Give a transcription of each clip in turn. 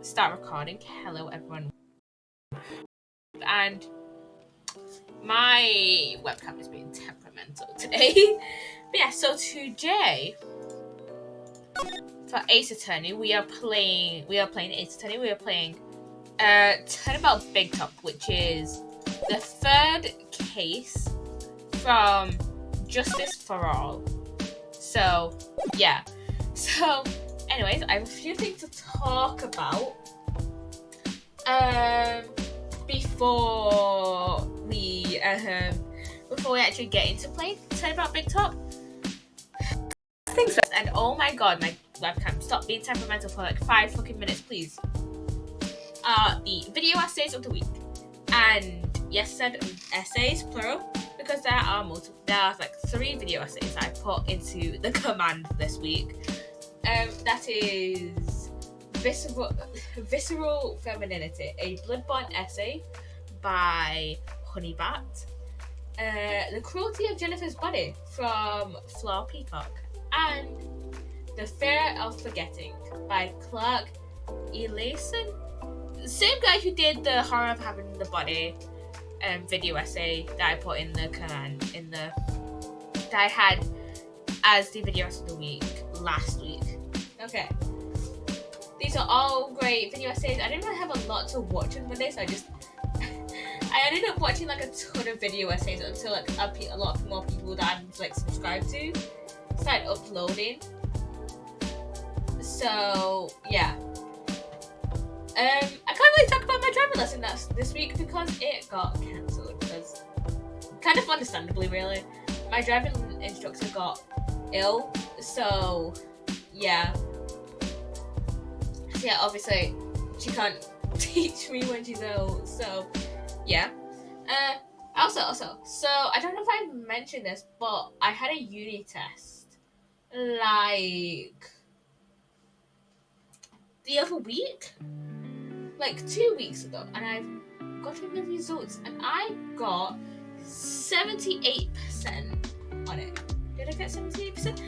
start recording. Hello, everyone. And my webcam is being temperamental today. But yeah, so today for Ace Attorney, we are playing Ace Attorney. We are playing Turnabout Big Top, which is the third case from Justice for All. So yeah. So anyways, I have a few things to talk about. Before we actually get into playing Turnabout Big Top. Things first, and oh my god, my webcam, stop being temperamental for like 5 fucking minutes, please. The video essays of the week, and yes, said essays plural because there are like 3 video essays that I put into the command this week. That is Visceral Femininity, a Bloodborne essay by Honeybat. The Cruelty of Jennifer's Body from Floor Peacock. And The Fear of Forgetting by Clark Eleison. Same guy who did the Horror of Having the Body video essay that I put in the command that I had as the video essay of the week last week. Okay. These are all great video essays. I didn't really have a lot to watch on Monday, so I ended up watching like a ton of video essays until like a lot more people that I'm like subscribed to started uploading. So yeah. I can't really talk about my driving lesson this week because it got cancelled. Because kind of understandably, really, my driving instructor got ill. So yeah. Yeah, obviously she can't teach me when she's ill, so yeah. Also, so I don't know if I mentioned this, but I had a uni test like the other week, like 2 weeks ago, and I've gotten the results, and I got 78% on it. Did I get 78%?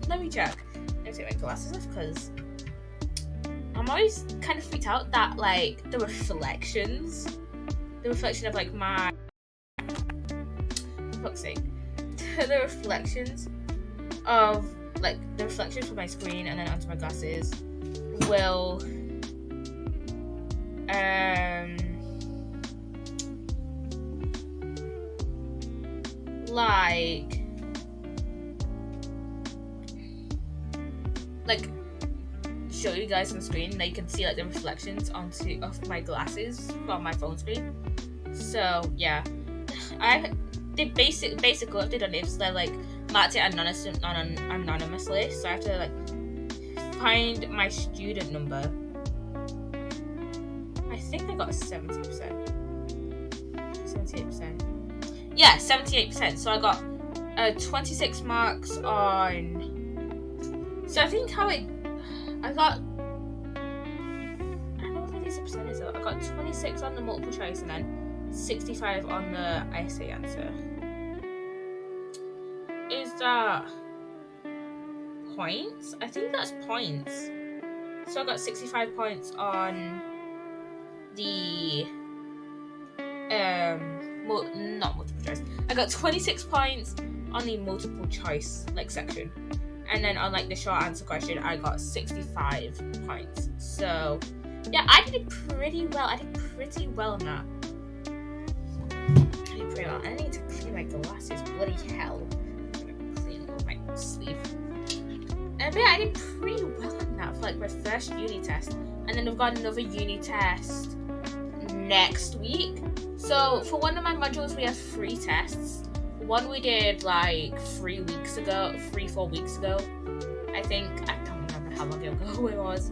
Let me check. Let me take my glasses off because I'm always kind of freaked out that like the reflection of like my the reflections of like the reflections from my screen and then onto my glasses will like show you guys on the screen. Now you can see like the reflections of my glasses from my phone screen. So yeah, I did basically what I've done is they like marked it anonymously. So I have to like find my student number. I think I got 70%. 78%. Yeah, 78%. So I got 26 marks on. So I think I got. I don't know if it is a percentage though. I got 26 on the multiple choice and then 65 on the essay answer. Is that points? I think that's points. So I got 65 points on the not multiple choice. I got 26 points on the multiple choice like section. And then on like the short answer question, I got 65 points. So yeah, I did pretty well. I did pretty well on that. I did pretty well. I need to clean my glasses. Bloody hell. I'm gonna clean my sleeve. But yeah, I did pretty well on that for like my first uni test. And then I've got another uni test next week. So for one of my modules, we have 3 tests. One we did like 4 weeks ago, I think. I don't remember how long ago it was.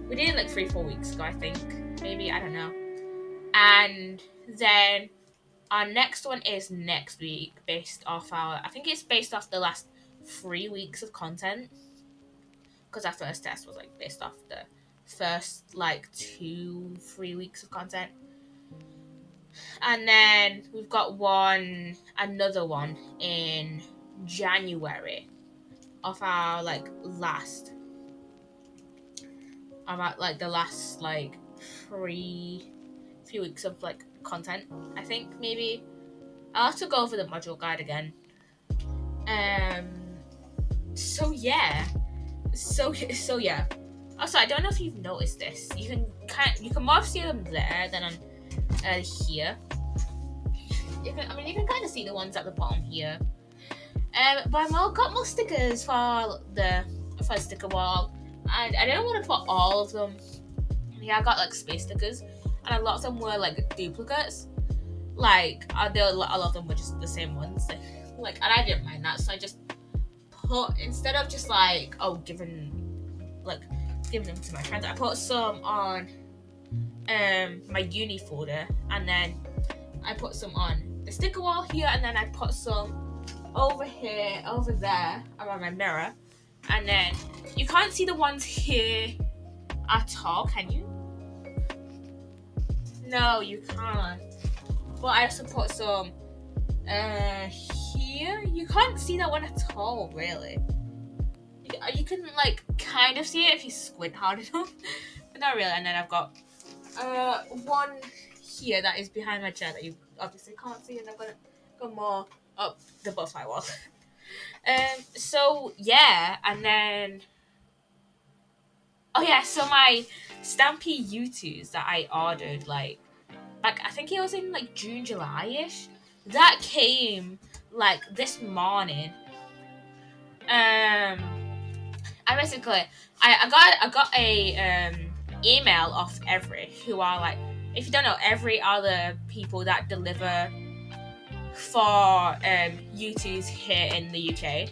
We did it like 4 weeks ago, I think. Maybe, I don't know. And then our next one is next week, I think it's based off the last 3 weeks of content. Because our first test was like based off the first like 2-3 weeks of content. And then we've got another one in January of our like last about like the last like few weeks of like content. I think maybe I'll have to go over the module guide again. Um. So yeah. So yeah. Also, I don't know if you've noticed this. You can more see them there than on here. You can kind of see the ones at the bottom here. But I got more stickers for the sticker wall, and I didn't want to put all of them. Yeah, I got like space stickers, and a lot of them were like duplicates. Like, a lot of them were just the same ones. Like, and I didn't mind that, so I just put, instead of just like giving them to my friends, I put some on my uni folder, and then I put some on the sticker wall here, and then I put some over here, over there, around my mirror, and then you can't see the ones here at all, can you? No, you can't. But I also put some here. You can't see that one at all, really. You can like kind of see it if you squint hard enough, but not really. And then I've got one here that is behind my chair that you obviously can't see, and I'm gonna go more up the butterfly wall. So yeah, and then so my Stampy U2s that I ordered like I think it was in like June, July-ish. That came like this morning. I basically I got a email off Every, who are like, if you don't know, Every are the people that deliver for U2s here in the UK.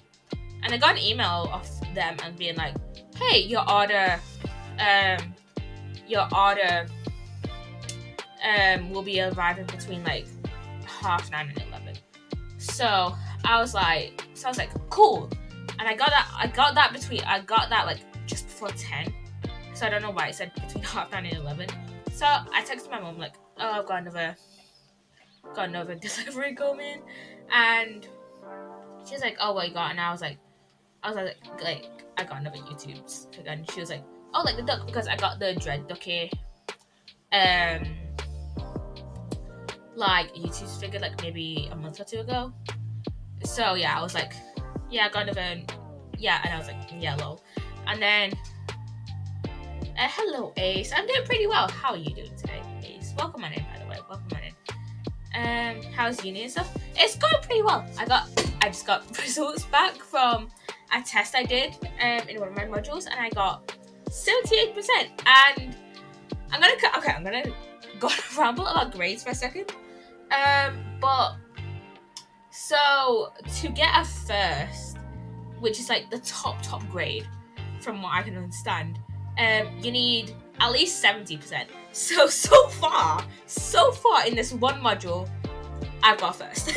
And I got an email off them and being like, hey, your order will be arriving between like 9:30 and 11. So I was like, cool. And I got that like just before 10. So I don't know why it said between 9:30 and 11. So I texted my mom like, oh, I've got another delivery coming, and she's like, oh, what you got? And I was like, I got another YouTube's. And she was like, oh, like the duck, because I got the Dread Ducky like YouTube's figure like maybe a month or two ago. So yeah, I was like, yeah, I got another, yeah, and I was like, yeah, lol. And then hello Ace, I'm doing pretty well. How are you doing today, Ace? Welcome on in, by the way. Welcome on in. How's uni and stuff? It's going pretty well. I just got results back from a test I did in one of my modules, and I got 78%. And I'm gonna go ramble about grades for a second. But so to get a first, which is like the top grade, from what I can understand, you need at least 70%. So far in this one module, I've got a first.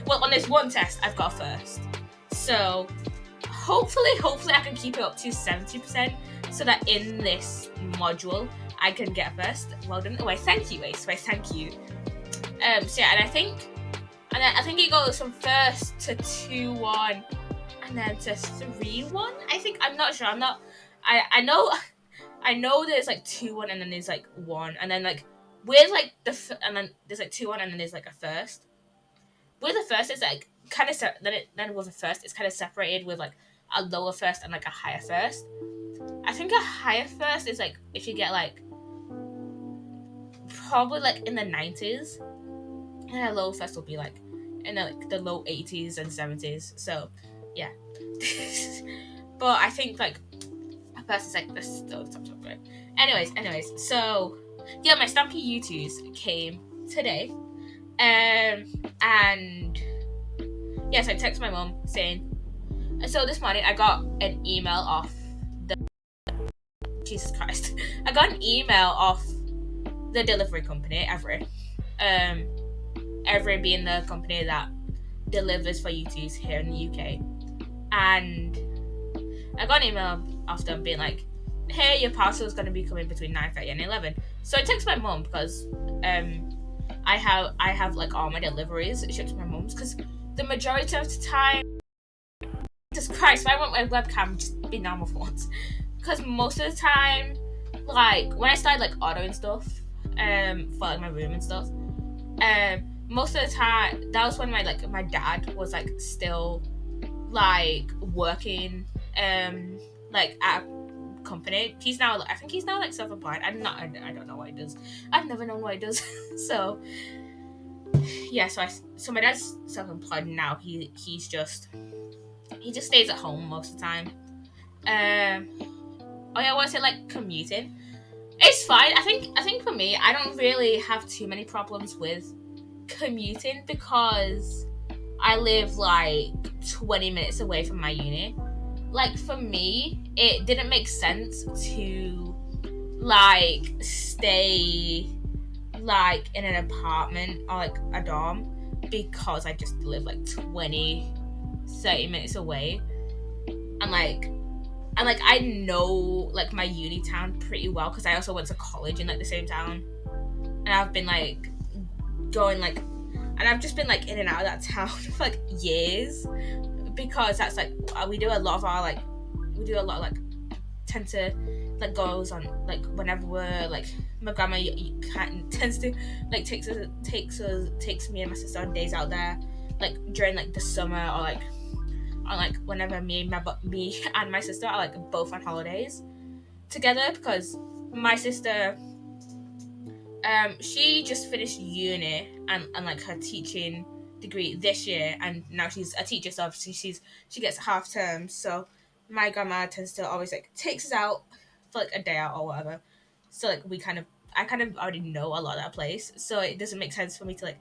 Well, on this one test, I've got a first. So hopefully I can keep it up to 70%, so that in this module I can get a first. Well done. Wait, thank you, Ace. Wait, thank you. So yeah, and I think it goes from first to 2-1, and then to 3-1. I'm not sure. I know there's like 2-1, and then there's like 1, and then like with like and then there's like 2-1, and then there's like a first. With the first, it's like kind of then with the first, it's kind of separated with like a lower first and like a higher first. I think a higher first is like if you get like probably like in the 90s, and a low first will be like in the low 80s and 70s. So yeah. But I think like a first is like the top right. Anyways, so yeah, my Stampy U2s came today. And yes, I texted my mom saying, and so this morning I got an email off Jesus Christ. I got an email off the delivery company, Every. Every being the company that delivers for U2s here in the UK. And I got an email off them being like, hey, your parcel is going to be coming between 9:30 and 11. So I texted my mom because I have like all my deliveries shipped to my mom's, because the majority of the time, Jesus Christ, if I want my webcam, just be normal for once. Because most of the time, like when I started like ordering stuff, for like my room and stuff, most of the time that was when my dad was like still like working, like at a company. I think he's now like self-employed. I don't know what he does. I've never known what he does. So yeah, so my dad's self-employed now. He just stays at home most of the time. Oh yeah, I want to say like commuting. It's fine. I think for me, I don't really have too many problems with commuting because I live like 20 minutes away from my uni. Like for me, it didn't make sense to like stay like in an apartment or like a dorm because I just live like 20-30 minutes away. And I know like my uni town pretty well because I also went to college in like the same town. And I've been like going like and I've just been like in and out of that town for like years because that's like we do a lot of like tend to like goes on like whenever we're like my grandma tends to like takes me and my sister on days out there like during like the summer or like on like whenever me and my sister are like both on holidays together because my sister she just finished uni and like her teaching degree this year, and now she's a teacher, so obviously she gets half term. So my grandma tends to always like takes us out for like a day out or whatever. So like I kind of already know a lot of that place, so it doesn't make sense for me to like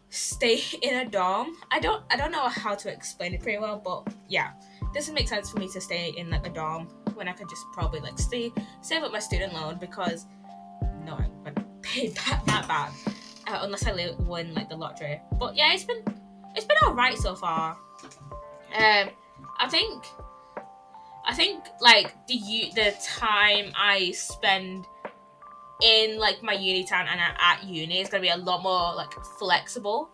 stay in a dorm. I don't know how to explain it pretty well, but yeah, it doesn't make sense for me to stay in like a dorm when I could just probably like save up my student loan because no, I wouldn't pay that back unless I win like the lottery. But yeah, it's been alright so far. I think like the time I spend in like my uni town and at uni is gonna be a lot more like flexible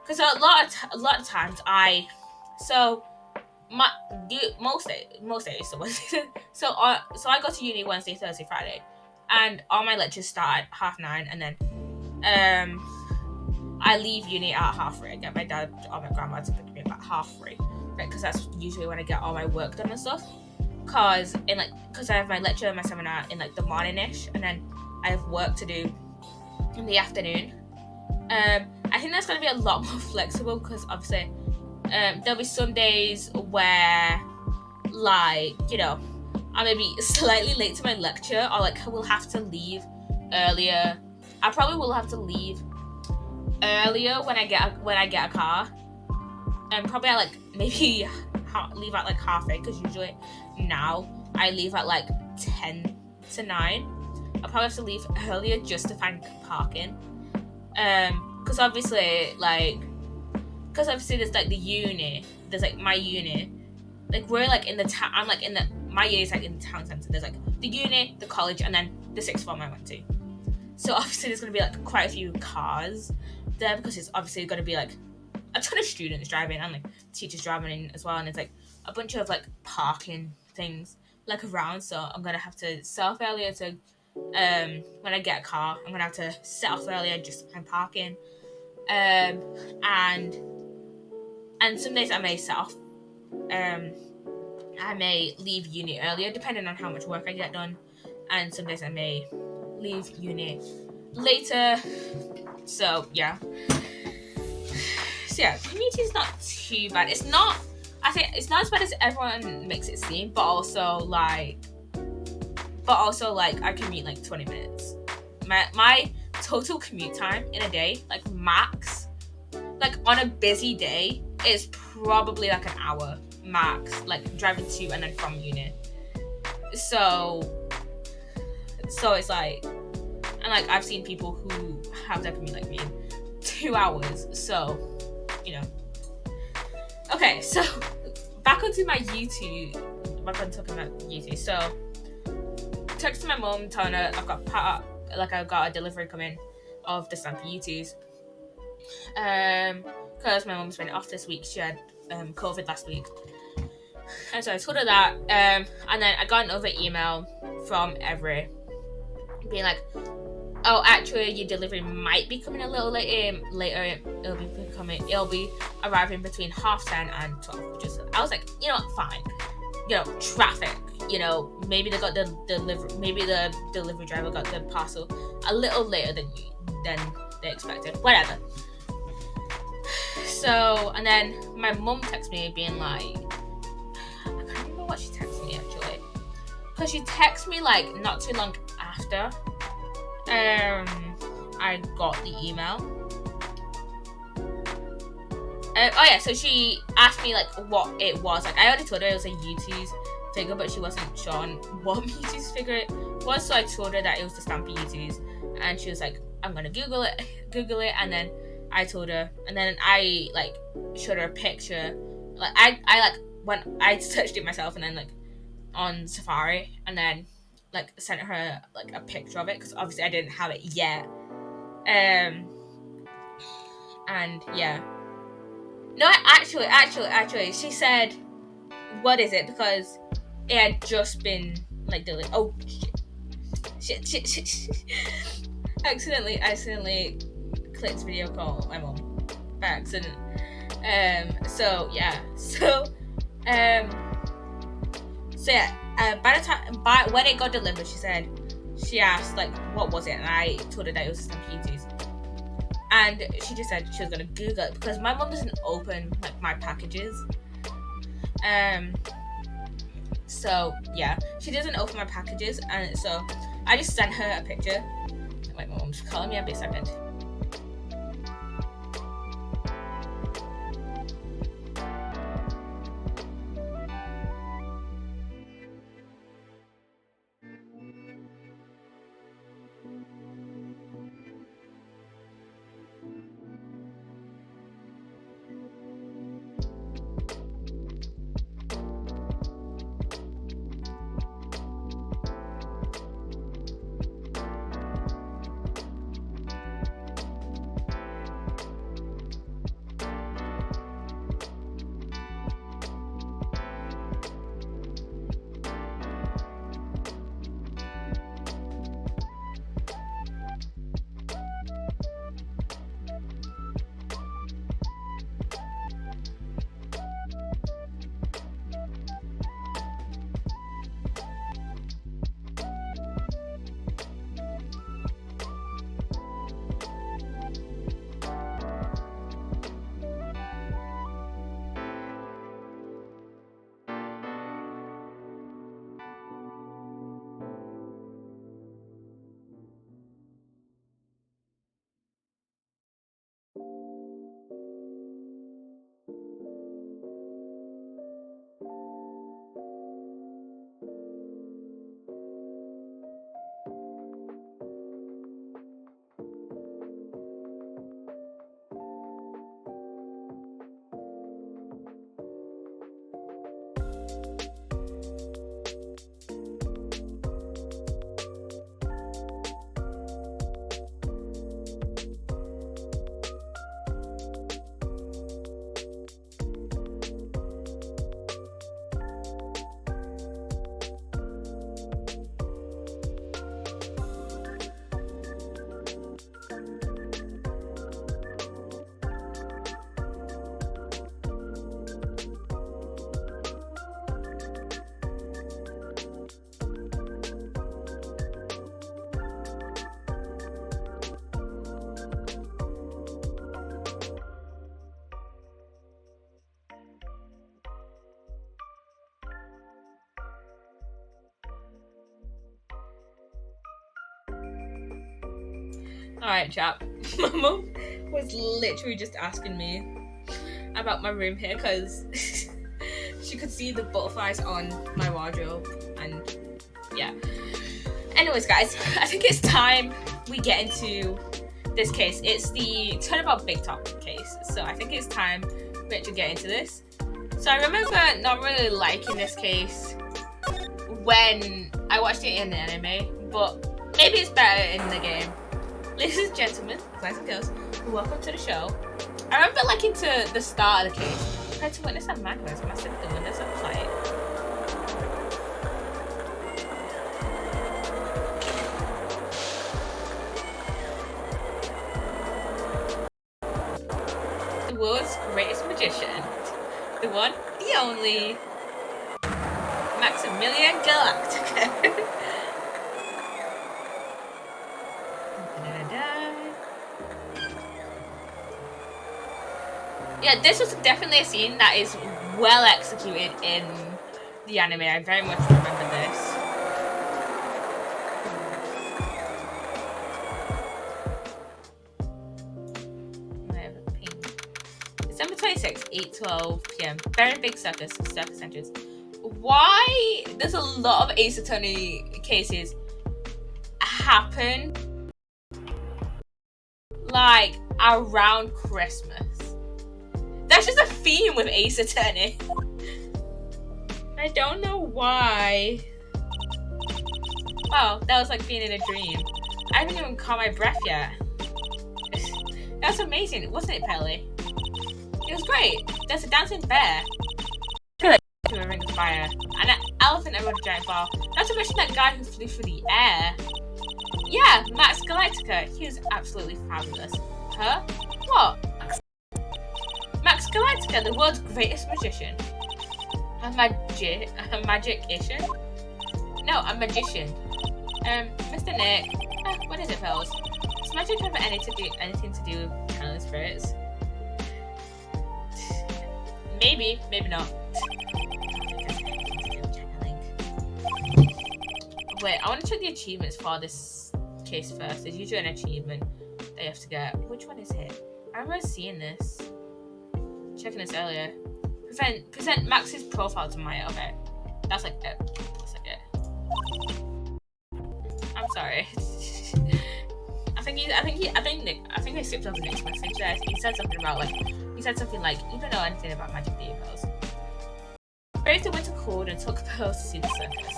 because a lot of times most days so Wednesday so I go to uni Wednesday, Thursday, Friday, and all my lectures start at 9:30, and then I leave uni at 3:30. I get my dad or my grandma to pick me up at 3:30, right? Because that's usually when I get all my work done and stuff. Because I have my lecture and my seminar in like the morning-ish, and then I have work to do in the afternoon. I think that's gonna be a lot more flexible because obviously there'll be some days where like I may be slightly late to my lecture or like I will have to leave earlier. I probably will have to leave earlier when I get a car, and probably I like maybe leave at like 8:30 because usually now I leave at like 10 to 9. I'll probably have to leave earlier just to find parking. Because obviously there's like the uni, there's like my uni, like we're like in the town. I'm like in the my uni is like in the town centre. There's like the uni, the college, and then the sixth form I went to. So obviously there's gonna be like quite a few cars there because it's obviously gonna be like a ton of students driving and like teachers driving in as well, and it's like a bunch of like parking things like around. So I'm gonna have to set off earlier to when I get a car, I'm gonna have to set off earlier just to find parking. And some days I may set off. I may leave uni earlier depending on how much work I get done, and some days I may leave uni later. So yeah. So yeah, community is not too bad. It's not. I think it's not as bad as everyone makes it seem, but also like I commute like 20 minutes. My total commute time in a day, like max, like on a busy day, is probably like an hour max, like driving to and then from uni. So it's like, and like I've seen people who have their commute like me in 2 hours. So okay, so back onto my YouTube. Back on talking about YouTube. So texted my mom telling her I got a delivery coming of the stamp U2s. Because my mom's been off this week. She had COVID last week. And so I told her that. And then I got another email from Everett being like, oh, actually, your delivery might be coming a little later. It'll be arriving between 10:30 and 12. Which is, I was like, you know what, fine. You know, traffic. You know, maybe they got the delivery driver got the parcel a little later than they expected. Whatever. So, and then my mum texted me being like, I can't remember what she texted me actually, because she texted me like not too long after I got the email. Oh yeah, so she asked me like what it was. Like I already told her it was a Mewtwo's figure, but she wasn't sure on what Mewtwo's figure it was. So I told her that it was the Stampy Mewtwo's, and she was like, "I'm gonna Google it," and then I told her, and then I like showed her a picture. Like I searched it myself, and then like on Safari, and then like sent her like a picture of it because obviously I didn't have it yet. And yeah. No, actually, she said, "What is it?" Because it had just been like deleted. Oh shit! accidentally clicked video call my mom by accident. So yeah. By when it got delivered, she asked like what was it, and I told her that it was Stampedes. And she just said she was gonna Google it because my mom doesn't open like my packages. So yeah, she doesn't open my packages, and so I just sent her a picture. Wait, my mom's calling me. I'll be a second. Alright, chap. My mum was literally just asking me about my room here because she could see the butterflies on my wardrobe, and yeah. Anyways, guys, I think it's time we get into this case. It's the Turnabout Big Top case, so I think it's time we actually get into this. So I remember not really liking this case when I watched it in the anime, but maybe it's better in the game. Ladies and gentlemen, guys and girls, welcome to the show. I remember liking to the start of the case. Try to witness that man who has massive the windows up tight. magician. The one, the only. Maximilian Galactica. Yeah, this was definitely a scene that is well executed in the anime. I very much remember this. December 26th, 8:12 p.m. Very big circus entrance. Why does a lot of Ace Attorney cases happen like around Christmas? That's just a theme with Ace Attorney. I don't know why. Wow, that was like being in a dream. I haven't even caught my breath yet. That's amazing, wasn't it, Pelly? It was great. There's a dancing bear. To a ring of fire. And an elephant around a giant ball. Not to mention that guy who flew through the air. Yeah, Max Galactica. He was absolutely fabulous. Huh? What? Max Galactica, the world's greatest magician. A magician? No, a magician. Mr. Nick. What is it, fellas? Does magic have anything to do with channeling spirits? Maybe, maybe not. Wait, I want to check the achievements for this case first. There's usually an achievement that you have to get. Which one is it? I remember seeing this. Checking this earlier. Present Max's profile to Maya. Okay. That's like it. That's like it. I'm sorry. I think they skipped over Nick's message there. He said something like, you don't know anything about magic, do you, Pearls? Braved the winter cold and took Pearls to see the circus.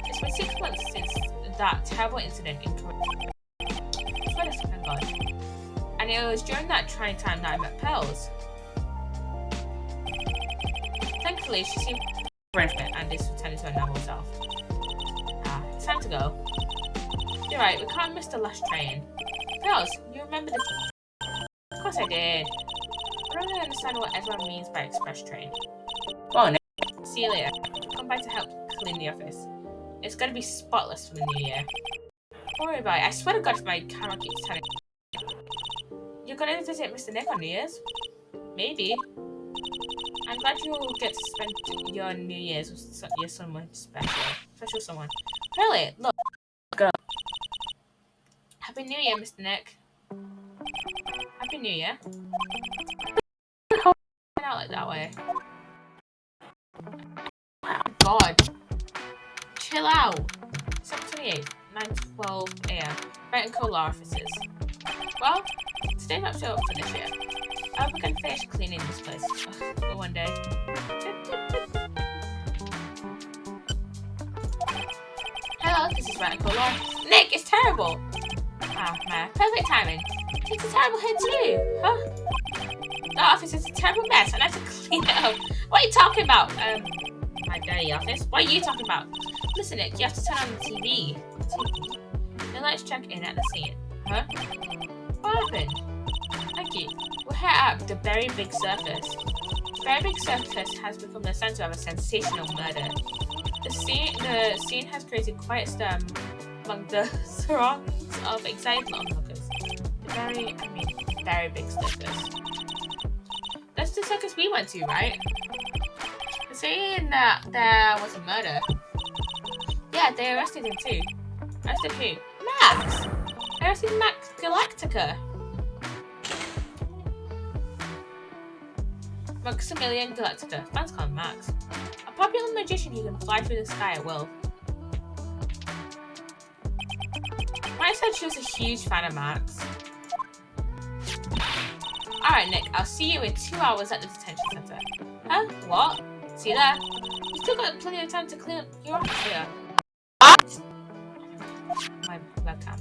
It's been 6 months since that terrible incident in Crunchyroll. Thank God. And it was during that trying time that I met Pearls. Thankfully, she seemed different and is returning to her normal self. It's time to go. You're right, we can't miss the last train. Pearls, you remember the... Of course I did. I don't really understand what everyone means by express train. Well, no. See you later. Come by to help clean the office. It's gonna be spotless for the new year. Don't worry about it. I swear to God if my camera keeps turning. You're gonna visit Mr. Nick on New Year's? Maybe. I'm glad you'll get to spend your New Year's with your someone special someone. Really? Look. Go. Happy New Year, Mr. Nick. Happy New Year. Out like that way. God. Chill out. 7:28, 9:12 a.m. Right and Cola offices. Well, today wraps it up for this year. I hope we can finish cleaning this place for one day. Hello, this is Right and Cola. Nick, it's terrible. Man, perfect timing. It's a terrible head too, huh? The office is a terrible mess and I have to clean it up. What are you talking about? My dirty office? What are you talking about? Listen, Nick, you have to turn on the TV. Then let's check in at the scene. Huh? What happened? Thank you. We're here at the Very Big Circus. The Very Big Circus has become the center of a sensational murder. The scene has created quite a stir among the throngs of excited onlookers. The Very Big Circus. That's the circus we went to, right? They're saying that there was a murder. Yeah, they arrested him too. Arrested who? Max! Arrested Max Galactica. Maximilian Galactica. Fans call him Max. A popular magician who can fly through the sky at will. Maya said she was a huge fan of Max. Alright, Nick, I'll see you in 2 hours at the detention center. Huh? What? See you there? You still got plenty of time to clean up your office here. My webcam.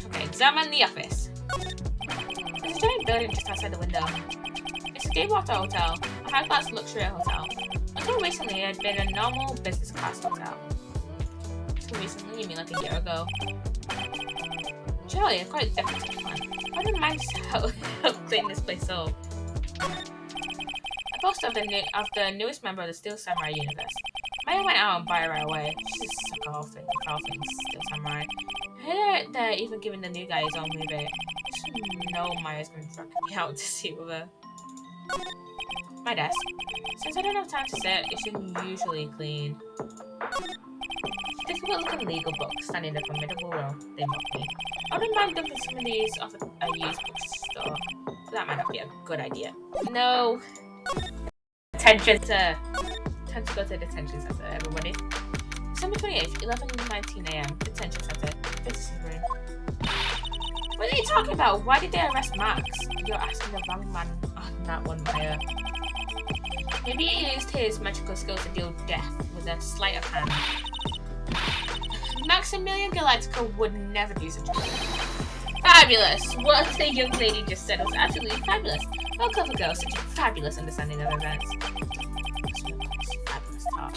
Okay, examine the office. There's a giant building just outside the window. It's a Gamewater hotel, a high-class luxury hotel. Until recently, it had been a normal business class hotel. Until recently, you mean like a year ago? Surely, it's quite different to plan. I wouldn't mind help clean this place up. A poster of the newest member of the Steel Samurai universe. Maya went out and bought it right away. She's a sucker of things, Steel Samurai. I heard they're even giving the new guy his own movie. I just know Maya's going to drag me out to see with her. My desk. Since I don't have time to sit, it's usually clean. Difficult looking legal books standing in a formidable row. They mock me. I wouldn't mind dumping some of these off a used bookstore. So that might not be a good idea. No. Attention to. Time to go to the detention center, everybody. December 28th, 11:19 a.m. Detention center. This is room. What are you talking about? Why did they arrest Max? You're asking the wrong man on that one, Maya. Maybe he used his magical skills to deal death with a sleight of hand. Maximilian Galactica would never do such a thing. Fabulous! What the young lady just said was absolutely fabulous. Oh, clever girl, such a fabulous understanding of events. Fabulous talk.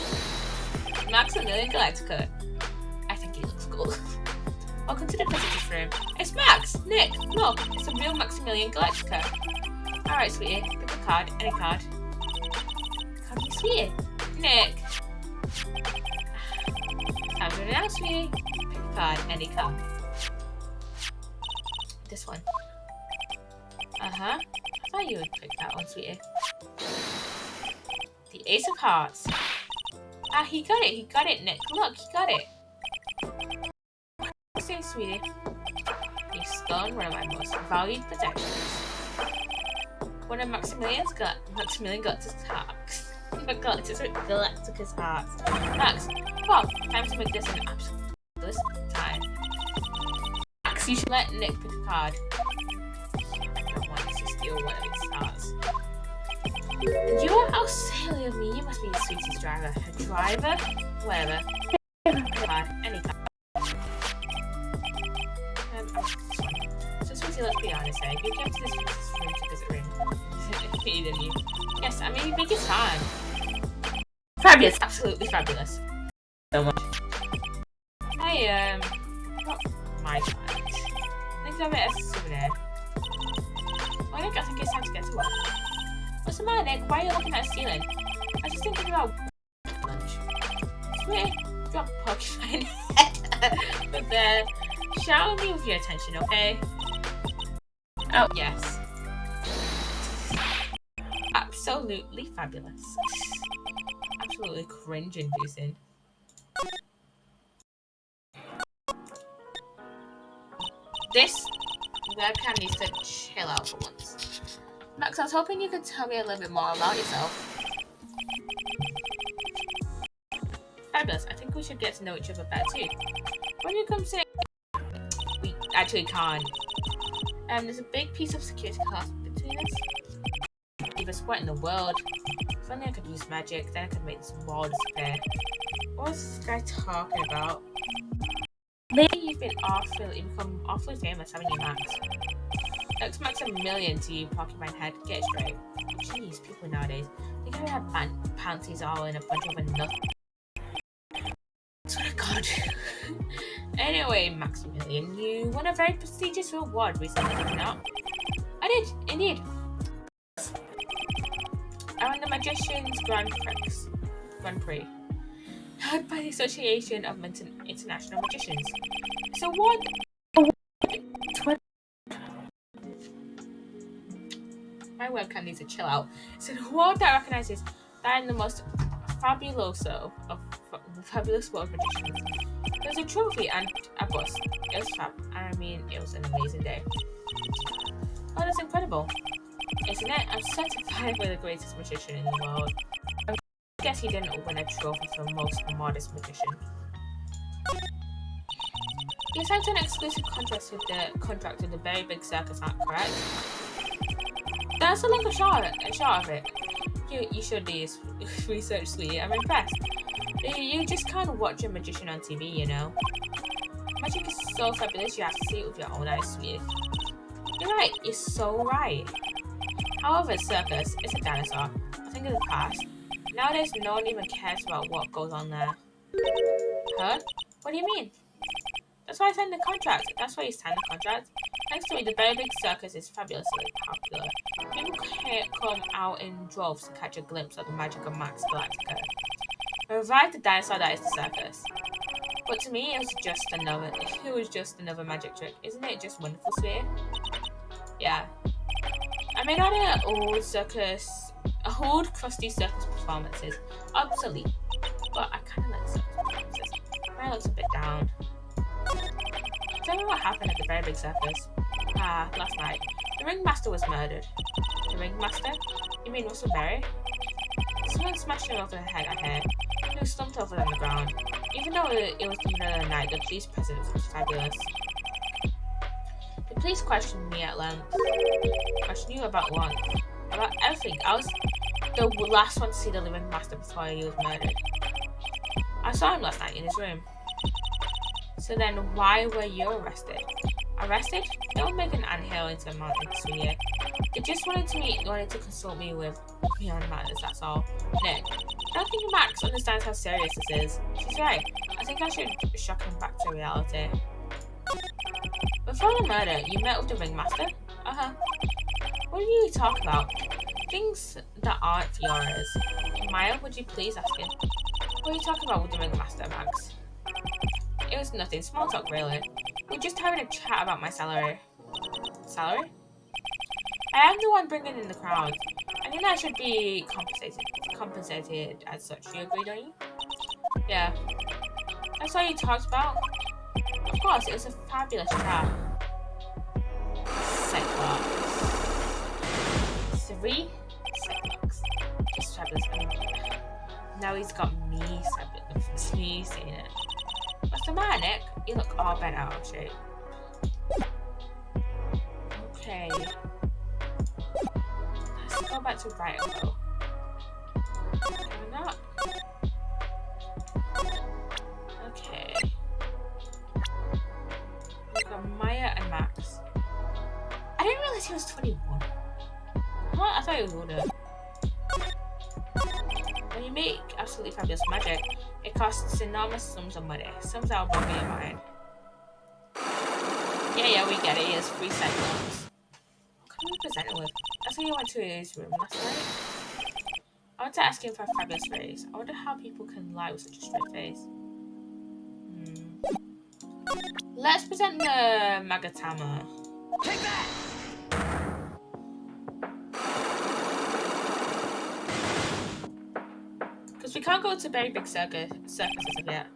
Maximilian Galactica. I think he looks cool. Welcome to the visitor's room. It's Max! Nick! Look, it's a real Maximilian Galactica. Alright, sweetie. Pick a card. Any card. Card me, sweetie. Nick! Time to now, sweetie. Pick a card. Any card. This one. Uh-huh. I thought you would pick that one, sweetie. The Ace of Hearts. Ah, he got it. He got it, Nick. Look, he got it. Say, sweetie. You've stolen one of my most valued possessions. One of Maximilian Galactica's hearts. Galactica's hearts. Max, well, time to make this an absolute time. Max, you should let Nick pick a card. I don't want to steal one of its hearts. You are how silly of me. You must be the sweetest driver. A driver? Whatever. Card. Any card. So, sweetie, let's be honest here. You came to this room to visit Rin. Didn't you? Yes, I mean, you make it fun. Fabulous. Absolutely fabulous. So much. I got my card. I think I'll get a souvenir. Well, Nick, I think it's time to get to work. What's the matter, Nick? Why are you looking at the ceiling? I was just thinking about lunch. Sweetie, drop a poke in my head. But there. Shower me with your attention, okay? Oh, yes. Absolutely fabulous. Absolutely cringe-inducing. This webcam needs to chill out for once. Max, I was hoping you could tell me a little bit more about yourself. Fabulous. I think we should get to know each other better too. When you come say we actually can't. There's a big piece of security glass between us. Deepest sweat in the world. If only I could use magic, then I could make this wall disappear. What was this guy talking about? Lately you've become awfully famous, haven't you, Max? X Max a million to you, porcupine head. Get it straight. Jeez, people nowadays. They gotta have panties all in a bunch of nothing. Swear to God. Anyway, Maximilian, you won a very prestigious reward recently, did you not? I did, indeed. I won the Magician's Grand Prix, held by the Association of International Magicians. So what? My webcam needs to chill out. It's an award that recognizes that I'm the most fabuloso of fabulous world magicians. There's a trophy and a bus. It was fab. I mean, it was an amazing day. Oh, that's incredible. Isn't it? I'm certified by the greatest magician in the world. I guess he didn't win a trophy for most modest magician. You signed an exclusive contract with the very big circus, aren't correct? That's a long and short of it. You should do research, sweetie. I'm impressed. You just can't watch a magician on TV, you know. Magic is so fabulous, you have to see it with your own eyes, sweetie. You're right, you're so right. However, circus is a dinosaur. I think of the past. Nowadays, no one even cares about what goes on there. Huh? What do you mean? That's why I signed the contract. That's why you signed the contract. Thanks to me, the very big circus is fabulously popular. People come out in droves to catch a glimpse of the magic of Max Galactica. I revived the dinosaur that is the circus. But to me, it was just another magic trick. Isn't it just wonderful, Sphere? Yeah. I may not an old crusty circus performances, obsolete, but I kind of like circus performances. Mine looks a bit down. Tell me what happened at the very big circus. Last night. The ringmaster was murdered. The ringmaster? You mean Russell Berry? Someone smashed him over the head, I heard. He was slumped over on the ground. Even though it was the middle of the night, the police presence was fabulous. The police questioned me at length. Questioned you about what? About everything. I was the last one to see the ringmaster before he was murdered. I saw him last night in his room. So then why were you arrested? Arrested? Don't make an anthill into a mountain, sweetie. They just wanted to consult me with beyond matters, that's all. Nick, I don't think Max understands how serious this is. She's right. I think I should shock him back to reality. Before the murder, you met with the ringmaster? Uh-huh. What did you talk about? Things that aren't yours. Maya, would you please ask him? What are you talking about with the ringmaster, Max? It was nothing. Small talk, really. We were just having a chat about my salary. Salary? I am the one bringing in the crowd. I think I should be compensated as such. You agree, don't you? Yeah. That's all you talked about? Of course, it was a fabulous chat. Cyclops. 3 Cyclops. Just fabulous. Now he's got me saying it. What's the matter, Nick? You look all bent out of shape. Okay. Let's go back to Brighton. Why not? Okay. We've got Maya and Max. I didn't realize he was 21. What? I thought he was older. When you make absolutely fabulous magic, it costs enormous sums of money. Sums that will blow your mind. Yeah, we get it. He has 3 cyclones. What can we present him with? That's why you went to his room last night. I want to ask him for a fabulous face. I wonder how people can lie with such a straight face. Let's present the Magatama. Take that! Because we can't go to very big circus as of yet.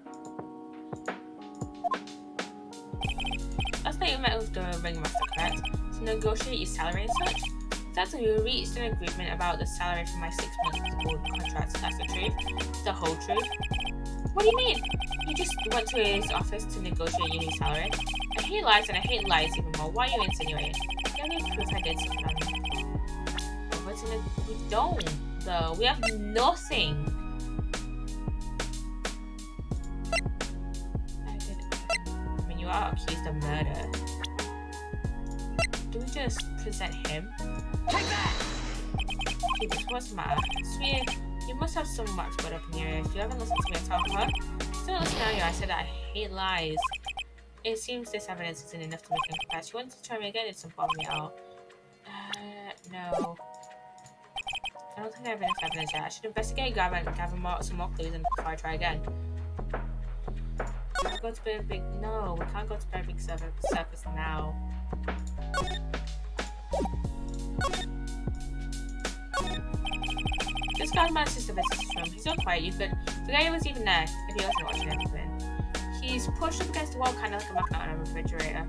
Last night you met with the ringmaster, correct? To negotiate your salary and such? Exactly, we reached an agreement about the salary for my 6-month old contract. That's the truth? The whole truth? What do you mean? You just went to his office to negotiate your new salary? I hate lies and I hate lies even more. Why are you insinuating? You don't need proof I did something on you. We don't, though. We have nothing. I mean, you are accused of murder. Do we just present him? Take that! Jesus, what's the matter? Sweetie, you must have some wax put up in your ears. You haven't listened to me at all, huh? Still listen to you. I said that I hate lies. It seems this evidence isn't enough to make him confess. You want to try me again? It's important me at all. No. I don't think I have enough evidence yet. I should investigate, gather some more clues before I try again. Can't go to very big. No, we can't go to very big circus now. Just got my sister visit his room. He's so quiet. You could forget he was even there if he wasn't watching everything. He's pushed up against the wall, kind of like a magnet on a refrigerator.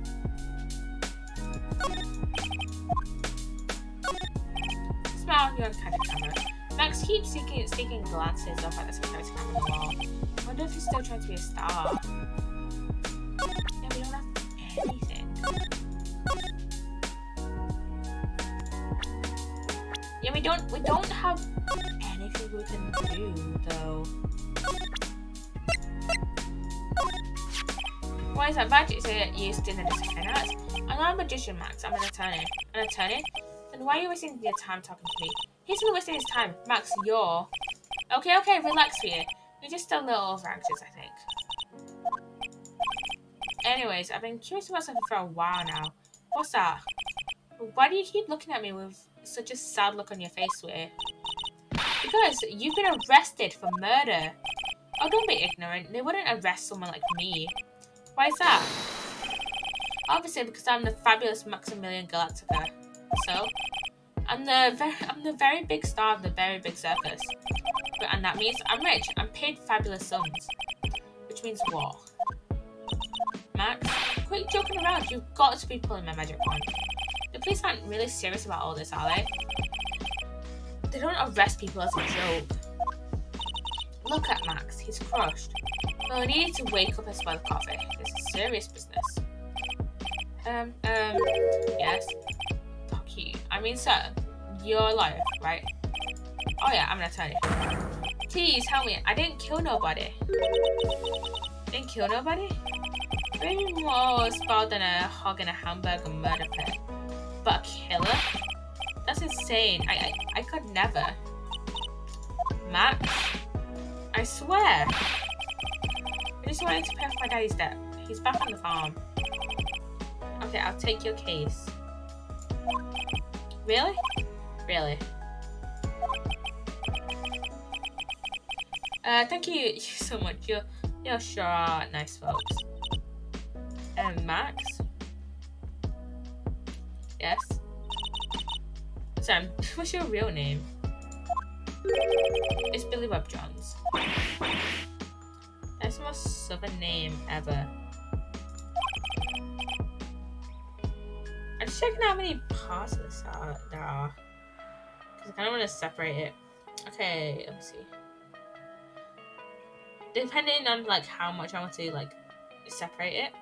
Smile, you're on kind of camera. Max keeps sneaking glances up at the security camera on the wall. I wonder if he's still trying to be a star. Yeah, we don't have anything. Yeah, we don't have anything we can do though. Why is that magic used in the discipline arts? I'm not a magician, Max. I'm an attorney. An attorney? Then why are you wasting your time talking to me? He's not wasting his time. Max, you're... Okay, relax here. You're just a little over-anxious, I think. Anyways, I've been curious about something for a while now. What's that? Why do you keep looking at me with such a sad look on your face, sweetie? Because you've been arrested for murder. Oh, don't be ignorant. They wouldn't arrest someone like me. Why is that? Obviously, because I'm the fabulous Maximilian Galactica. So, I'm the very big star of the very big circus. And that means I'm rich. I'm paid fabulous sums. Which means what? Max, quit joking around. You've got to be pulling my magic wand. The police aren't really serious about all this, are they? They don't arrest people as a joke. Look at Max. He's crushed. Well, we need to wake up and smell the coffee. This is serious business. Yes. Fuck you. I mean, sir, you're a lawyer, right? Oh yeah, I'm gonna tell you. Please help me. I didn't kill nobody. Didn't kill nobody? Maybe more spelled than a hog in a hamburger murder pit. But a killer? That's insane. I could never. Max? I swear. I just wanted to pay off my daddy's debt. He's back on the farm. Okay, I'll take your case. Really? Really? Thank you so much. You're sure are nice folks. Max? Yes? Sam, what's your real name? It's Billy Bob Jones. That's the most southern name ever. I'm just checking how many parts of this there are. Because I kind of want to separate it. Okay, let me see. Depending on like how much I want to like separate it.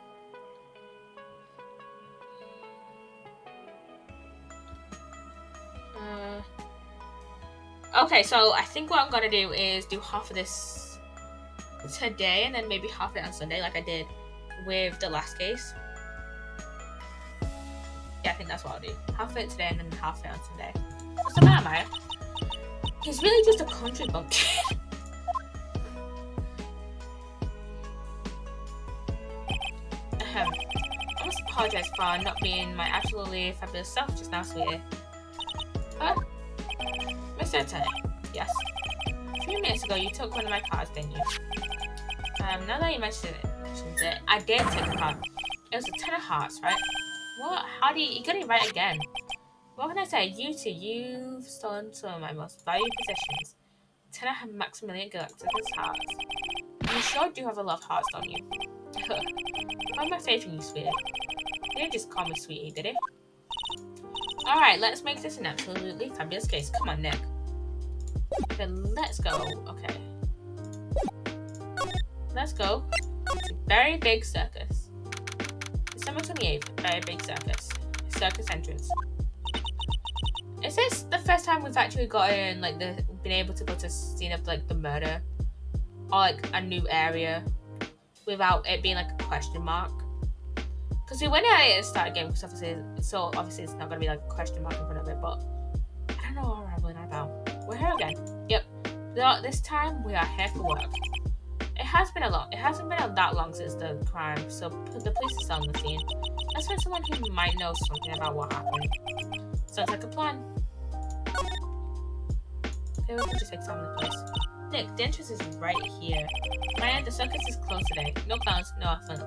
Okay, so I think what I'm gonna do is do half of this today and then maybe half of it on Sunday, like I did with the last case. Yeah, I think that's what I'll do. Half of it today and then half of it on Sunday. What's the matter, Maya? He's really just a country bumpkin. I must apologize for not being my absolutely fabulous self just now, sweetie. Mr. Attorney, yes. A few minutes ago, you took one of my cars, didn't you? Now that you mentioned it, I did take a car. It was a 10 of hearts, right? What? How do you got it right again? What can I say? You two, you've stolen some of my most valued possessions. 10 of Maximilian Galactica's hearts. You sure do have a lot of hearts, don't you? I have my faith in you, sweetie. He didn't just call me sweetie, did he? Alright, let's make this an absolutely fabulous case. Come on, Nick. Okay, let's go. Okay. Let's go. It's a very big circus. December 28th, very big circus. Circus entrance. Is this the first time we've actually gotten, like, been able to go to the scene of, like, the murder? Or, like, a new area? Without it being, like, a question mark? Because we went at it at the start again, because obviously it's not going to be, like, a question mark in front of it, but I don't know what I'm rambling about. We're here again. Yep. This time, we are here for work. It hasn't been that long since the crime, so the police are still on the scene. Let's find someone who might know something about what happened. Sounds like a plan. Okay, we can just examine the place. Nick, the entrance is right here. Maya, the circus is closed today. No clowns, no elephants,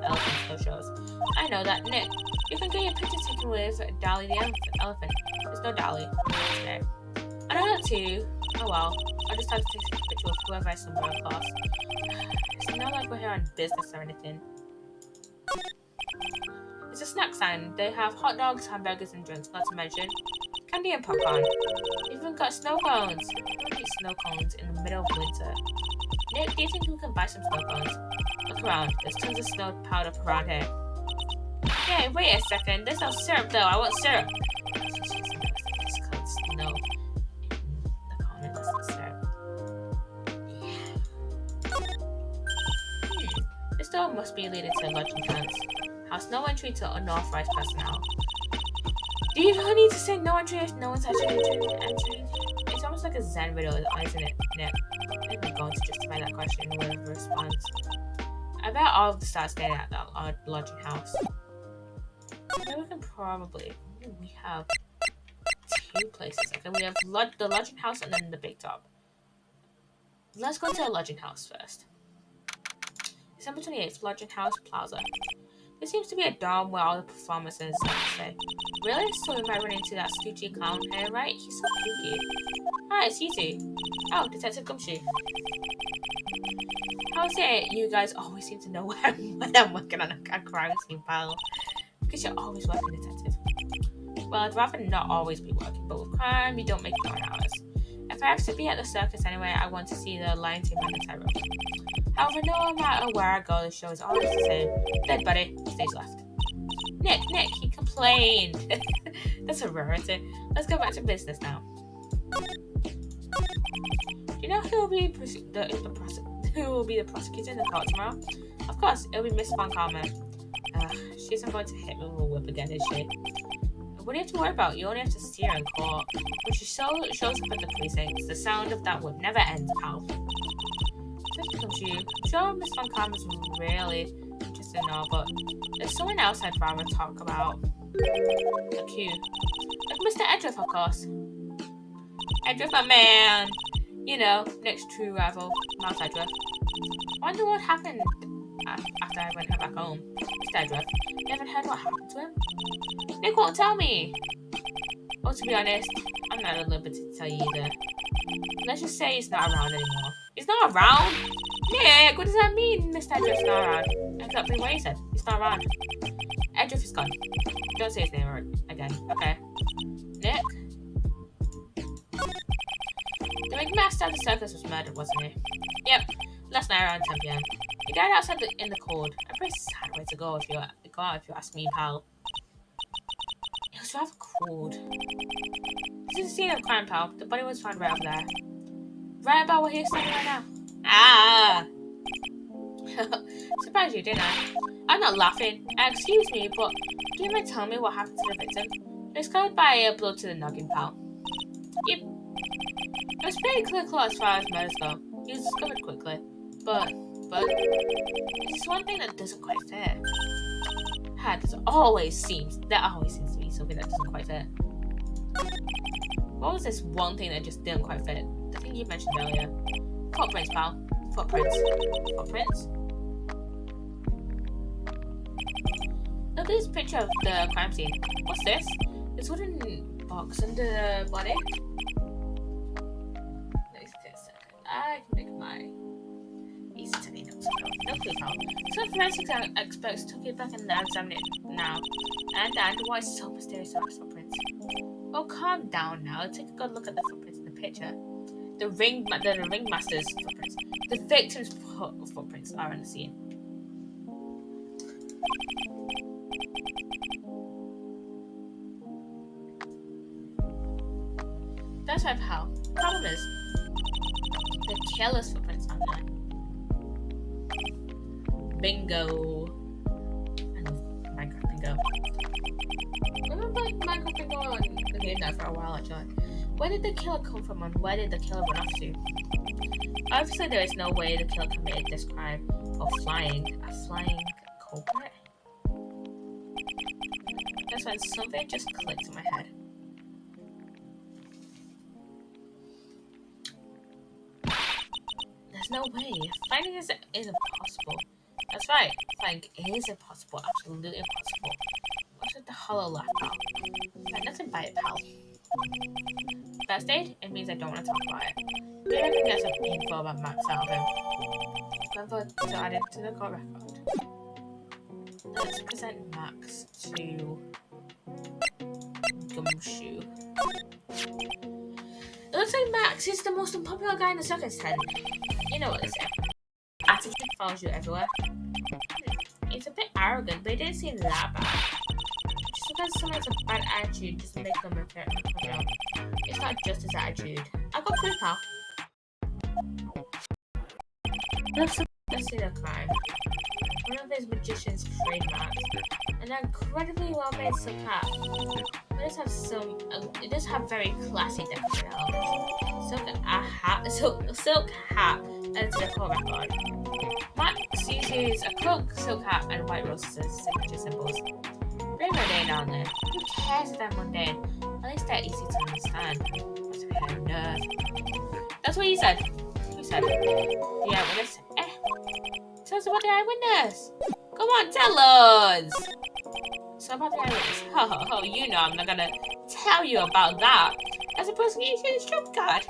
no shows. I know that. Nick, you can get your picture taken with Dolly the elephant. There's no Dolly today. I know that too. Oh well. I just had to take a picture with whoever I stumbled across. It's not like we're here on business or anything. It's a snack sign. They have hot dogs, hamburgers, and drinks, not to mention candy and popcorn. They've even got snow cones. Who would eat snow cones in the middle of winter? Nick, do you think we can buy some snow cones? Look around. There's tons of snow powder around here. Hey, wait a second. There's no syrup, though. I want syrup. It's called snow. The common is the syrup. Yeah. This door must be leading to a lodging house. House no entry to unauthorized personnel. Do you really need to say no entry if no one's actually entering? It's almost like a Zen riddle, isn't it, Nick? I'm going to justify that question with a response. I bet all of the start staying at that lodging house. Maybe we can probably. Ooh, we have 2 places. Okay, we have the lodging house and then the big top. Let's go to the lodging house first. December 28th, lodging house plaza. There seems to be a dorm where all the performances stay. Really? So we might run into that Stoogie clown here, right? He's so kooky. Hi, it's you two. Oh, Detective Gumshoe. How's it? You guys always seem to know when I'm working on a crime scene, pal. Because you're always working, detective. Well, I'd rather not always be working, but with crime, you don't make your own hours. If I have to be at the circus anyway, I want to see the Lion Tamer and the Tyro. However, no matter where I go, the show is always the same. Dead buddy, stage left. Nick, he complained. That's a rarity. Let's go back to business now. Do you know who will be the prosecutor in the court tomorrow? Of course, it'll be Miss Von Karma. She isn't going to hit me with a whip again, is she? What do you have to worry about? You only have to see her in court. When she shows up at the precincts, the sound of that whip never ends, pal. Just becomes you. Sure, Miss Von Karma's really interested in all, but there's someone else I'd rather talk about. A Q. Like Mr. Edgeworth, of course. Edgeworth, my man. You know, next true rival, Mouse Edgeworth. I wonder what happened after I went back home. Mr. Edgeworth, you haven't heard what happened to him? Nick won't tell me. Well, to be honest, I'm not at liberty to tell you either. Let's just say he's not around anymore. He's not around? Nick, what does that mean, Mr. Edgeworth's not around? Exactly what he said. He's not around. Edgeworth is gone. Don't say his name again. Okay. Nick? The ringmaster of the circus was murdered, wasn't he? Yep. Last night around 10 p.m. He died outside in the cold. A pretty sad way to go if you ask me, pal. It was rather cold. This is the scene of crime, pal. The body was found right over there. Right about where he's standing right now. Ah! Surprised you, didn't I? I'm not laughing. Excuse me, but do you mind telling me what happened to the victim? It was covered by a blow to the noggin, pal. Yep. It was pretty clear as far as murders go. He was discovered quickly. But, there's one thing that doesn't quite fit. There always seems to be something that doesn't quite fit. What was this one thing that just didn't quite fit? The thing you mentioned earlier. Footprints, pal. Footprints. Look at this picture of the crime scene. What's this? This wooden box under the body. I can make my easy to need notes. No clue, pal. Some forensic experts took it back and examined it now. And why is so mysterious about footprints? Well, calm down now. Take a good look at the footprints in the picture. The ringmaster's footprints. The victim's footprints are on the scene. That's right, pal. Problem is, the killer's footprints aren't there. Bingo. I love Minecraft Bingo. I remember Minecraft Bingo on the game now for a while, actually. Where did the killer come from and where did the killer run off to? Obviously, there is no way the killer committed this crime of flying a flying culprit. That's when something just clicked in my head. There's no way. Flying is impossible. That's right. Flying is impossible. Absolutely impossible. What's with the hollow laugh, pal? Got nothing by it, pal. First aid? It means I don't want to talk about it. Maybe I can get some info about Max out of him. Going to add it to the court record. Let's present Max to Gumshoe. It looks like Max is the most unpopular guy in the circus tent. You know what they say. Attitude follows you everywhere. It's a bit arrogant, but it didn't seem that bad. Just because someone has a bad attitude doesn't make them unpopular. It's not just his attitude. I got proof, pal. Let's see the crime. One of his magician's trademarks. An incredibly well-made silk hat. It does have very classy decorative elements. Silk hat added to the court record. Max uses a cloak, silk hat, and white roses as signature symbols. Bring my name down there. cares if they're mundane? At least they're easy to understand. What's a bit of nerve? That's what he said. He said, the eyewitness. Tell us about the eyewitness. Come on, tell us. So about the eyewitness. Oh, you know I'm not gonna tell you about that. As a person, you see this trump card.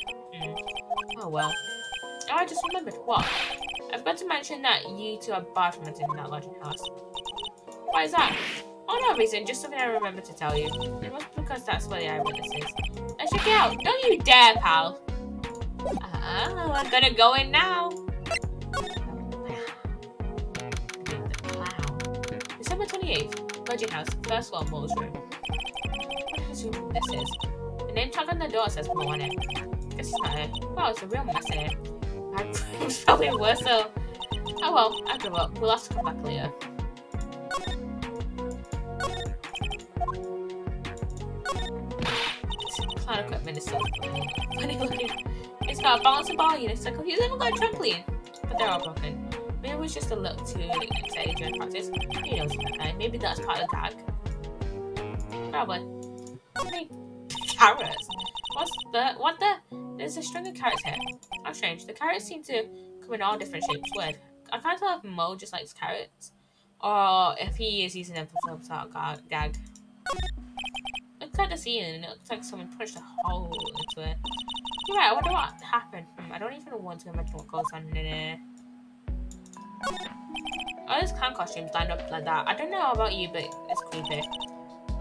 Oh well. Oh, I just remembered. What? I forgot to mention that you two are bartenders in that lodging house. Why is that? Oh, no reason. Just something I remembered to tell you. It must be because that's where the eyewitness is. Let's check it out. Don't you dare, pal. I'm gonna go in now. December 28th, Lodging House, first floor, Mole's room. What I assume this is? The name tag on the door says Mo on it. Guess it's not it. Wow, it's a real mess in it. It's probably worse though. Oh well, I give up. We'll have to come back later. Clown equipment is so funny looking. It's got a bouncing ball unit cycle. He's even got a trampoline. But they're all broken. Maybe it was just a little too excited during practice. Who knows about that? Maybe that's part of the gag. Probably. Hey, carrots. What the? There's a string of carrots here. How strange. The carrots seem to come in all different shapes. Weird. I can't tell if Mo just likes carrots or if he is using them for some sort of gag. Looks like the ceiling and it looks like someone punched a hole into it. You're right, I wonder what happened. I don't even want to imagine what goes on in there. All these clown costumes lined up like that. I don't know about you, but it's creepy.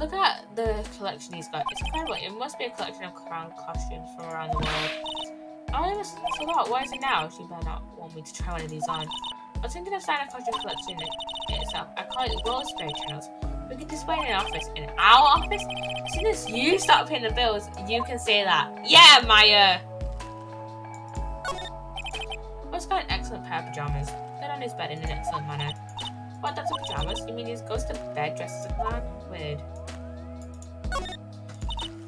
Look at the collection he's got. It's incredible. It must be a collection of clown costumes from around the world. Oh, it was a lot. Why is it now? She better not want me to try one of these on. I was thinking of starting a costume collection itself. I call it World Spirit Channels. We could display it in an office. In our office? As soon as you start paying the bills, you can say that. Yeah, Maya! Bo's got an excellent pair of pajamas. They're on his bed in an excellent manner. What, that's a pajamas? You mean he goes to bed dressed as a clown? Weird.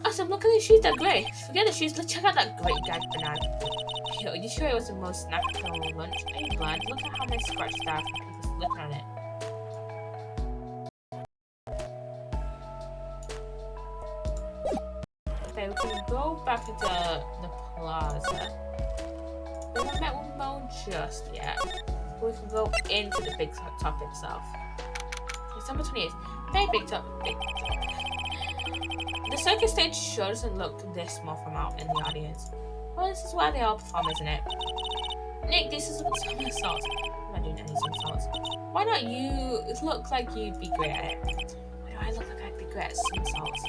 Awesome, look at these shoes, they're great. Forget the shoes, let's check out that great gag banana. Yo, you sure it was the most snackable lunch? Are you blind? Look at how many scratches there are from people slipping on it. Okay, we can go back into the plaza. We haven't met with Mo just yet. We can go into the big top itself. December 28th. Very big top. The circus stage sure doesn't look this small from out in the audience. Well, this is where they all perform, isn't it? Nick, this is some somersaults. I'm not doing any somersaults. Why not you? It look like you'd be great at it. Why do I look like I'd be great at somersaults?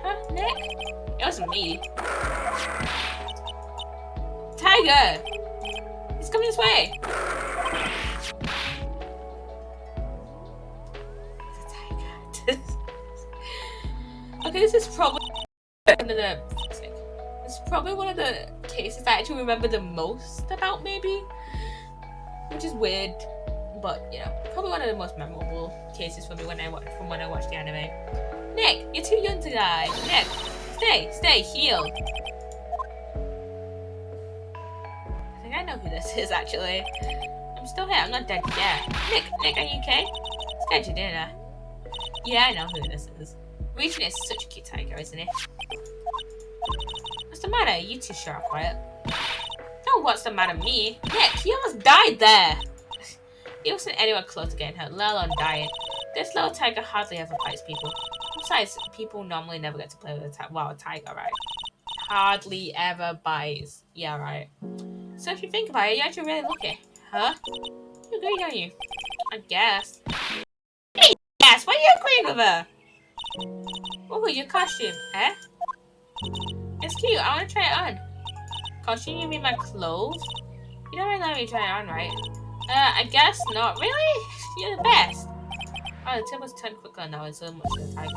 Huh, Nick? It wasn't me. Tiger! He's coming this way! It's a tiger. Okay, this is probably one of the cases I actually remember the most about, maybe. Which is weird. But, you know, probably one of the most memorable cases for me when I watched the anime. Nick, you're too young to die. Nick, stay, heal. I think I know who this is, actually. I'm still here, I'm not dead yet. Nick, are you okay? Scared you, didn't I? Yeah, I know who this is. Regina is such a cute tiger, isn't he? What's the matter? You two sure are quiet. Oh, what's the matter, me? Nick, you almost died there. He wasn't anywhere close to getting hurt, let alone dying. This little tiger hardly ever bites people. Besides, people normally never get to play with a tiger, right? Hardly ever bites. Yeah, right. So if you think about it, you're actually really lucky. Huh? You agree, don't you? I guess. Hey, yes, why are you agreeing with her? Oh, your costume, eh? It's cute, I want to try it on. Costume, you mean my clothes? You don't really let me try it on, right? I guess not. Really? You're the best. Oh, the table's turned quicker now, and so much of the tiger.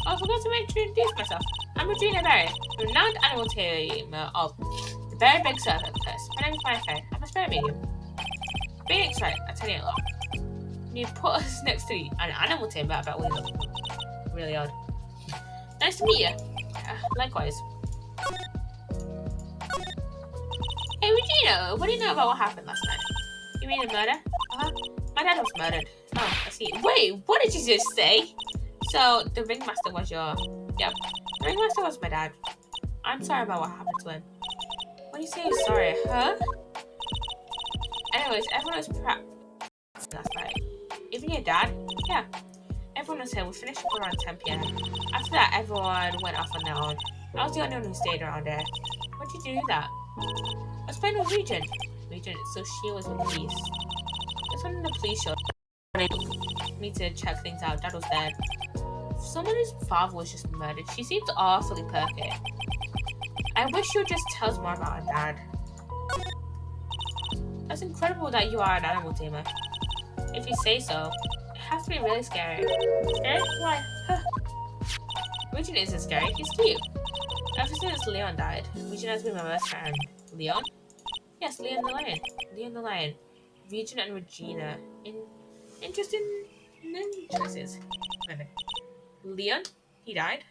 Oh, I forgot to introduce myself. I'm Regina Berry, a renowned animal tamer of the Very Big Serpent Curse. My name is Maya Faye. I'm a spirit medium. Phoenix, right? I tell you a lot. You put us next to an animal tamer, I bet we look really odd. Nice to meet you. Likewise. Hey, Regina, what do you know about what happened last night? You mean a murder? My dad was murdered. Oh, I see. Wait, what did you just say? So the ringmaster was your... Yep. The ringmaster was my dad. I'm sorry about what happened to him. What do you say you're sorry, huh? Anyways, everyone was last night. Even your dad? Yeah. Everyone was here. We finished up around 10 p.m. After that, everyone went off on their own. I was the only one who stayed around there. What did you do that? I was playing with Regina. So she was with the police. That's when the police showed me to check things out. Dad was dead. Someone whose father was just murdered. She seems awfully perfect. I wish you would just tell us more about our dad. That's incredible that you are an animal tamer. If you say so. It has to be really scary. Scary? Why? Huh. Regina isn't scary. He's cute. Ever since Leon died, Regina has been my best friend. Leon? Yes, Leon the lion. Leon the lion. Regina and Regina. Interesting choices. Leon? He died?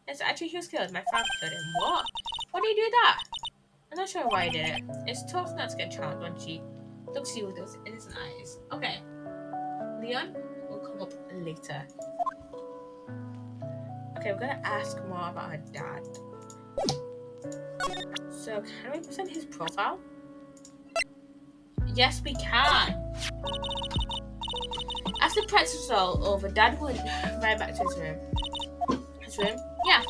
Yes, actually he was killed. My father killed him. What? Why did he do that? I'm not sure why he did it. It's tough not to get challenged when she looks at you with those innocent eyes. Okay. Leon will come up later. Okay, we're gonna ask more about her dad. So, can we present his profile? Yes, we can. After practice was all over, Dad went right back to his room. His room? Yeah.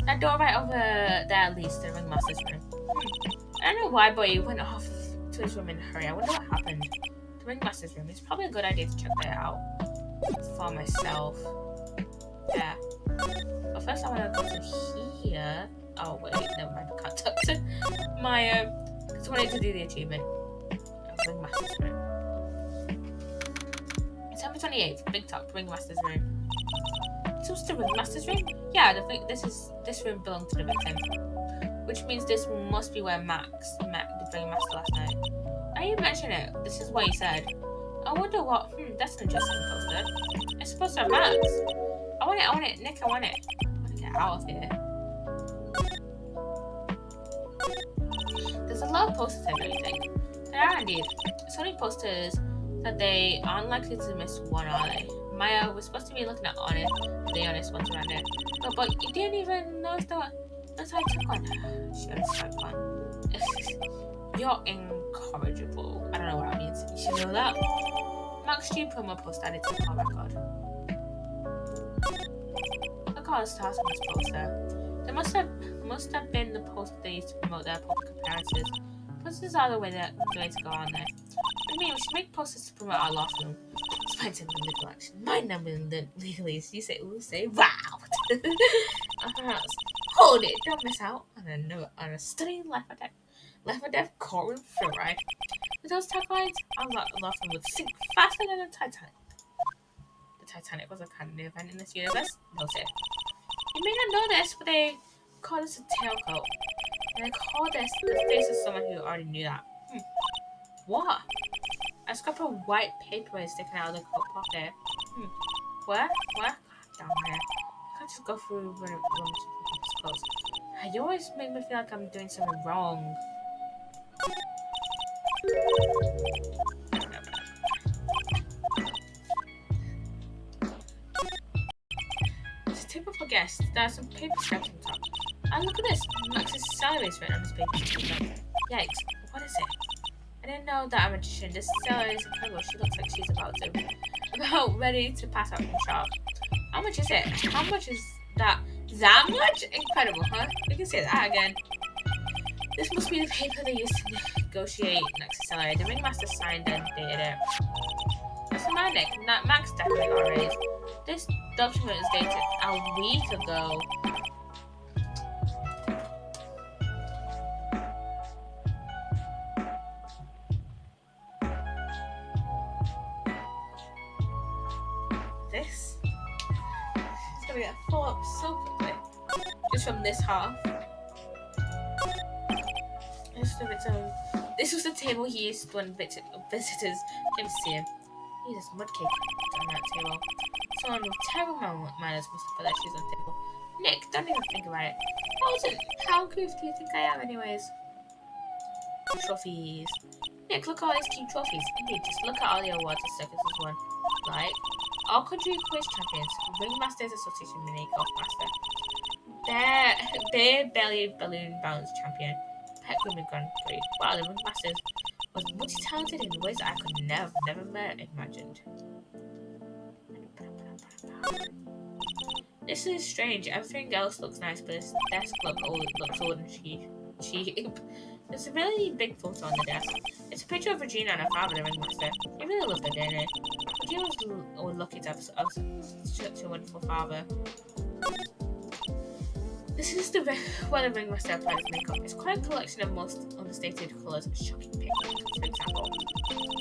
That door right over there at least, the ringmaster's room. I don't know why, but he went off to his room in a hurry. I wonder what happened. The ringmaster's room. It's probably a good idea to check that out for myself. Yeah. But first I want to go to here. Oh wait, never mind. I can't talk to my because I wanted to do the achievement. Ringmaster's room. December 28th. Big Talk. Ringmaster's room. This was the ringmaster's room? Yeah. This room belonged to the victim, which means this must be where Max met the ringmaster last night. Now you mention it. This is what he said. I wonder what. That's an interesting poster. It's supposed to have Max. I want it, Nick, I want it. I want to get out of here. There's a lot of posters here, don't you think? There are indeed. So many posters that they aren't likely to miss one, are they? Maya was supposed to be looking at Honest, the honest ones around it. But you didn't even notice that. That's how I took one. She always took one. You're incorrigible. I don't know what that means. You should know that. Max G promo post added to the record. Look at all the stars on this poster. There must have been the poster they used to promote their public appearances. Posters are the way to go, aren't they? I mean, we should make posters to promote our loft room. Let's find something in the collection. My number in the legalese. You say ooh, say wow. Hold it, don't miss out on a stunning Left 4 Dead courtroom film, right? With those taglines, our loft room would sink faster than the Titanic. The Titanic was a kind of event in this universe. No, sir. You may not know this, but they call this a tailcoat. And they call this the face of someone who already knew that. What? A scrap of white paper is sticking out of the coat pocket. Where? God damn it. I can't just go through rooms with clothes. You always make me feel like I'm doing something wrong. It's a table for guests. There's some paper scraps on top. And look at this. Max's salary is written on this paper. Yikes. What is it? I didn't know that a magician. This seller is incredible. She looks like she's about ready to pass out from shock. How much is it? How much is that? That much? Incredible, huh? You can say that again. This must be the paper they used to negotiate Max's salary. The ringmaster signed and dated it. What's the matter, Nick? Max definitely got a raise. This document is dated a week ago. This? It's gonna get full up so quickly. Just from this half. This was the table he used when visitors came to see him. He has mud cake on that table. Someone with terrible manners must have put their shoes on the table. Nick, don't even think about it. How goof do you think I am, anyways? Trophies. Nick, look at all these cute trophies. Indeed, just look at all the awards the circus has won. Like, All country quiz champions, Ringmasters Association mini golf master, Bear Belly Balloon Bounce champion, Pet Grooming Grand Prix. Wow, the Ringmasters was multi-talented in ways I could never imagined. This is strange. Everything else looks nice, but this desk looks old and cheap. There's a really big photo on the desk. It's a picture of Regina and her father, the ringmaster. He really loved her, didn't he? Regina was lucky to have such a wonderful father. This is where the ringmaster applies makeup. It's quite a collection of most understated colours and shocking pink, for example.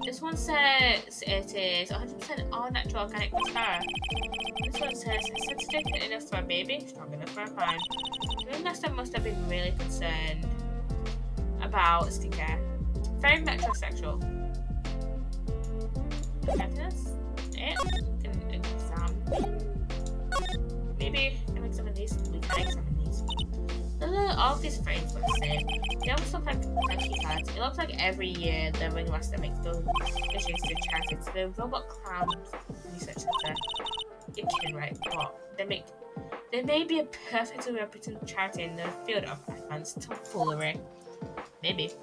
This one says it is 100% all natural organic mascara. This one says sensitive enough for a baby, strong enough for a prime. The ringmaster must have been really concerned about skincare. Very metrosexual. Happiness? Can examine. Maybe can examine these. We can examine these. All of these frames were the same. They almost look like fleshy cards. It looks like every year the ringmaster makes those issues to charities. The robot clowns research center. You're kidding, right? But they may be a perfectly represented charity in the field of advanced tomfoolery. Maybe.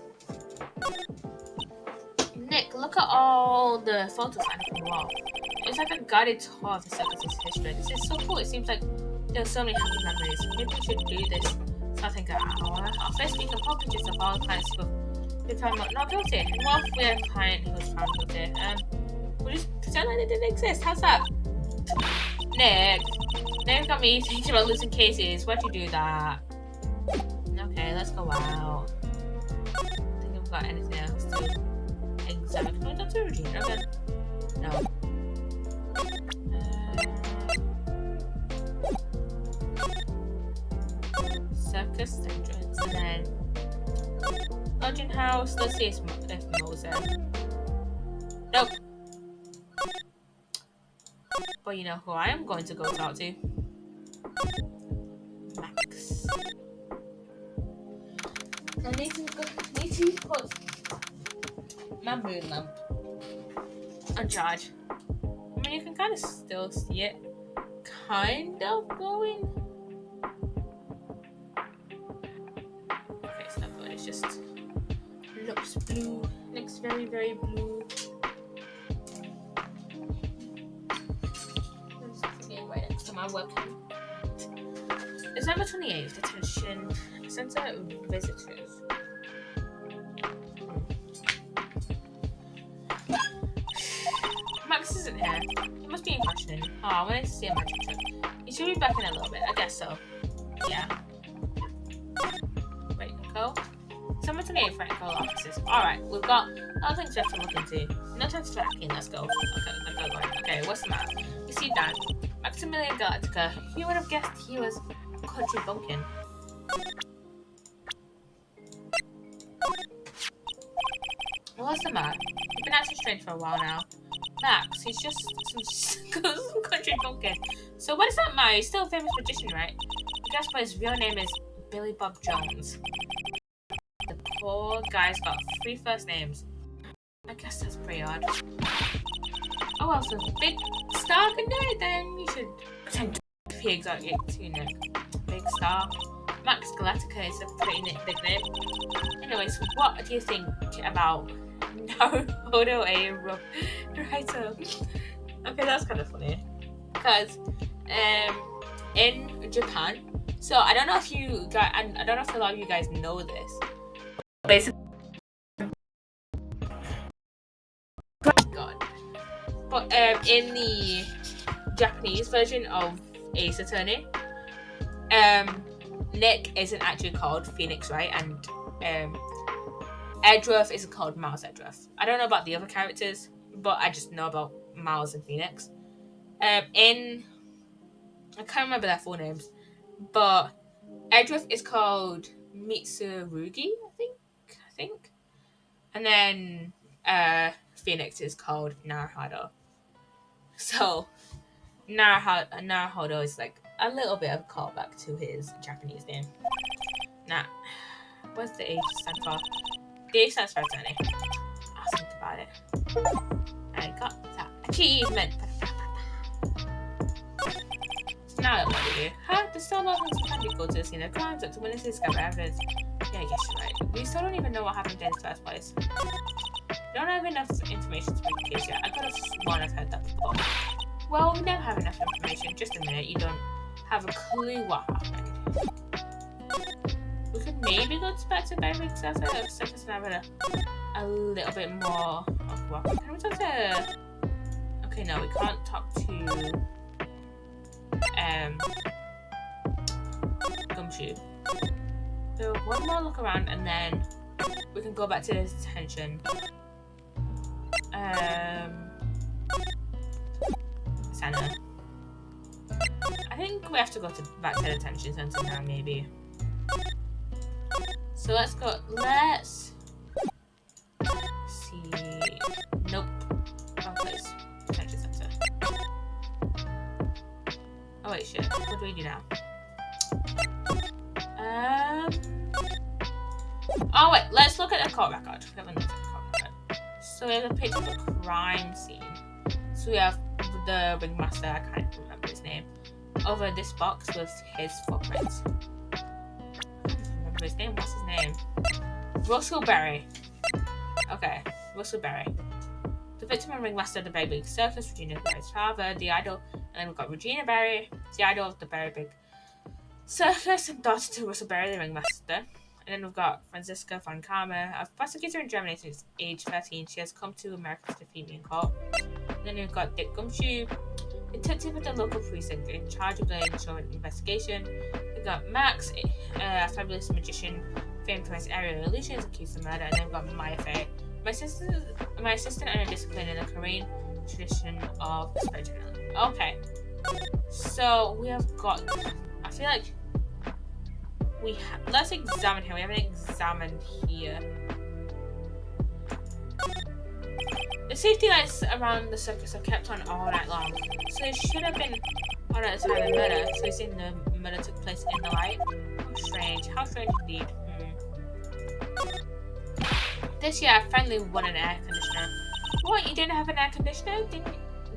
Nick, look at all the photos hanging on the wall. It's like a guided tour of the circus' history. This is so cool. It seems like there are so many happy memories. Maybe we should do this. So I think our first week of packages of all clients who found not guilty. And what if we have a client who was found guilty? We'll just pretend like they didn't exist. How's that? Nick got me thinking about losing cases. Why'd you do that? Okay, let's go out. I think I've got anything else to examine. Can I talk to Regina again? No. Circus entrance and then lodging house. Let's see if Mo's there. Nope. But you know who I am going to go talk to? Max. I need to put my moon lamp on charge. I mean, you can kind of still see it kind of glowing. Okay, it's not glowing, it's just looks blue. Looks very, very blue. Right next to my webcam. December 28th, detention center visitors. Max isn't here. He must be in questioning. Oh, I wanted to see a magic trick. He should be back in a little bit. I guess so. Yeah. Wait, Nicole? December 28th, right, Nicole offices. Alright, we've got other things we have to look into. No time to tracking, let's go. Okay, what's the matter? You see that? Maximilian Galactica. You would have guessed he was country bumpkin. What's the matter? You've been acting strange for a while now. Max, he's just some country bumpkin. So what does that matter? He's still a famous magician, right? I guess but his real name is Billy Bob Jones. The poor guy's got 3 first names. I guess that's pretty odd. Oh well, so big star can do it then. You should pretend to be exotic too, Nick. Big star. Max Galactica is a pretty big name. Anyways, what do you think about Naruto a writer? Okay, that's kind of funny. Because in Japan, so I don't know if you guys, and I don't know if a lot of you guys know this. Basically, God. But in the Japanese version of Ace Attorney, Nick isn't actually called Phoenix, right? And Edgeworth isn't called Miles Edgeworth. I don't know about the other characters, but I just know about Miles and Phoenix. I can't remember their full names, but Edgeworth is called Mitsurugi, I think. And then Phoenix is called Naruhodo. So Naruhodo is like a little bit of a callback to his Japanese name. Nah, what's the H stand for? The H stands for attorney. I'll think about it. I got that achievement. you. Huh? There's still more things can be go to the scene of crime. Dr. Willis is gather evidence. Yeah, I guess you're right. We still don't even know what happened in the first place. We don't have enough information to make a case yet. I could have sworn I've heard that before. Well, we never have enough information. Just a minute. You don't have a clue what happened. We could maybe go back to Berwick surface and have a little bit more of what. Can we talk to... Okay, no, we can't talk to... Gumshoe. So one more look around and then we can go back to the detention. Center. I think we have to go back to the detention center now, maybe. So let's go. Let's see. Nope. Wrong place. Detention center. Oh wait, shit. What do we do now? Oh wait, let's look at the court record. We haven't looked at the court record. So we have a picture of a crime scene. So we have the ringmaster, I can't remember his name, over this box with his footprints. I can't remember his name. What's his name? Russell Berry. Okay, Russell Berry. The victim and ringmaster of the Berry Big Circus, Regina Berry's father, the idol, and then we've got Regina Berry, the idol of the Berry Big Circus, and daughter to Russell Berry, the ringmaster. And then we've got Franziska von Karma, a prosecutor in Germany since age 13. She has come to America to defeat me in court. And then we've got Dick Gumshoe, detective at the local precinct in charge of the insurance investigation. We've got Max, a fabulous magician famed for his aerial illusions, accused of murder. And then we've got Maya Fey, my assistant and a discipline in the Korean tradition of spirituality. Okay, so we have got. I feel like let's examine here. We haven't examined here. The safety lights around the circus are kept on all night long, so it should have been on at the time of murder. So we've seen the murder took place in the light. How strange. How strange indeed. This year, I finally won an air conditioner. What? You didn't have an air conditioner?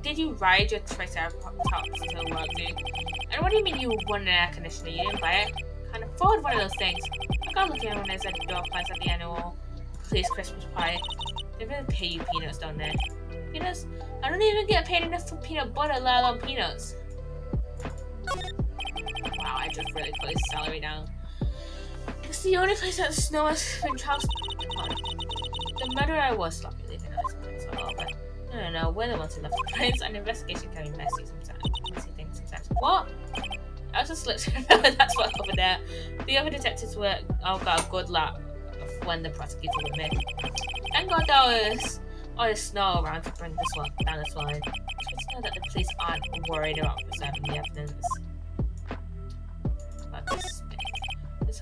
Did you ride your Triceratops to work, dude? And what do you mean you won an air conditioner? You didn't buy it? Can't afford one of those things. I got looking at when there's a door prize at the annual police Christmas party. They really pay you peanuts, don't they? Peanuts? I don't even get paid enough for peanut butter, let alone peanuts. Wow, I just really put his salary down. It's the only place that the snow has been Charles. The murderer was sloppy leaving us prints all over. No, we're the ones who left the prints. An investigation can be messy sometimes. Messy things sometimes. What? I was just slipped. That's what over there. The other detectives got a good lap of when the prosecutor went in. Thank God there was all this snow around to bring this one down this line. It's good to know that the police aren't worried about preserving the evidence. About this thing. There's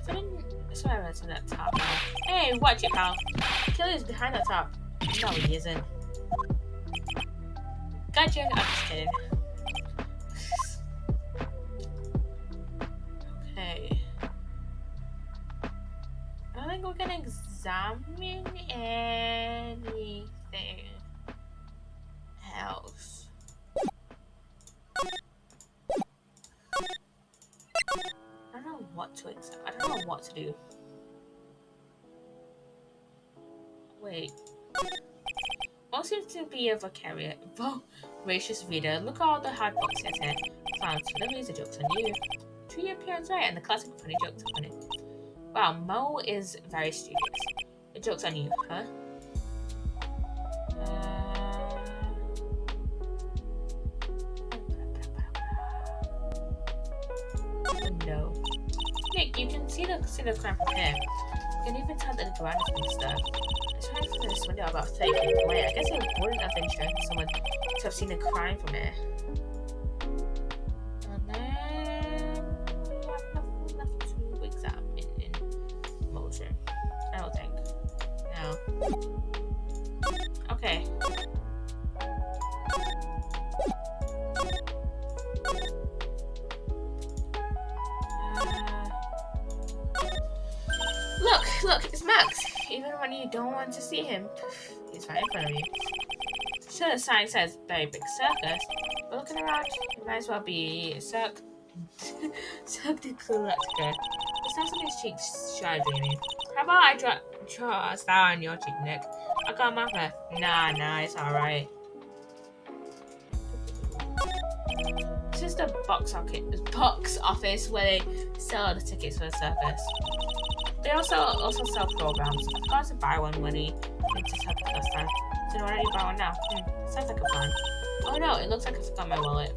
something in that top now. Hey, watch it, pal. The killer is behind that top. No, he isn't. Gotcha. I'm just kidding. Okay. I don't think we're gonna examine anything else. I don't know what to examine. I don't know what to do. Wait. What seems to be a voracious reader. Look at all the hard books set here. Clowns for the laser jokes on you. True, your appearance right, and the classic funny jokes on it. Wow, Mo is very studious. The joke's on you, huh? No. Nick, you can see the crime from here. You can even tell that the ground has been disturbed. It's right from this window about 30 feet away. I guess it wouldn't have been strange for someone to have seen the crime from here. And then we have nothing left to examine in motion. I don't think. No. Okay. Look, it's Max. Even when you don't want to see him, he's right in front of you. Sure, the sign says Very Big Circus, but looking around, it might as well be a circus. Technically, let's go. It's not on his cheeks, shy dreaming. How about I draw a star on your cheek, Nick? I got my breath. Nah, it's alright. This is the box office where they sell the tickets for the circus. They also sell programs. I forgot to buy one when he went to circus last time. So why don't you buy one now? Sounds like a plan. Oh no, it looks like I forgot my wallet.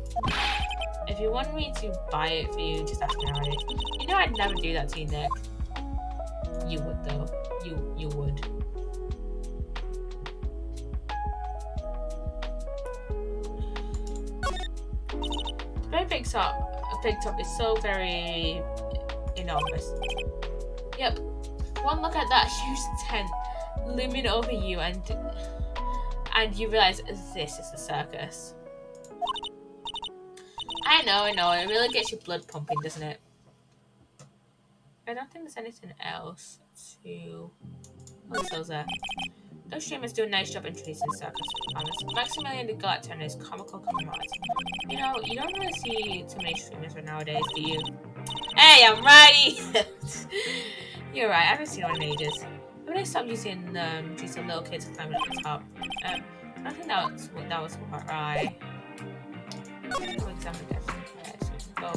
If you want me to buy it for you, just ask me about it. You know I'd never do that to you, Nick. You would though. You would. Very big top is so very enormous. Yep. One look at that huge tent looming over you and you realise this is the circus. I know, it really gets your blood pumping, doesn't it? I don't think there's anything else to... What's those there? Those streamers do a nice job introducing the circus performance. Maximilian the Galactic and his comical comrades. You know, you don't really see too many streamers nowadays, do you? Hey, I'm righty! You're right, I haven't seen one in ages. When I stopped using just a little kids climbing up the top. I don't think that was quite right. We'll examine everything here, so we can go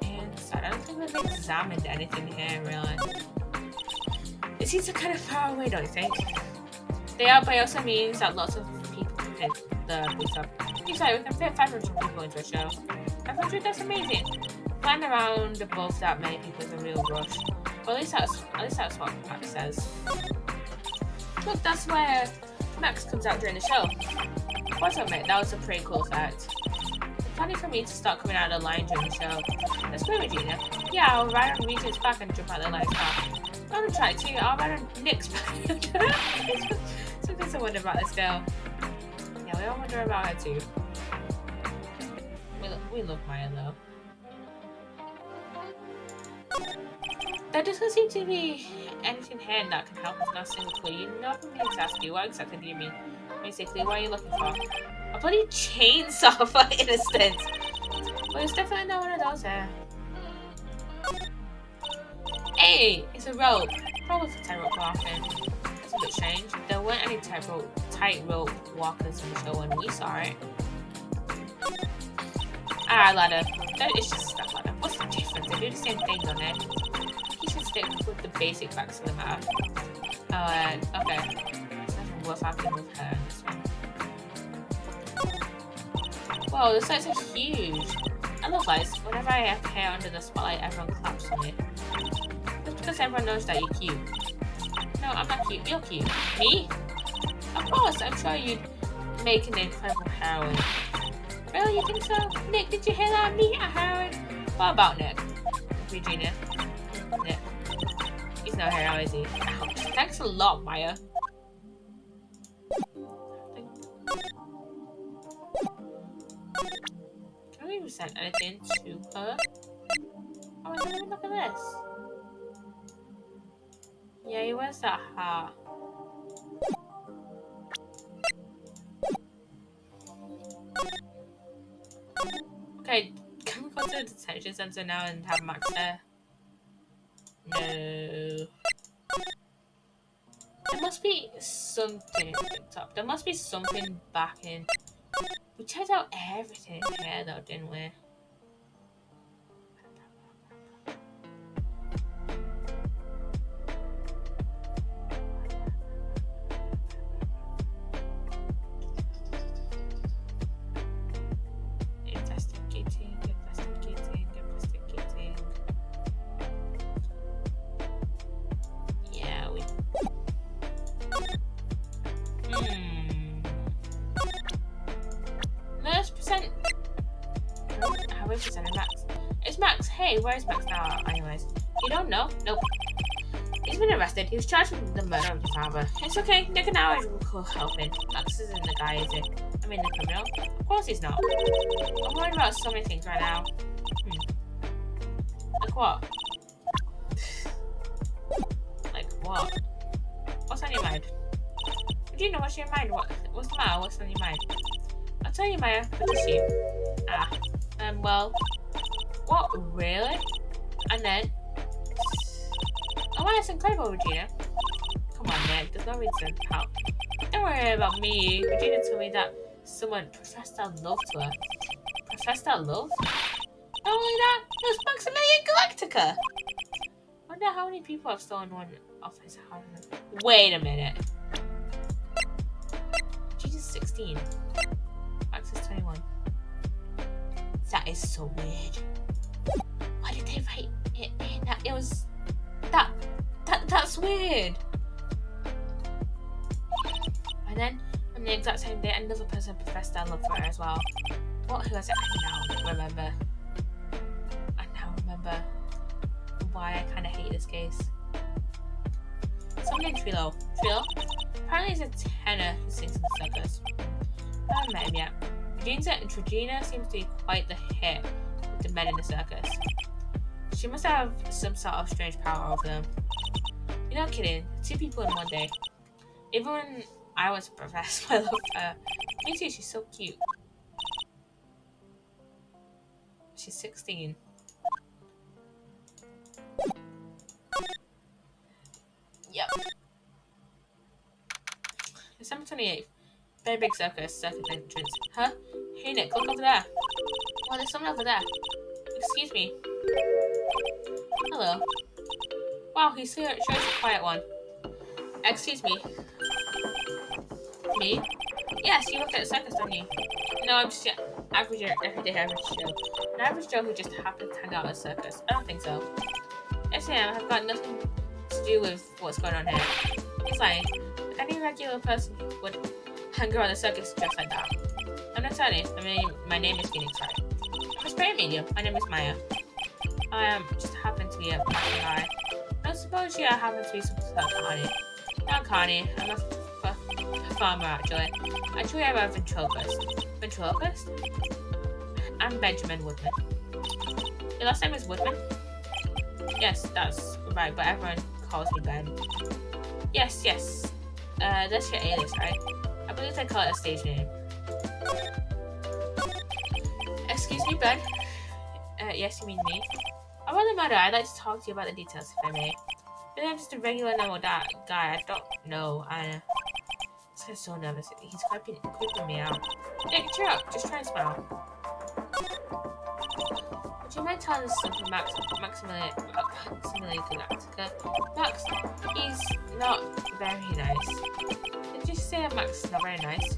inside. I don't think we've examined anything here, really. It seems kind of far away, don't you think? They are, but it also means that lots of people can fit the booth up. Besides, we can fit 500 people into a show. 500, that's amazing. Flying around above that many people is a real rush. Well, at least that's what Max says. Look, that's where Max comes out during the show. What's up, mate? That was a pretty cool fact. It's funny for me to start coming out of the line during the show. Let's go, Regina. Yeah, I'll ride on Regina's back and jump out the line car. I'm gonna try too. I'll ride on Nick's back. Sometimes I wonder about this girl. Yeah, we all wonder about her too. We love Maya though. There doesn't seem to be anything here that can help us not single clue. You know, I'm going to ask you, what exactly do you mean? Basically, what are you looking for? A bloody chainsaw, for instance. Well, there's definitely not one of those here. Hey, it's a rope. Probably for tightrope walking. That's a bit strange. There weren't any tightrope walkers in the show when we saw it. Ladder. It's just a step ladder. What's the difference? They do the same thing on it. You should stick with the basic facts of the matter. Okay. It's nothing worth having with her in this one. Whoa, the sights are huge. I love lights. Whenever I appear under the spotlight, everyone claps for me. Just because everyone knows that you're cute. No, I'm not cute. You're cute. Me? Of course, I'm sure you'd make an incredible heroine. Really, you think so? Nick, did you hear that? Me, a heroine? What about Nick? Regina. Nick. He's no hero, is he? Ouch. Thanks a lot, Maya. Can we send anything to her? Oh, look at this. Yeah, he wears that hat. Okay, can we go to the detention center now and have Max there? No. There must be something picked up. There must be something back in. We checked out everything here though, didn't we? Investigating. Yeah, we... Let's present... How we presented Max? It's Max. Hey, where is Max now anyways? You don't know? Nope. He's been arrested. He was charged with the murder of his father. It's okay. Nick and I will help him. Max isn't the guy, is it? I mean, the criminal? Of course he's not. I'm worried about so many things right now. Like what? Like what? What's on your mind? Regina, what's on your mind? What's the matter? What's on your mind? I'll tell you, Maya. Good to see you. Well... What? Really? And then... Oh, wow, it's incredible, Regina. Come on, Nick. There's no reason to help. Don't worry about me. Regina told me that someone professed their love to her. Professed their love? Not only that, it was Maximilian Galactica! I wonder how many people have stolen one off his house. Wait a minute. Regina's 16. Max is 21. That is so weird. Why did they write it in that? It was... That's weird. And then, on the exact same day, another person professed their love for her as well. What? Who was it? I now remember why I kind of hate this case. Someone named Trilo. Trilo? Apparently he's a tenor who sings in the circus. I haven't met him yet. Regina seems to be quite the hit with the men in the circus. She must have some sort of strange power over them. You're not kidding. 2 people in one day. Even when I was professed, I love her. Me too, she's so cute. She's 16. Yep. December 28th. Very big circus entrance. Huh? Hey Nick, look over there. Oh, there's someone over there. Excuse me. Hello. Wow, he's sure is a quiet one. Excuse me. Me? Yes, you work at a circus, don't you? No, I'm just everyday average Joe. An average Joe who just happened to hang out at a circus. I don't think so. Yes, I am. I've got nothing to do with what's going on here. It's like any regular person would hang around the circus just like that. I'm not telling you. My name is Phoenix, right? I'm a spirit medium. My name is Maya. I just happen to be a passion guy. I suppose you happen to be some sort of Connie. Not Connie. I'm a farmer, actually. Actually, I'm a ventriloquist. Ventriloquist? I'm Benjamin Woodman. Your last name is Woodman? Yes, that's right, but everyone calls me Ben. Yes. That's your alias, right? I believe they call it a stage name. Excuse me, Ben? Yes, you mean me? I wouldn't matter. I'd like to talk to you about the details, if I may. But I'm just a regular normal guy. I don't know. This guy's so nervous. He's creeping me out. Nick, cheer up. Just try and smile. Would you mind telling us something, Maximilian Galactica? Max, he's not very nice. Did you say Max is not very nice?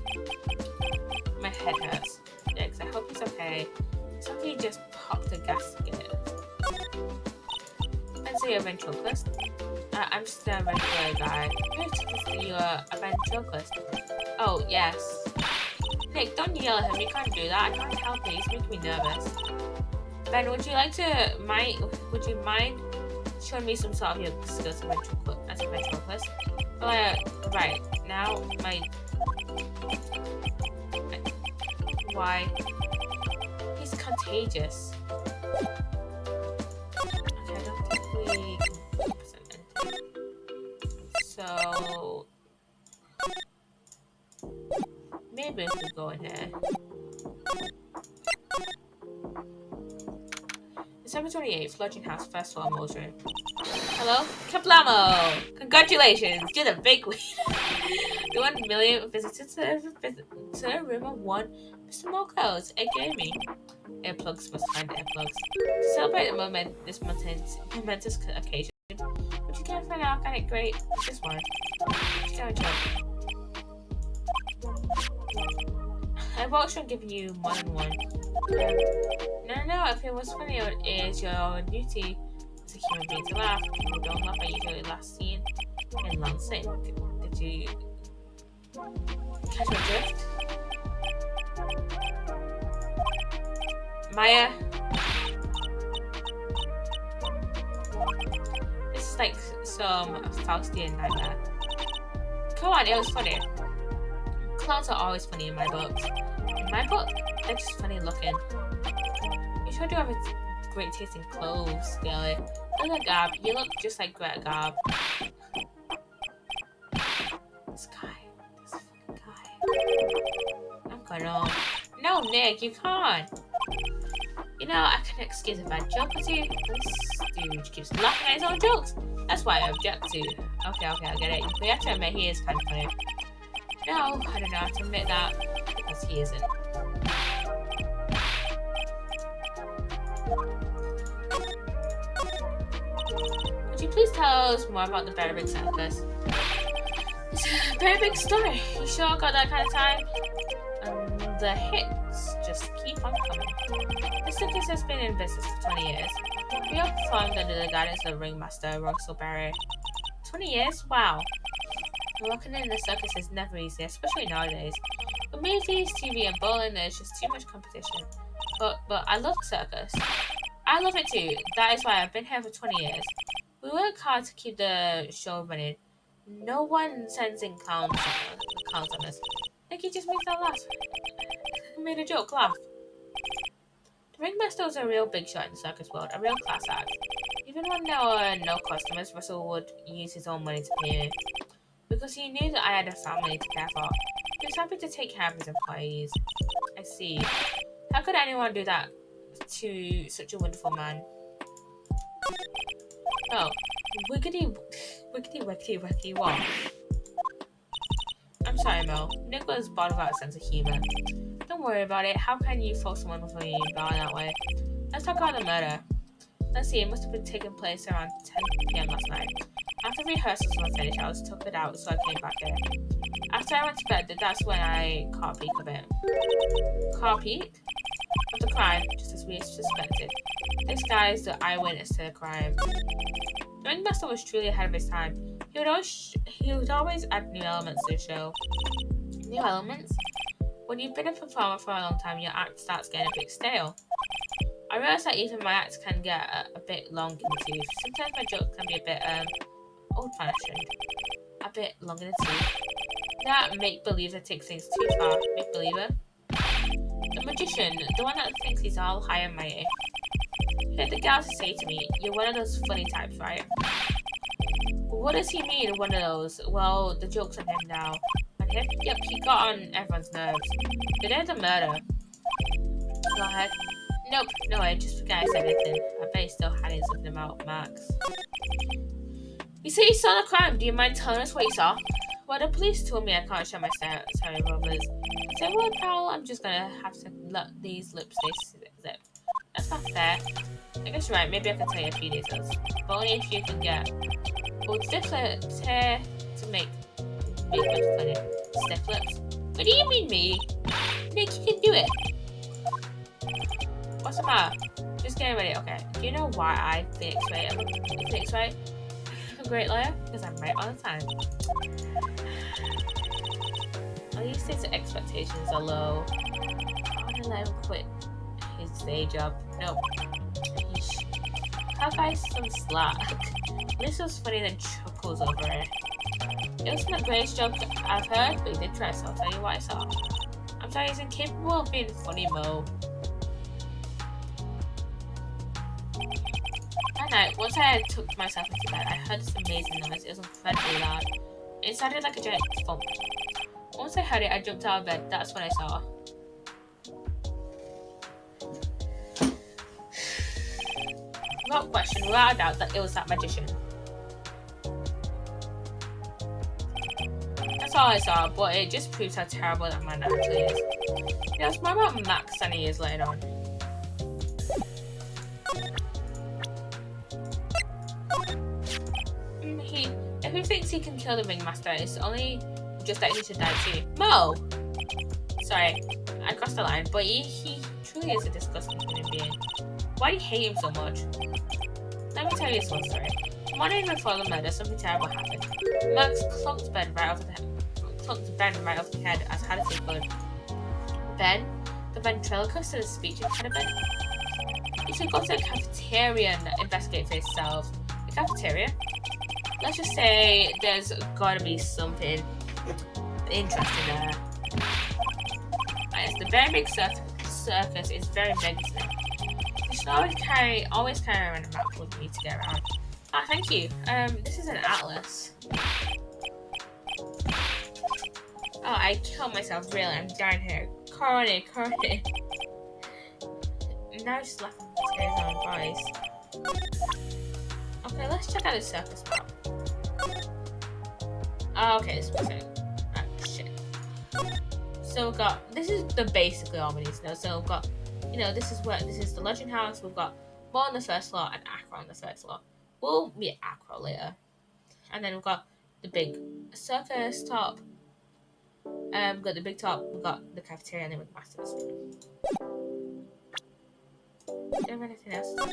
My head hurts. Dix, I hope he's okay. Somebody just popped a gasket. And so you're a ventriloquist? I'm just a regular guy. You're a ventriloquist. Oh, yes. Nick, don't yell at him. You can't do that. I can't help it. He's making me nervous. Ben, would you mind showing me some sort of your skills as a ventriloquist? Right, now, why? He's contagious. Okay, I don't think we can 100% enter. So, maybe if we go in here. December 28th, lodging house, first floor, Mole's room. Hello? Kablamo! Congratulations! You're the big winner! The 1 millionth visitor to the room of one Mr. Moko's, aka me. Earplugs must find earplugs. To celebrate this momentous occasion, would you care for an organic grape? Just one. Would you go and check? I've also given you more than one. No, if it was funny, it is your duty as a human being to laugh. People don't laugh at usually last seen in Lansing. Did you catch my drift? Maya? This is like some Faustian nightmare. Come on, it was funny. Clowns are always funny in my books. In my book, they're just funny looking. You sure do have a great taste in clothes, Skelly. Look at Gab. You look just like Greta Gab. This fucking guy. I'm gonna... No, Nick, you can't. You know, I can excuse a bad joke or two. This dude keeps laughing at his own jokes. That's why I object to. Okay, I get it. But you have to admit he is kind of funny. No, I don't know how to admit that because he isn't. Could you please tell us more about the Very Big Circus? It's a very big story. You sure got that kind of time? The hits just keep on coming. The circus has been in business for 20 years. We have performed under the guidance of ringmaster Russell Berry. 20 years? Wow. Working in the circus is never easy, especially nowadays. With movies, TV, and bowling, there's just too much competition. But I love the circus. I love it too. That is why I've been here for 20 years. We work hard to keep the show running. No one sends in clowns on us. I think he just makes that laugh. Made a joke laugh. The ringmaster was a real big shot in the circus world, a real class act. Even when there were no customers, Russell would use his own money to pay me. Because he knew that I had a family to care for. He was happy to take care of his employees. I see. How could anyone do that to such a wonderful man? Oh, wiggity what? I'm sorry, Mo. Nick was born without a sense of humour. Don't worry about it. How can you fault someone before you die that way? Let's talk about the murder. Let's see, it must have been taking place around 10 p.m. last night. After rehearsals were finished, I was tucked it out, so I came back here. After I went to bed, that's when I caught a peek of it. Caught a peek? Of the crime, just as we suspected. This guy is the eyewitness to the crime. The ringmaster was truly ahead of his time. He would always add new elements to the show. New elements? When you've been a performer for a long time, your act starts getting a bit stale. I realise that even my acts can get a bit long in the tooth. Sometimes my jokes can be a bit old-fashioned. A bit long in the tooth. That make-believer takes things too far. Make-believer? The magician, the one that thinks he's all high and mighty. He had the gal to say to me, "You're one of those funny types, right?" What does he mean, one of those? Well, the joke's on him now. On him? Yep, he got on everyone's nerves. Did I the murder? Go ahead. Nope, no way, just forget I said anything. I bet he still had it something about Max. You say you saw the crime, do you mind telling us what you saw? Well, the police told me I can't show my sorry robbers. I said, well, pal, I'm just gonna have to let these lips stay zipped. That's not fair. I guess you're right, maybe I can tell you a few details. But only if you can get old stiff lips here to make big lips funny. Stiff lips? What do you mean me? Nick, you can do it. What's the matter? Just getting ready. Okay. Do you know why I fix right? I'm a great liar because I'm right all the time. At least his expectations are low. I want to let him quit his day job. Nope. Yeesh. How guys some slack? This was funny then chuckles over it. It wasn't the greatest joke I've heard, but he did try, so I'll tell you what I saw. I'm sorry, he's incapable of being funny, Mo. That night, once I had tucked myself into bed, I heard this amazing noise. It was incredibly loud. It sounded like a giant thump. Once I heard it, I jumped out of bed. That's when I saw. Without question, without a doubt, that it was that magician. That's all I saw, but it just proves how terrible that man actually is. You know, it's more about Max than he is later on. If he thinks he can kill the ringmaster, it's only just that he should die too. Mo! Sorry, I crossed the line, but he truly is a disgusting human being. Why do you hate him so much? Let me tell you this one story. One day before the murder, something terrible happened. Max clunked Ben right over the head as hard as he could. Ben, the ventriloquist and the speech impediment. He should go to the cafeteria and investigate for himself. The cafeteria? Let's just say there's gotta be something interesting there. Yes, the very big circus is very big, isn't it? You should always carry around a map with me to get around. Ah, thank you. This is an atlas. Oh, I killed myself, really. I'm dying here. Corny. now just left potatoes on rice. Okay, let's check out the circus map. Oh, okay, this was it. Oh, shit. So we've got, this is the basically all we need to know. So we've got, you know, this is the Legend House. We've got Ball on the first floor and Accra on the third floor. We'll meet Accra later. And then we've got the big circus top. We've got the big top, we've got the cafeteria, and then we've got the master's room. Do you have anything else to talk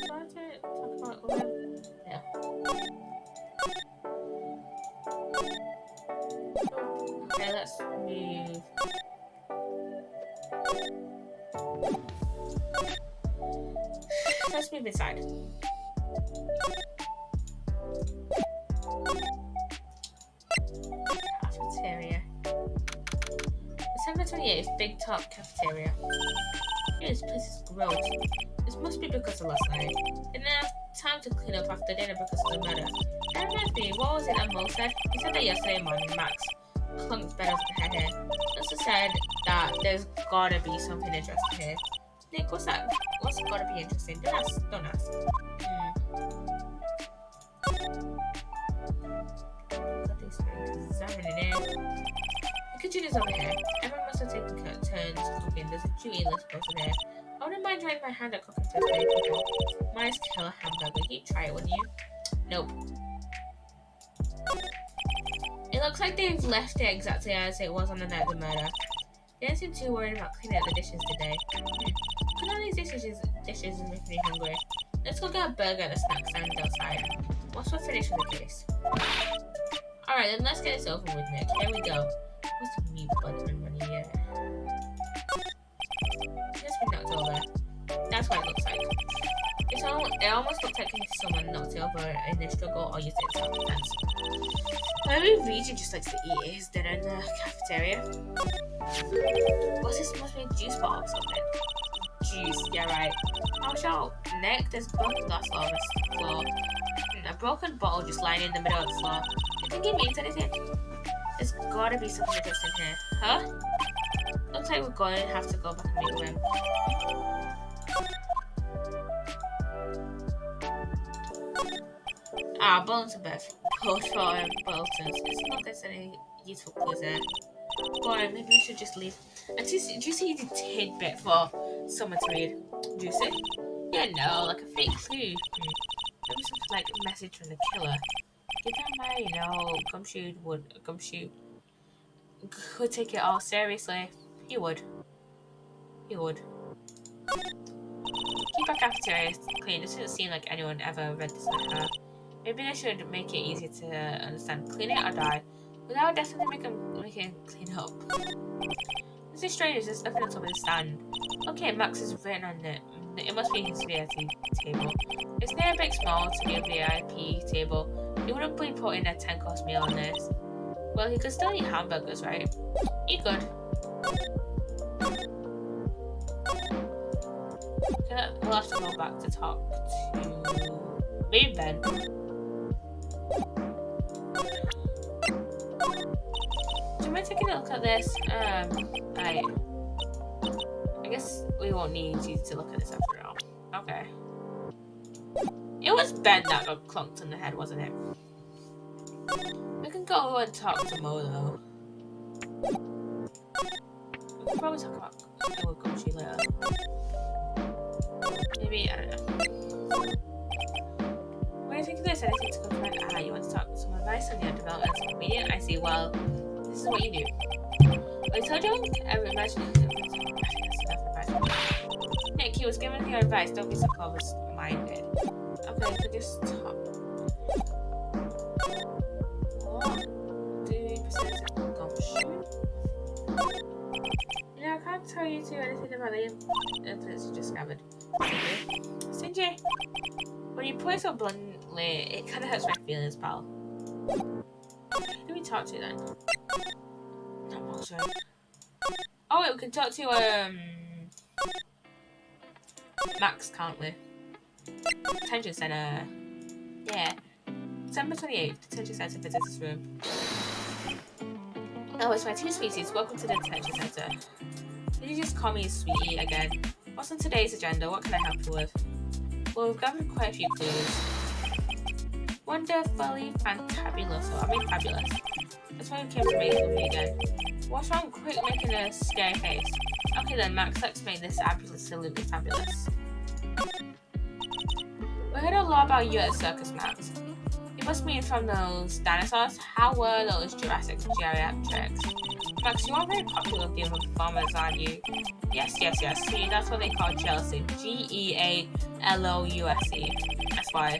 about with them? Yeah. Okay, let's move. Let's move inside. Cafeteria. December 28th, Big Top Cafeteria. This place is gross. This must be because of last night. Didn't have time to clean up after dinner because of the murder. That reminds me, what was it that Mo said? He said that yesterday morning, Max clunked bed over the head here. Also said that there's gotta be something interesting here. Nick, what's that? What's gotta be interesting? Don't ask. Don't ask. Got these things examining it. The kitchen is over here. Everyone must have taken turns cooking. There's a duty list posted here. I wouldn't mind trying my hand at cooking for today, people. Mine's killer hamburger. You'd try it, wouldn't you? Nope. It looks like they've left it exactly as it was on the night of the murder. They didn't seem too worried about cleaning up the dishes today. Cooking all these dishes is making me hungry. Let's go get a burger at the snack stand outside. Once we're finished with the case. Alright, then let's get this over with, Nick. Here we go. What's the mute button running here? It has been knocked over. That's what it looks like. It almost looks like someone knocked it over in their struggle or used it as self-defense. Maybe Regina just likes to eat his dinner in the cafeteria. What's this? Must be a juice bottle or something. Juice, yeah, right. How shall Nick? There's broken glass all over the floor. A broken bottle just lying in the middle of the floor. You think it means anything? There's gotta be something interesting here. Huh? Looks like we're going to have to go back and meet with him. Ah, Bolton's Beth. Both for Bolton's. It's not there's any useful clues there. Boy, maybe we should just leave. And do you see the tidbit for someone to read? Do you see? Yeah, no, like a fake clue. Maybe something like a message from the killer. Give him my, you know, Gumshoe would take it all seriously. He would. He would. Keep our cafeteria clean. It doesn't seem like anyone ever read this letter. Maybe they should make it easy to understand. Clean it or die. But that would definitely make it clean up. This is strange. There's nothing on top of the stand. Okay, Max is written on it. It must be his VIP table. It's near a big small to be a VIP table. He wouldn't be putting a 10-course meal on this. Well, he could still eat hamburgers, right? He could. Okay, we'll have to go back to talk to maybe Ben. Do you mind taking a look at this? Right. I guess we won't need you to look at this after all. Okay. It was Ben that got clunked in the head, wasn't it? We can go and talk to Mo though. We can probably talk about Gumshoe later. Maybe, I don't know. What do you think of this? Anything to go back? Ah, you want to talk some advice on your development as a comedian? I see. Well, this is what you do. I told you I imagine Nick, he was giving your advice. Don't be so close-minded. Okay, so just talk. What do you possess of Gumshoe? You know, I can't tell you anything about the influence you discovered. Sinjay, when you put it so bluntly, it kind of hurts my feelings, pal. Who do we talk to then? I'm not sure. Oh wait, we can talk to Max, can't we? Detention Center. Yeah. December 28th, Detention Center visitors room. Oh, it's my two sweeties. Welcome to the Detention Center. Did you just call me sweetie again? What What's on today's agenda? What can I help you with? Well, we've gathered quite a few clues. Wonderfully fantabulous. I mean fabulous. That's why we came to maze with me again. What's wrong? Quick, making a scary face. Okay then, Max, let's make this absolutely fabulous. We heard a lot about you at the circus, Max. You must mean from those dinosaurs? How were those Jurassic geriatrics? Max, you are very popular with the other performers, aren't you? Yes. See, that's what they call jealousy. Gealous. That's why.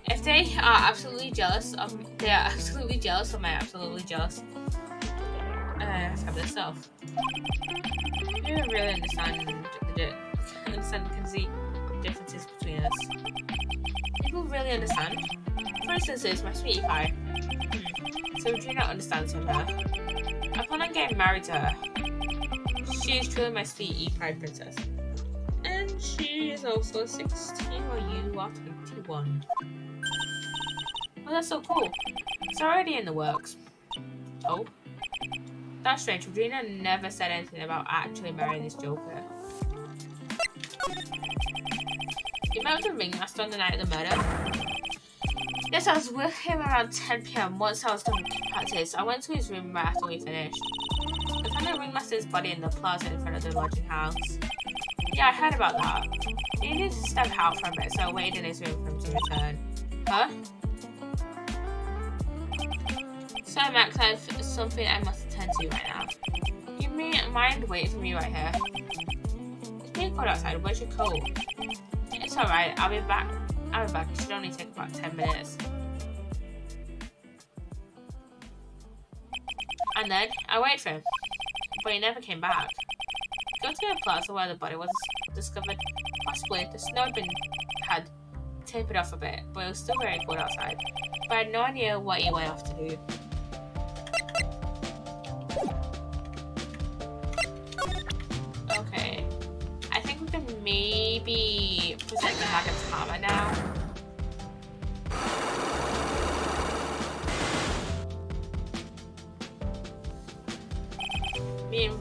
If they are absolutely jealous of me, am I absolutely jealous? Fabulous self. You don't really understand can see differences between us. People really understand. For instance, it's my sweetie pie. So do you not understand somehow? I plan on getting married to her. She is truly my sweetie pie princess. And she is also 16 while you are 21. Well, that's so cool. It's already in the works. Oh. That's strange. Regina never said anything about actually marrying this Joker. You met with the ringmaster on the night of the murder? Yes, I was with him around 10 PM. Once I was done with practice, I went to his room right after we finished. I found the ringmaster's body in the plaza in front of the lodging house. Yeah, I heard about that. He needed to step out for a bit, so I waited in his room for him to return. Huh? Sorry, Max, I have something I must attend to right now. You mind waiting for me right here? It's being cold outside. Where's your coat? It's alright. I'll be back. It should only take about 10 minutes. And then I waited for him, but he never came back. Go to the plaza where the body was discovered. Possibly the snow had tapered off a bit, but it was still very cold outside. But I had no idea what he went off to do. Okay, I think we can maybe present him like a Tama now. Me and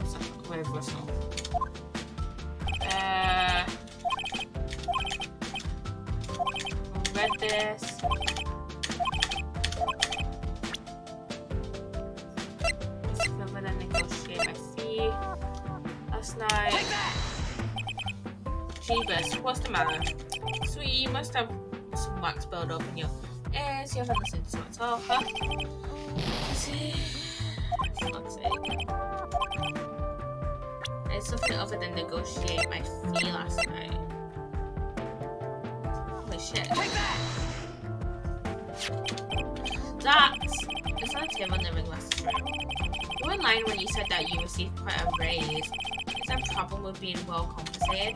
Russell. Read this. Discover and negotiate my fee. Last night. Jeebus, what's the matter? Sweetie, you must have some wax build up in your ears. You haven't listened to it at all, huh? See? Fuck's sake. It's something other than negotiate my fee last night. Holy shit. It's on the table in the ringmaster's room. You were lying when you said that you received quite a raise. Is there a problem with being well compensated?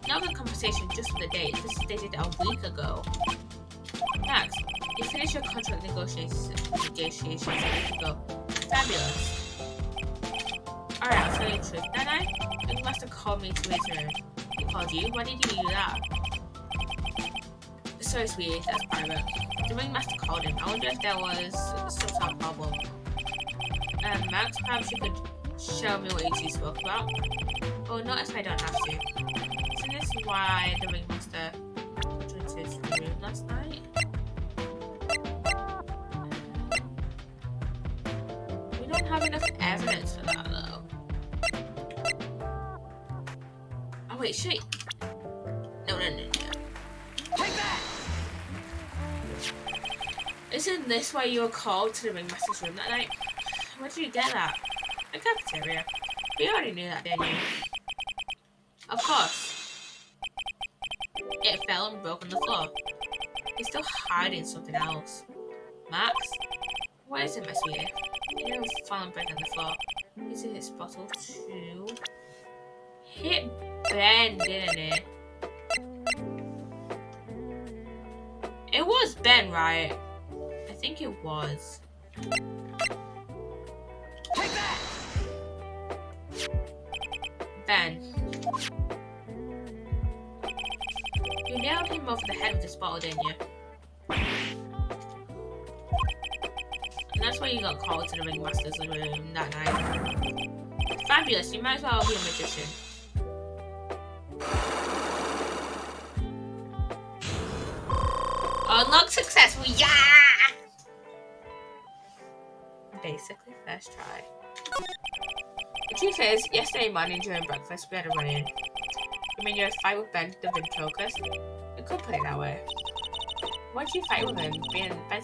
Not the compensation, just for the date. This is dated a week ago. Max, you finished your contract negotiations a week ago. Fabulous. Alright, I'll tell you the truth. That night, the ringmaster called me to his room. He called you? Why did you do that? Sorry, sweetie, that's private. The ringmaster called him. I wonder if there was some sort of problem. Max, perhaps you could show me what you two spoke about? Oh, not if I don't have to. Isn't this why the ringmaster went into his room last night? We don't have enough evidence for that, though. Oh, wait, shit. No. Take that! Isn't this why you were called to the ringmaster's room that night? Where did you get that? The cafeteria. We already knew that, didn't you? Of course. It fell and broke on the floor. He's still hiding something else. Max? What is it, my sweetie? You know, fall and break on the floor. Is it his bottle too? Hit Ben, didn't it? It was Ben, right? I think it was. Take that! Ben. You nailed him over the head with this bottle, didn't you? And that's why you got called to the ringmaster's room that night. Fabulous, you might as well be a magician. Yeah! Basically, first try. The truth is, yesterday morning during breakfast, we had a run-in. I mean, you had a fight with Ben, the ventriloquist. You could put it that way. Why did you fight with him? Ben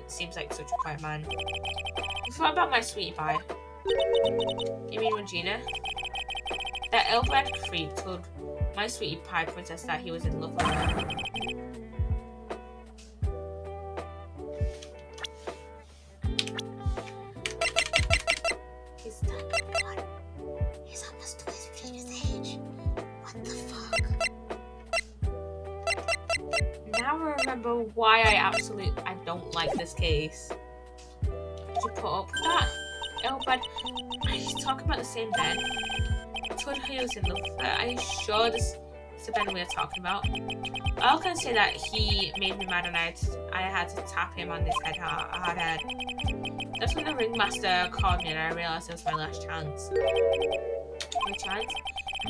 seems like such a quiet man. You thought about my sweetie pie. You mean Regina? That ill-bred creep told my sweetie pie princess that he was in love with her. He's not one. He's almost twice Regina's age. What the fuck? Now I remember why I don't like this case. Did you put up with that? Ill-bred. Are you talking about the same Ben? I told her he was in love with her. Are you sure this is the Ben we are talking about? All can say that he made me mad and I had to tap him on his hard head. That's when the ringmaster called me and I realized it was my last chance. My chance?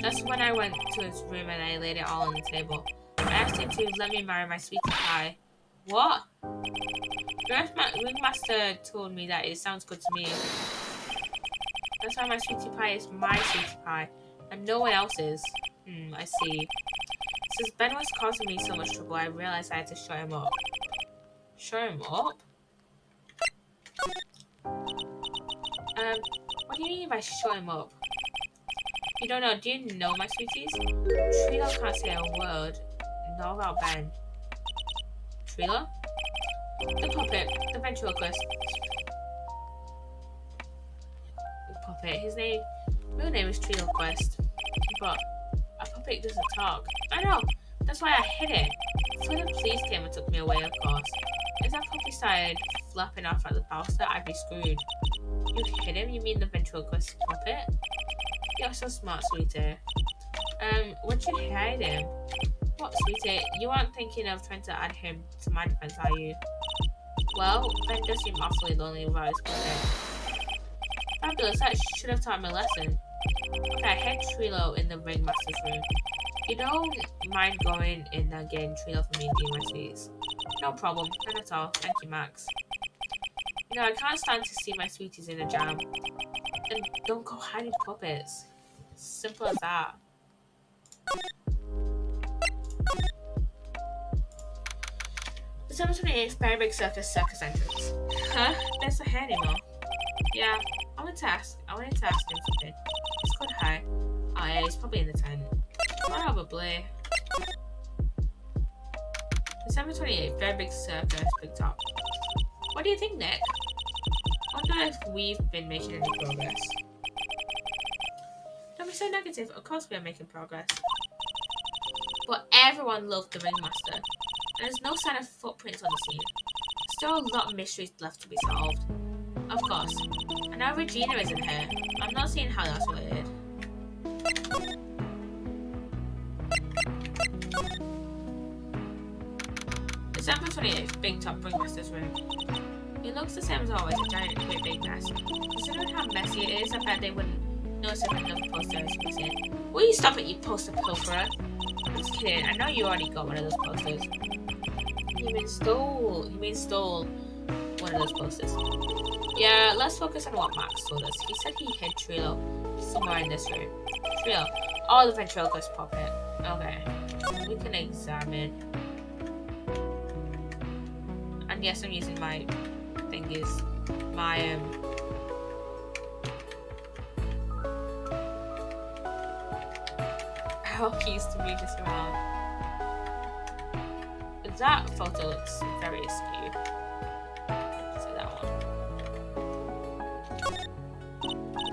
That's when I went to his room and I laid it all on the table. I asked him to let me marry my sweetie pie. What? The ringmaster told me that it sounds good to me. That's why my sweetie pie is my sweetie pie, and no one else's. I see. Since Ben was causing me so much trouble, I realized I had to shut him up. Shut him up? What do you mean by shut him up? You don't know, do you know my sweeties? Trilo can't say a word. Not about Ben. Trilo? The puppet, the ventriloquist. The puppet, his real name is Trilo Quest. But a puppet doesn't talk. I know, that's why I hid it. So the police came and took me away, of course. If that puppy started flapping off at the bowser, I'd be screwed. You hid him? You mean the ventriloquist puppet? You're so smart, sweetie. Where'd you hide him? What, sweetie? You aren't thinking of trying to add him to my defense, are you? Well, Ben does seem awfully lonely without his puppet. Fabulous, that should have taught me a lesson. Okay, I hid Trilo in the ringmaster's room. You don't mind going in and getting Trilo for me and doing my sweets? No problem, none at all. Thank you, Max. You know, I can't stand to see my sweeties in a jam. Then don't go hiding puppets. Simple as that. December 28th, Berry Big Circus entrance. Huh? There's a hair anymore. Yeah, I wanted to ask him something. It's called hi. Oh yeah, he's probably in the tent. Probably. December 28th, Berry Big Circus, Big Top. What do you think, Nick? I wonder if we've been making any progress. Don't be so negative. Of course we are making progress. But everyone loved the ringmaster. And there's no sign of footprints on the scene. Still a lot of mysteries left to be solved. Of course. And now Regina isn't here. I'm not seeing how that's related. December 28th, Big Top Ringmaster's room. It looks the same as always, a giant great big mess. Considering how messy it is, I bet they wouldn't notice if another poster is missing. Will you stop it, you poster pilferer? I'm just kidding, I know you already got one of those posters. You mean stole one of those posters. Yeah, let's focus on what Max told us. He said he hid Trilo somewhere in this room. Trilo. Oh, the ventriloquist puppet. Okay. We can examine. And yes, I'm using my arrow keys to move this around. That photo looks very askew. So that one.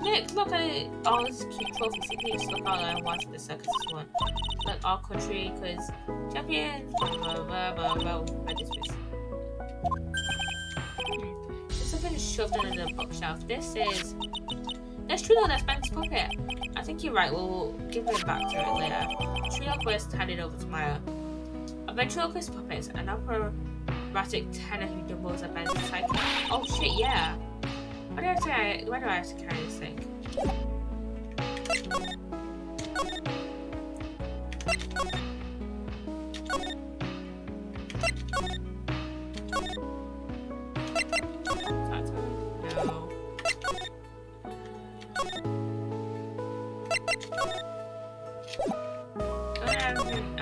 Nick, look at it. All this cute trophies. Please look all I want for the circus is one. Like our country, because champions. There's something shoved under the bookshelf. That's Trilo, that's Ben's puppet. I think you're right. We'll give it back to it later. Trilo Quest handed over to Maya. A ventriloquist puppet is an operatic tenor who doubles as Ben's psychic. Oh shit, yeah. Why do I have to carry this thing?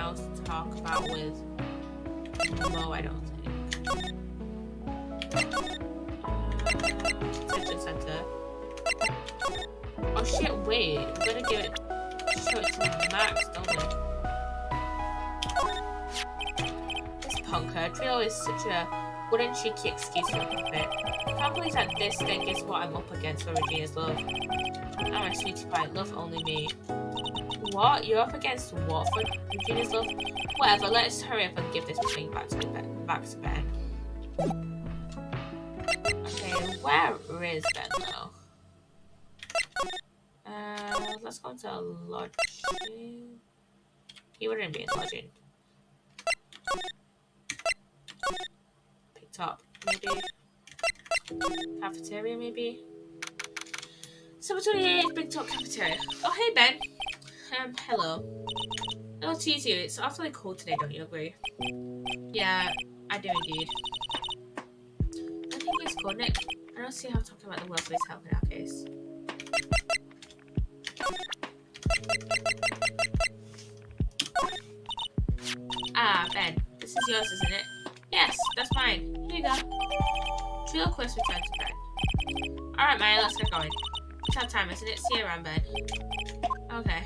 else to talk about with Mo, I don't think. Detention center. Oh shit, wait. We're gonna give it. Show it to Max, don't we? This punker. Trilo is such a wooden cheeky excuse for a puppet. I can't believe that this thing is what I'm up against for Regina's love. I'm a sweetie pie, love only me. What? You're up against what for Regina's love? Whatever, let's hurry up and give this thing back to Ben. Okay, where is Ben though? Let's go into lodging. He wouldn't be in lodging. Picked up, maybe. Cafeteria, maybe. 728 Big Top Cafeteria. Oh, hey Ben. Hello. Hello to you too. It's awfully cold today, don't you agree? Yeah, I do indeed. I think it's cold, Nick. I don't see how talking about the world plays help in our case. Ah, Ben. This is yours, isn't it? Yes, that's mine. Here you go. Trilo quest returned to bed. Alright, Maya, let's get going. It's our time, isn't it? See you around, Ben. Okay.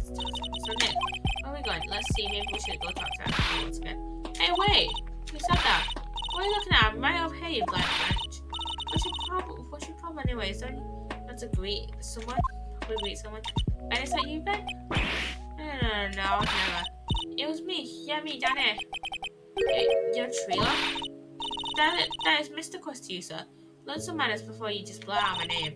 So, Nick, where are we going? Let's see. Maybe we should go talk to her once again. Hey, wait! Who said that? What are you looking at? I'm right over here, you blind wretch. What's your problem anyways? Don't you want to greet someone? Probably greet someone. Ben, is that you, Ben? No, never. It was me. Yeah, me, down here. You're Trilo? That is Mr. Quest to you, sir. Learn some manners before you just blurt out my name.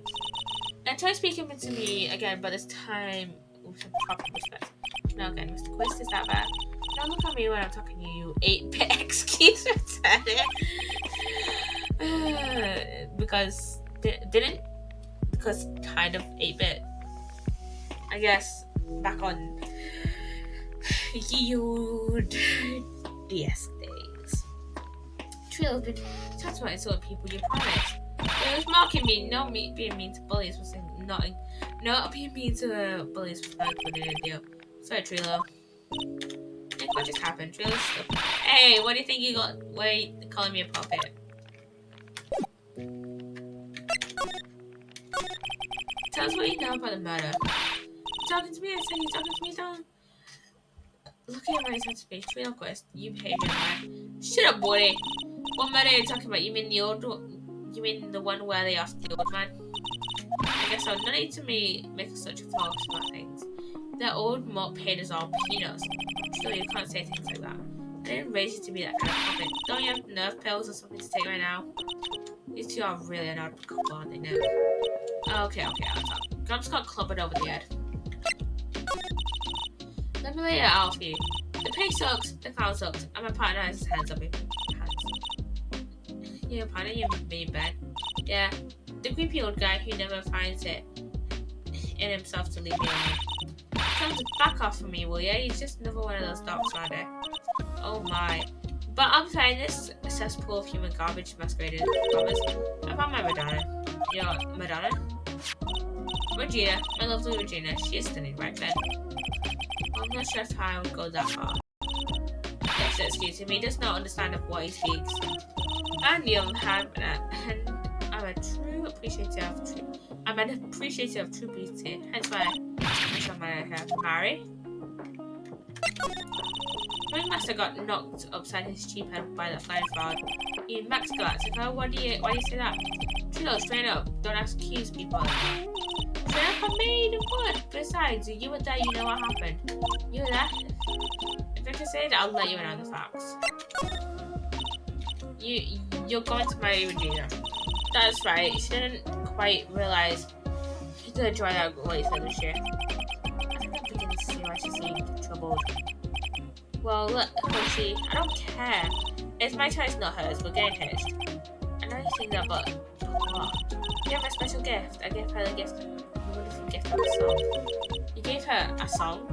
And try speaking to me again, but this time with some proper respect. No, again, Mr. Quest, is that bad? Don't look at me when I'm talking to you, 8-bit excuse retarded. Because kind of 8-bit. I guess back on you DS days. Trilo's been talking about insulting people, you promise. It was mocking me, not me being mean to bullies was not being mean to bullies was not good in a deal. Sorry, Trilo. Think what just happened? Trilo's still. Hey, what do you think you got? Why are you calling me a puppet? Tell us what you know about the murder. You talking to me? I said you talking to me, don't. Look at my sense of speech. Trilo Quest, you behave your man. Shut up, boy. What murder are you talking about? You mean the old one? You mean the one where they asked the old man? I guess I'll not need to make such a talk about things. That old mop paid us all peanuts. Sure, you can't say things like that. I didn't raise you to be that kind of puppet. Don't you have nerve pills or something to take right now? These two are really an odd couple, aren't they now? Okay, I'll talk. I'm just got clubbered over the head. Let me lay it out for you. The pay sucks, the clown sucks, and my partner has his hands up in hands. Yeah, partner, you mean Ben? Yeah, the creepy old guy who never finds it in himself to leave me alone. Tell him to back off from me, will ya? He's just another one of those dogs around here. Oh my. But I'm fine, this cesspool of human garbage masqueraded as promise. I found my Madonna. You know, Madonna? Regina, my lovely Regina. She is stunning, right, Ben? I'm not sure if I would go that far. Yes, excuse me, he does not understand of what he speaks. And the other hand, I'm an appreciator of true beauty, hence why I marry. Ringmaster got knocked upside his cheap head by that flying frog. You Max Galactica, why do you say that? Trilo, straight up, don't accuse people like that. Straight up, I made a word. Besides, you were there, you know what happened. You were there? If I can say that, I'll let you in on the facts. You're going to marry Regina. That's right, she didn't quite realise the joy that later this year. I think I'm beginning to see why she seemed troubled. Well, look, Hershey, I don't care. It's my choice, not hers. We're getting hitched. I know you think that, but what? You have a special gift. I gave her the gift, a wonderful gift of a song. You gave her a song?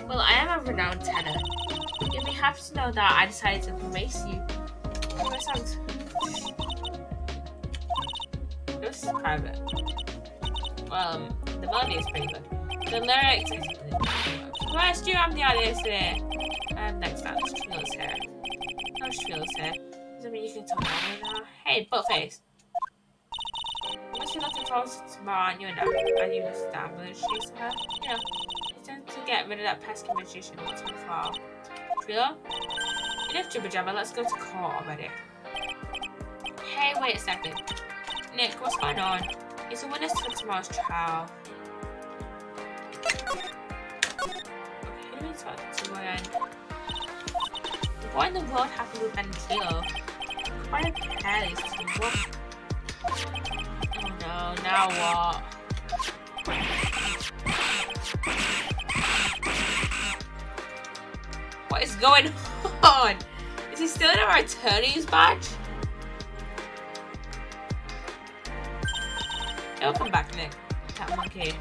Well, I am a renowned tenor. You'll be happy to know that I decided to embrace you. My songs. This is private. Well, the melody is pretty good. The lyrics. First, you, I'm the audience today. Next time, it's Trilo's hair. How's Trilo's hair? Does that mean you can talk about it now? Hey, buttface. Must be looking forward to tomorrow, aren't you? And are you established? Somehow? You know, it's time to get rid of that pesky magician once and for all. Trilo? Enough jibber jabber, let's go to court already. Hey, wait a second. Nick, what's going on? It's a witness for tomorrow's trial. Who do we talk to again? What in the world happened with Ben and Trilo? Quite a pair these two. What? Oh no, now what? What is going on? Is he stealing our attorney's badge? It'll come back, Nick. That monkey.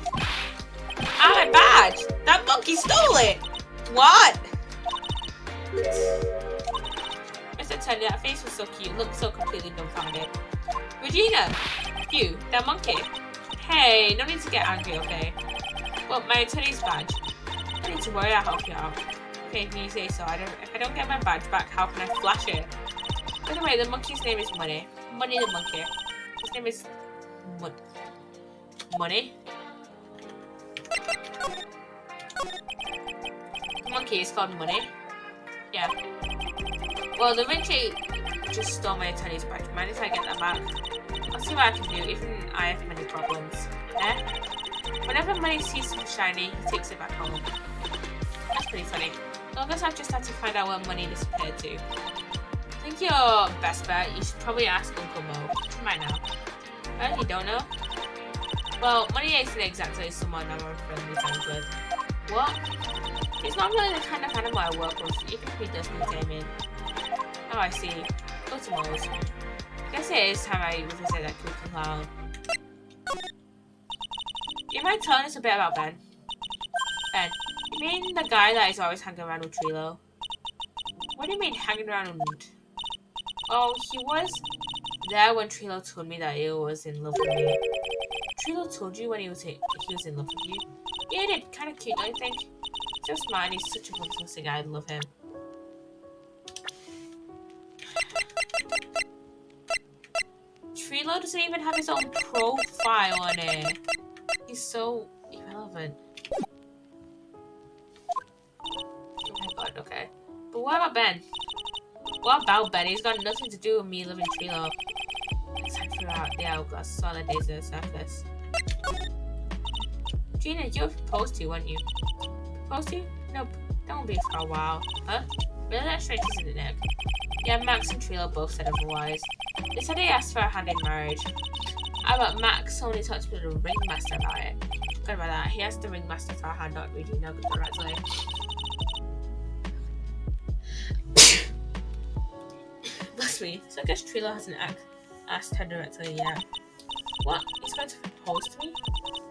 Ah, my badge! That monkey stole it! What? Mr. Attorney, that face was so cute. Looked so completely dumbfounded. Regina! You, that monkey. Hey, no need to get angry, okay? Well, my attorney's badge. No need to worry, I'll help you out. Okay, if you say so. If I don't get my badge back, how can I flash it? By the way, the monkey's name is Money. Money the monkey. His name is... Money? The monkey is called Money? Yeah. Well, the Vinci just stole my attorney's badge. Mind if I get that back? I'll see what I can do, even I have many problems. Eh? Whenever Money sees something shiny, he takes it back home. That's pretty funny. So I guess I've just had to find out where Money disappeared to. I think your best bet, you should probably ask Uncle Mo. You might know. Well, you don't know? Well, Money isn't exactly someone I'm on friendly terms with. What? He's not really the kind of animal I work with, even if he does contain me. Oh, I see. Go to Mo's. I guess it is time I revisit that kooky clown. You mind telling us a bit about Ben? Ben, you mean the guy that is always hanging around with Trilo? What do you mean hanging around with... Oh, he was there when Trilo told me that he was in love with me. Trilo told you when he was in love with you? Yeah, he did. Kind of cute, don't you think? So smart and he's such a good-looking guy. I love him. Trilo doesn't even have his own profile on it. He's so irrelevant. Oh my god, okay. But what about Ben? What about Ben? He's got nothing to do with me living Trilo. Except for the hourglass solid days of the surface. Gina, you were proposed to, weren't you? Proposed to? Nope. That won't be for a while. Huh? Really? That's strange, isn't it, Nick? Yeah, Max and Trilo both said otherwise. They said they asked for a hand in marriage. But Max only talked to the ringmaster about it. Forgot about that. He asked the ringmaster for a hand, not Regina directly. Bless me. So I guess Trilo hasn't asked her directly yet. What? He's going to propose to me?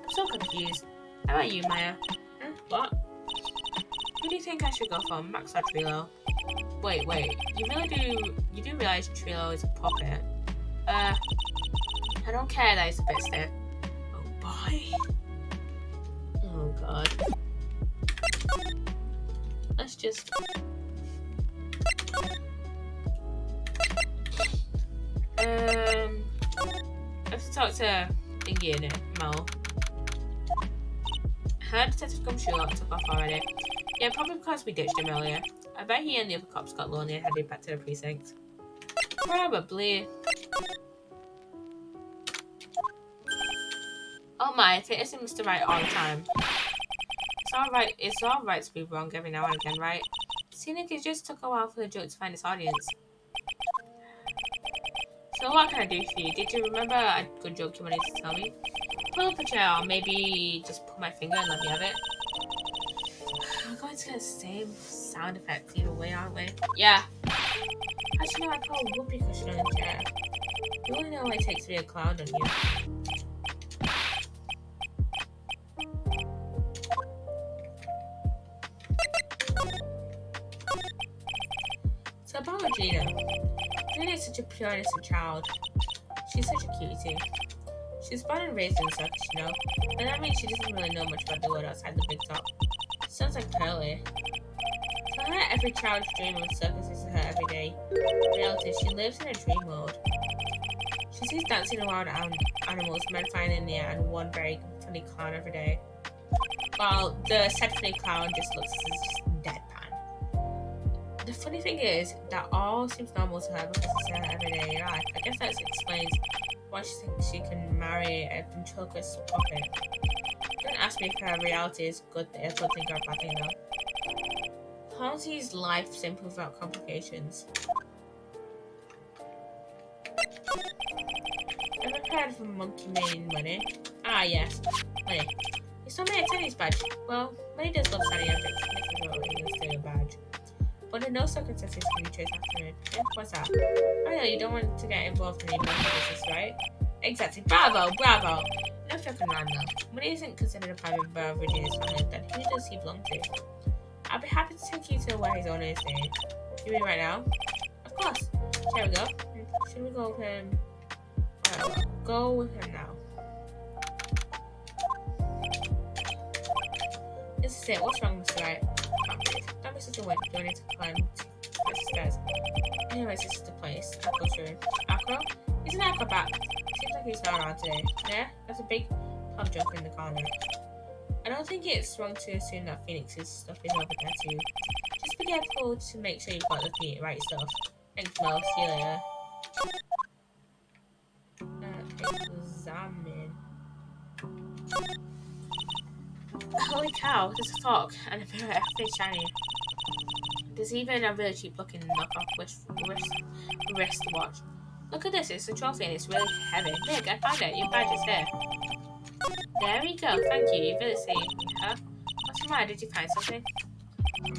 I'm so confused. How about you, Maya? What? Who do you think I should go for, Max or Trilo? Wait. You do realize Trilo is a puppet? I don't care that he's a bit stiff. Oh boy. Oh god. Let's just... Let's talk to Thingy in it, Mel. Heard Detective Gumshoe took off already. Yeah, probably because we ditched him earlier. I bet he and the other cops got lonely and headed back to the precinct. Probably. Oh my, Fit isn't Mr. Right all the time. It's alright to be wrong every now and again, right? Scenic, it just took a while for the joke to find its audience. So what can I do for you? Did you remember a good joke you wanted to tell me? Pull up a chair or maybe just put my finger and let me have it. We're going to get the same sound effects either way, aren't we? Yeah. Actually, no, I put a whoopee cushion on the chair. You only know what it takes to be a clown, don't you? So about Regina. Regina is such a pure innocent child. She's such a cutie. She's born and raised in the circus, you know, but that means she doesn't really know much about the world outside the big top. Sounds like Curly. For her, every child's dream of a circus is her everyday reality. She lives in a dream world. She sees dancing wild animals, men flying in the air, and one very funny clown every day. While the said funny clown just looks just deadpan. The funny thing is that all seems normal to her because it's her everyday life. I guess that explains why she thinks she can marry a ventriloquist puppet. Don't ask me if her reality is a good thing or a bad thing though. Halsey's life simple without complications. Ever heard of a monkey made money? Ah yes, money. He still made a tennis badge. Well, money does love shiny objects, and this is always still a badge. But in no circumstances can you chase after it. Yeah, what's that? I know you don't want to get involved in any monkey business, right? Exactly. Bravo, bravo. No joking around though. Money isn't considered a private member of Regina's family, then who does he belong to? I'll be happy to take you to where his owner is staying. You mean right now? Of course. Shall we go? Should we go with him? Go with him now. This is it. What's wrong, Mr. Wright? Don't be such a wimp. You need to climb the stairs. Anyways, this is the place. Aqua's room. Aqua? He's an acrobat. Seems like he's not around today. Yeah? There's a big pub jump in the corner. I don't think it's wrong to assume that Phoenix's stuff is over there too. Just be careful to make sure you've got the right stuff. Thanks, Mo. See you later. Examine. Holy cow, there's a fork and a mirror, everything's shiny. There's even a really cheap looking knockoff wrist watch. Look at this, it's a trophy and it's really heavy. Look, I found it, your badge is there. There we go, thank you, you really saved me, huh? What's the matter, did you find something?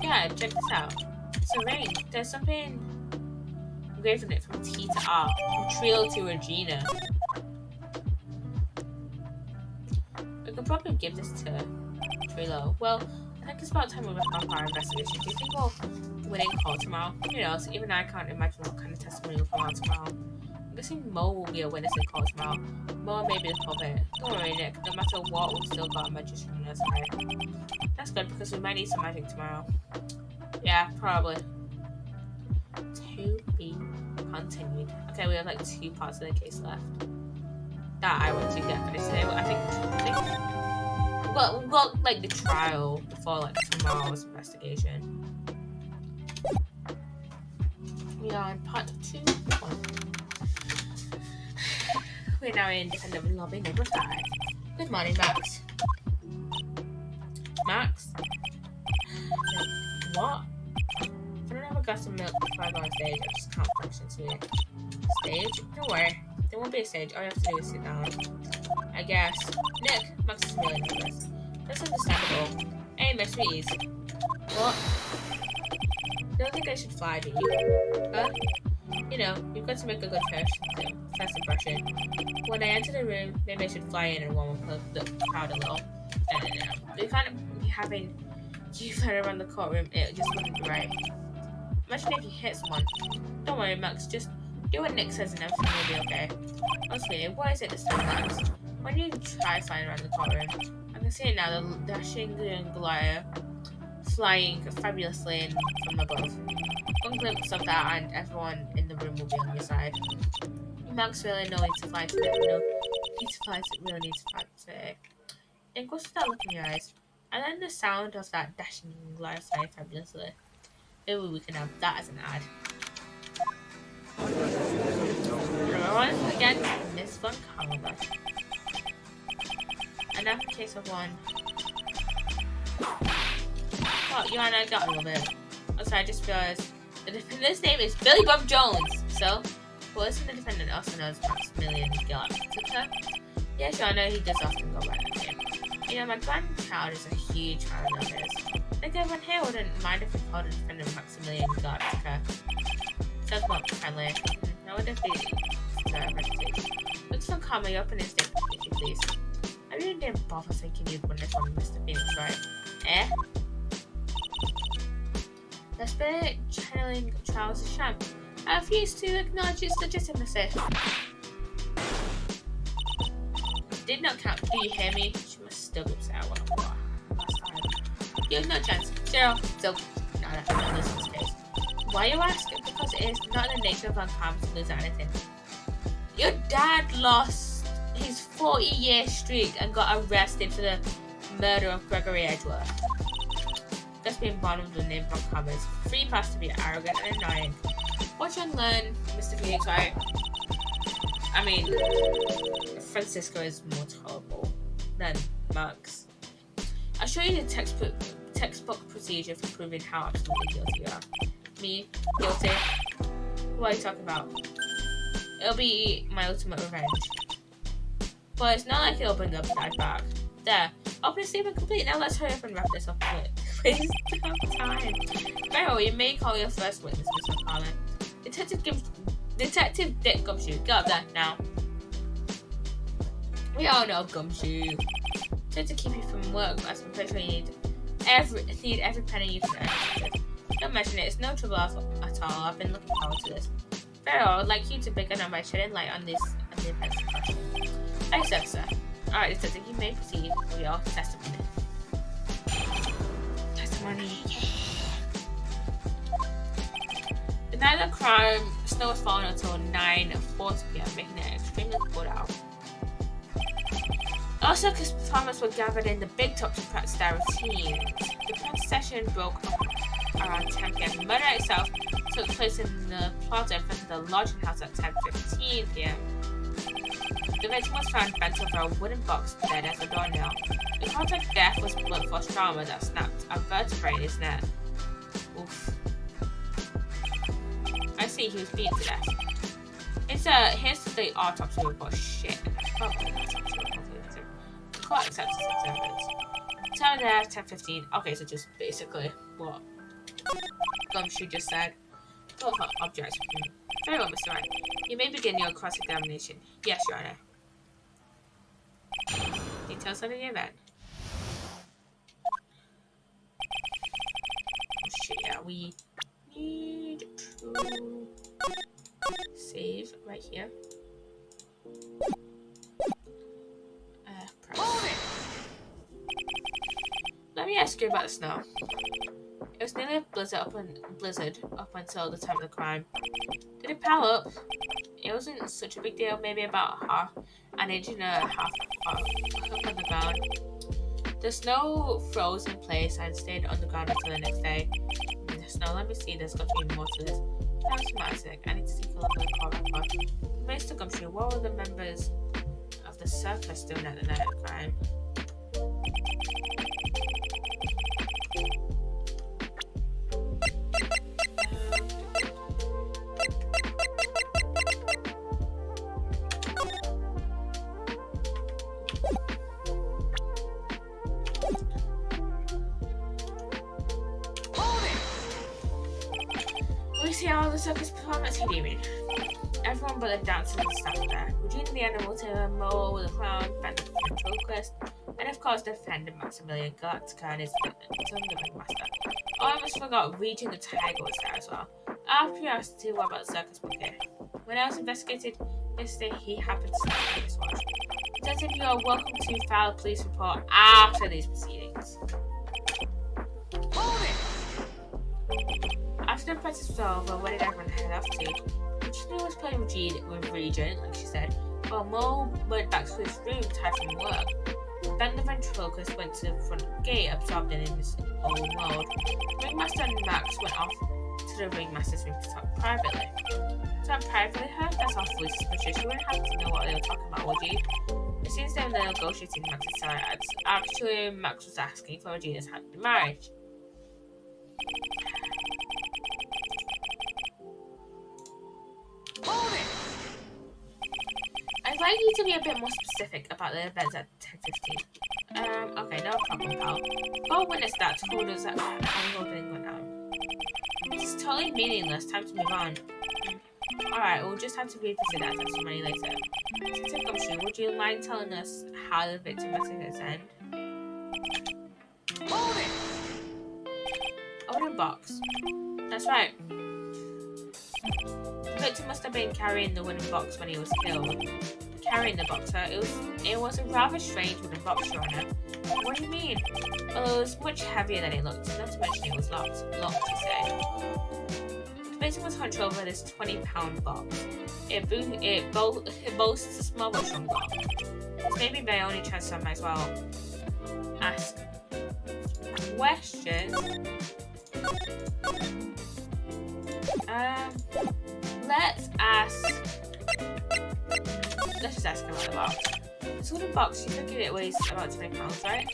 Yeah, check this out. It's a ring, there's something engraved on it from T to R, from Trilo to Regina. We could probably give this to Trilo. Well, I think it's about time we wrap up our investigation. Do you think we'll win in court tomorrow? Who knows? Even I can't imagine what kind of testimony will come out tomorrow. I'm guessing Mo will be a witness in court tomorrow. Mo may be the puppet. Don't worry, Nick. No matter what, we've still got a magician on our side. That's good because we might need some magic tomorrow. Yeah, probably. To be continued. Okay, we have like 2 parts of the case left. That I want to get finished today, but I think we've got like the trial before like tomorrow's investigation. We are on part 2.1. We're now in defendant lobby number 5. Good morning, Max. Max? What? If I don't have a glass of milk before I go on stage, I just can't function to it. Stage? Don't worry. There won't be a stage. All you have to do is sit down. I guess. Nick, Max is really nervous. That's understandable. Hey, my sweeties. What? Don't think I should fly, do you? Huh? You know, you've got to make a good first impression. When I enter the room, maybe I should fly in and warm up the crowd a little. We can't be having you fly around the courtroom. It just wouldn't be right. Imagine if you hit someone. Don't worry, Max. Just do what Nick says and everything will be okay. Honestly, what is it this time, Max? Why do you try flying around the courtroom? I can see it now, the dashing glider flying fabulously in from above. One glimpse of that and everyone in the room will be on your side. Max really needs to fly today. Really needs to fly today. Nick, what's that look in your eyes? And then the sound of that dashing glider flying fabulously. Maybe we can have that as an ad. Everyone, again, Miss Von Carver. And now for case of one. Oh, you and I got a little bit. Also, I just realized the defendant's name is Billy Bob Jones. So, police and the defendant also knows Maximilian Galactica. Yes, I know he does often go by that name. You know, my grandchild is a huge fan of his. I think everyone here wouldn't mind if we called the defendant Maximilian Galactica. Sounds more friendly. I wonder if let's not calm me up in instinct, if you please. I really didn't bother thinking you'd win this one, Mr. Phoenix, right? Eh? The spirit channeling Charles is sham. I refuse to acknowledge its legitimacy. did not count. Do you hear me? She must still be upset. What last time? You have no chance. Zero. So, no, in this case. Why you ask? Because it is not in the nature of uncommon to lose anything. Your dad lost his 40-year streak and got arrested for the murder of Gregory Edgeworth. Just being born with the name from Commerce. Free pass to be arrogant and annoying. Watch and learn, Mr. Phoenix, right? I mean, Francisco is more tolerable than Max. I'll show you the textbook procedure for proving how absolutely guilty you are. Me? Guilty? What are you talking about? It'll be my ultimate revenge. But it's not like it'll bring up Dad back. There. Open statement complete. Now let's hurry up and wrap this up quick. Waste of time. Very well, you may call your first witness, Mr. McFarlane. Detective Dick Gumshoe. Get up there now. We all know Gumshoe. Trying to keep you from work, but I'm pretty sure you need every penny you can earn. Don't mention it. It's no trouble at all. I've been looking forward to this. Very well. I'd like you to begin by shedding light on the events in question. Thanks, sir. Alright, Detective, you may proceed with your testimony. The night of the crime, snow was falling until 9:40 p.m., making it extremely cold out. All circus performers were gathered in the big top to practice their routines. The practice session broke up around 10 p.m. The murder itself took place in the plaza in front of the lodging house at 10:15 p.m. The victim was found bent over a wooden box dead as a doornail. The cause of death was blunt force trauma that snapped a vertebrae in his neck. Oof. I see, he was beaten to death. Here's the autopsy report. Shit. The court accepts this evidence. Time of death, 10:15. Okay, so just basically what Gumshoe just said. Don't object. Very well, Mr. Wright. You may begin your cross-examination. Yes, Your Honor. Details of the event. Oh shit, yeah, we need to save right here. Let me ask you about the snow. It was nearly a blizzard up until the time of the crime. Did it pile up? It wasn't such a big deal, maybe about an inch and a half up on the ground. The snow froze in place and stayed on the ground until the next day. The snow, let me see, there's got to be more to this. That was dramatic. I need to take a look at the call record. Mr. Gumshoe, what were the members of the circus doing at the night of the crime? We see all the circus performers here. Everyone but the dancers and staff there. Regina the animal tamer, Mo the clown, Ben the ventriloquist, and of course the defendant Maximilian Galactica and his ringmaster. Oh, I almost forgot Regina the tiger was there as well. Out of curiosity, what about the circus monkey? When I was investigating yesterday, he happened to stop on his watch. Detective, you are welcome to file a police report after these proceedings. After the practice was over, where did everyone head off to? Regina was playing with Regina, like she said, while Mo went back to his room tired from work. Ben the ventriloquist went to the front gate, absorbed in his own world. Ringmaster and Max went off to the ringmaster's room to talk privately. Talk privately, her? That's awfully suspicious. You wouldn't have to know what they were talking about, would you? It seems they were negotiating Max's side. Actually, Max was asking for Regina's hand in marriage. I'd like you to be a bit more specific about the events at 10:15. Okay, no problem, pal. Go witness that told us that whole thing went down. This is totally meaningless. Time to move on. Alright, we'll just have to revisit that testimony later. Detective Gumshoe, would you mind telling us how the victim met his end? Open box. That's right. The victim must have been carrying the wooden box when he was killed. carrying the boxer. It was a rather strange with a boxer on it. What do you mean? Well, it was much heavier than it looked. Not to mention it was locked, you say. The patient was hunched over this 20-pound box. It boasts a small but strong lock. This may be my only chance, so I might as well ask questions. Let's just ask him about the box. This wooden box, you think it weighs about 20 pounds, right?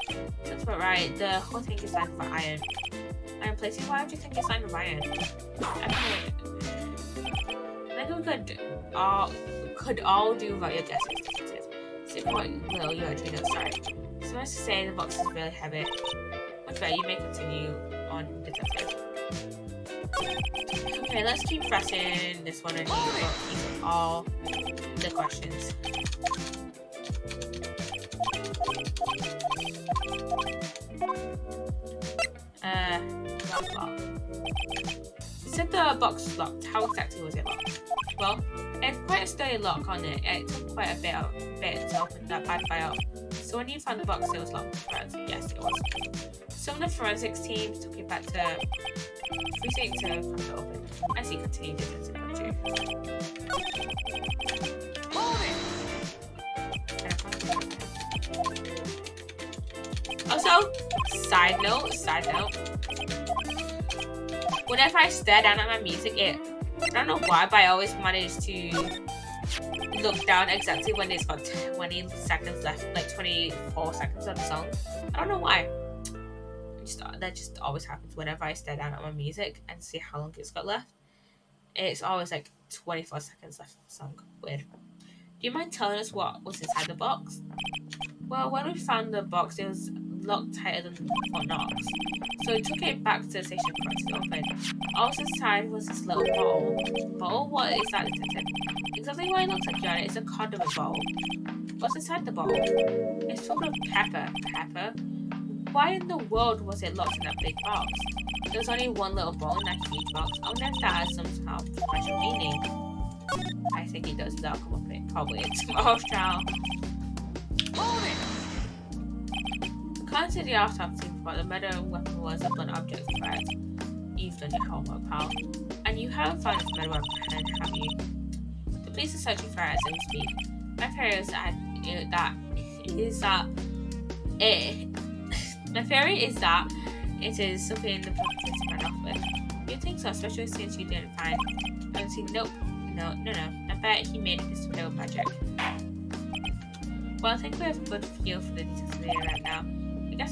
That's about right. The whole thing is lined with iron. Iron plating? Why would you think it's lined with iron? I think we could all do without your guesses, detective. Sit quite little, you're a Trilo, sorry. So much to say, the box is really heavy. Much better, you may continue on, detective. Okay, let's keep pressing this one and keep all the questions. Lock. It said the box was locked. How exactly was it locked? Well, it had quite a sturdy lock on it. It took quite a bit to open that bad guy up. So when you found the box, it was locked. Right? Yes, it was. Some of the forensics teams took it back to precinct to crack it open. As he continued to detective you. Also, side note, whenever I stare down at my music, I don't know why, but I always manage to look down exactly when it's got 20 seconds left, like 24 seconds of the song. I don't know why. That just always happens whenever I stare down at my music and see how long it's got left. It's always like 24 seconds left of the song. Weird. Do you mind telling us what was inside the box? Well, when we found the box, it was locked tighter than Fort Knox. So we took it back to the station and cracked it open. Also inside was this little bottle. Bottle? What is that, detective? Exactly what it looks like, Joanna. It's a condiment bottle. What's inside the bottle? It's filled with pepper. Pepper? Why in the world was it locked in that big box? There was only one little bottle in that huge box. I wonder if that has some kind of special meaning. I think it does. That'll come up in it. Probably in tomorrow's trial. According to the autopsy report, the murder weapon was a blunt object threat. You've done your homework, pal. And you haven't found this murder weapon, have you? The police are searching for it as we speak. My theory is that it is something the perpetrator ran off with. You think so, especially since you didn't find. Nope. No. I bet he made it disappear with magic. Well, I think we have a good feel for the details of the video right now. I guess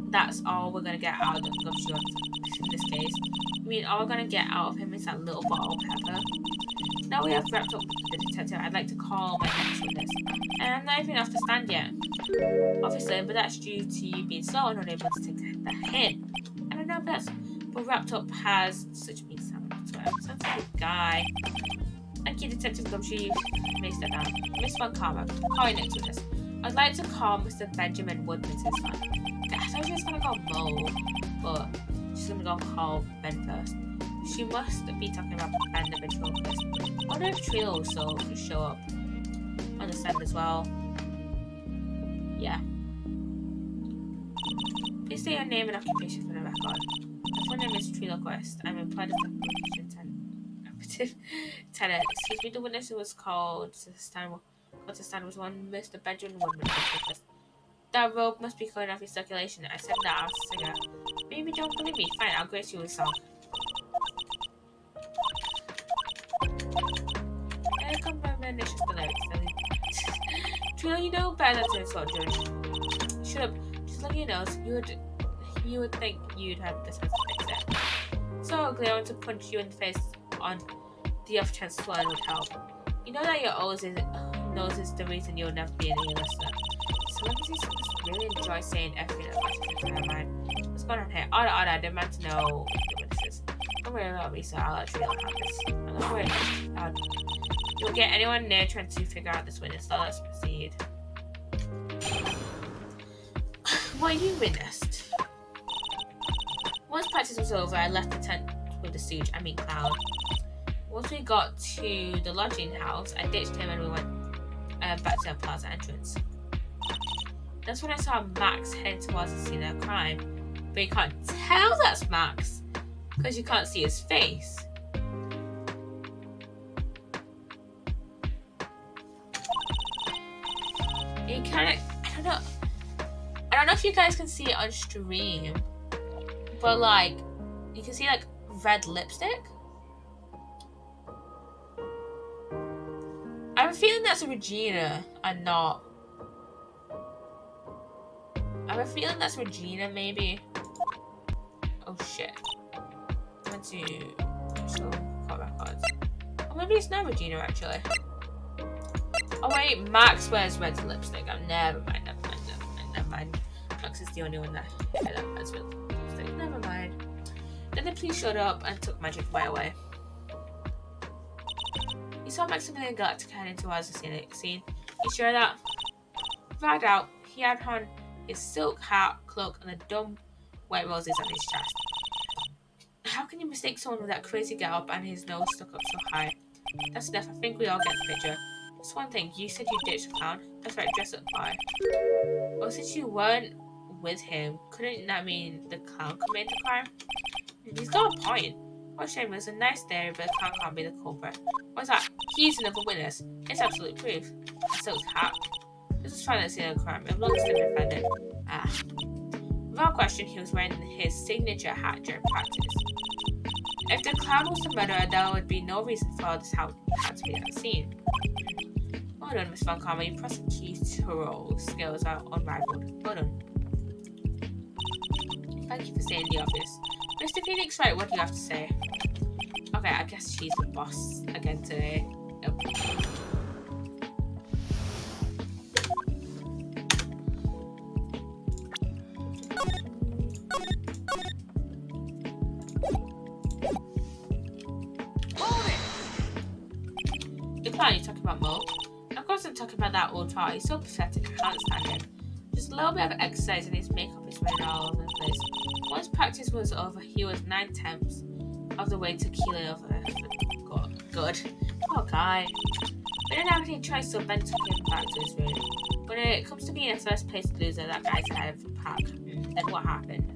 that's all we're gonna get out of the Gumshoe in this case. I mean, all we're gonna get out of him is that little bottle of pepper. Now we have wrapped up the detective, I'd like to call my next witness. And I'm not even off the stand yet. Obviously, but that's due to you being slow and unable to take the hint. I don't know if but wrapped up has such mean sound to it. Sounds like a guy. Thank you, Detective Gumshoe. You may step down. Miss Von Karma, call your next witness. I'd like to call Mr. Benjamin Woodman to his line. I thought she was gonna go Mo, but she's gonna go call Ben first. She must be talking about Ben the ventriloquist. I wonder if Trilo will show up on the stand as well. Yeah. Please state your name and occupation for the record. My full name is Trilo Quest. I'm employed as a operative tenant. Excuse me, the witness who was called to the stand was one Mr. Benjamin Woodman. That rope must be cleared off your circulation. I said that I'll singer. Maybe don't believe me. Fine, I'll grace you with a song. Here come my malicious lyrics. Trilo, you know better than to insult George. Shut up. Just looking at your nose, you would think you'd have the sense to fix it. So ugly, I want to punch you in the face on the off chance swelling would help. You know that your nose is the reason you'll never be an A-lister. Celebrities must really enjoy saying everything that passes into their mind. What's going on here? Order, I demand to know the witnesses. Don't worry about me, sir. I'll let Trilo have this. I'm not worried about it. You'll get anyone near trying to figure out this witness, so let's proceed. What you witnessed? Once practice was over, I left the tent with the stooge, Cloud. Once we got to the lodging house, I ditched him and we went back to the plaza entrance. That's when I saw Max heading towards the scene of crime. But you can't tell that's Max because you can't see his face. You kind of, I don't know if you guys can see it on stream, but like, you can see like red lipstick. I have a feeling that's a Regina and not. I have a feeling that's Regina, maybe. Oh shit. I went to show court records. Or maybe it's not Regina actually. Oh wait, Max wears red lipstick. Oh, never mind. Max is the only one that wears red lipstick. Never mind. Then the police showed up and took my drink right away. You saw Maximilian Galactic heading towards the scene. You sure of that? Without doubt, he had on his silk hat, cloak, and the dumb white roses on his chest. How can you mistake someone with that crazy get-up and his nose stuck up so high? That's enough. I think we all get the picture. Just one thing. You said you ditched the clown. That's right. Dress up fine. Well, since you weren't with him, couldn't that mean the clown committed the crime? He's got a point. What a shame. It was a nice day, but the clown can't be the culprit. What's that? He's another witness. It's absolute proof. Silk's hat. This is trying to see the crime. It looks to be offended. Ah. Without question, he was wearing his signature hat during practice. If the clown was the murderer, there would be no reason for this hat to be at the scene. Well done, Miss Von Karma. Your prosecutorial skills are unrivaled. Well done. Thank you for saying the obvious. Mr. Phoenix, right, what do you have to say? Okay, I guess she's the boss again today. Nope. The clown you're talking about, Mo? Of course I'm talking about that old tart. He's so pathetic, I can't stand him. Just a little bit of exercise and his makeup is running all over the place. Once practice was over, he was 9/10 of the way to keeling over. Good. Poor guy. We didn't have any choice, so Ben took him back to his room. When it comes to being a first place loser, that guy's ahead of the pack. Then what happened?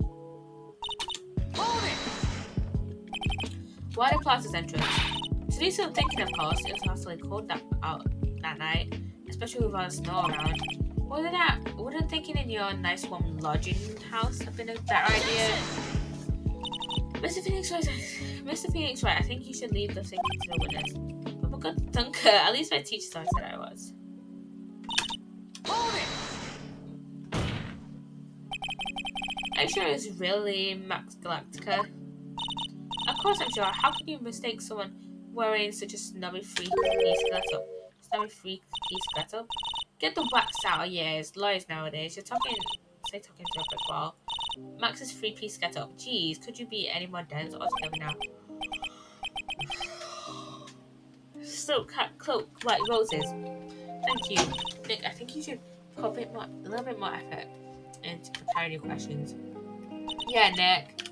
Why the Plaza's entrance? To do some thinking, of course, it was awfully cold out that night, especially with all the snow around. Wouldn't thinking in your nice warm lodging house have been a better idea? Mr. Phoenix, right, I think you should leave the thinking to the witness. I'm a good thinker, at least my teacher said I was. Are you sure it was really Max Galactica? Of course I'm sure. How can you mistake someone wearing such a snobby freaky getup? Get the wax out of your ears, lawyers nowadays. You're talking to a brick wall. Max's 3-piece getup. Jeez, could you be any more dense altogether now? Silk hat, cloak, white roses. Thank you, Nick. I think you should put a little bit more effort into preparing your questions. Yeah, Nick.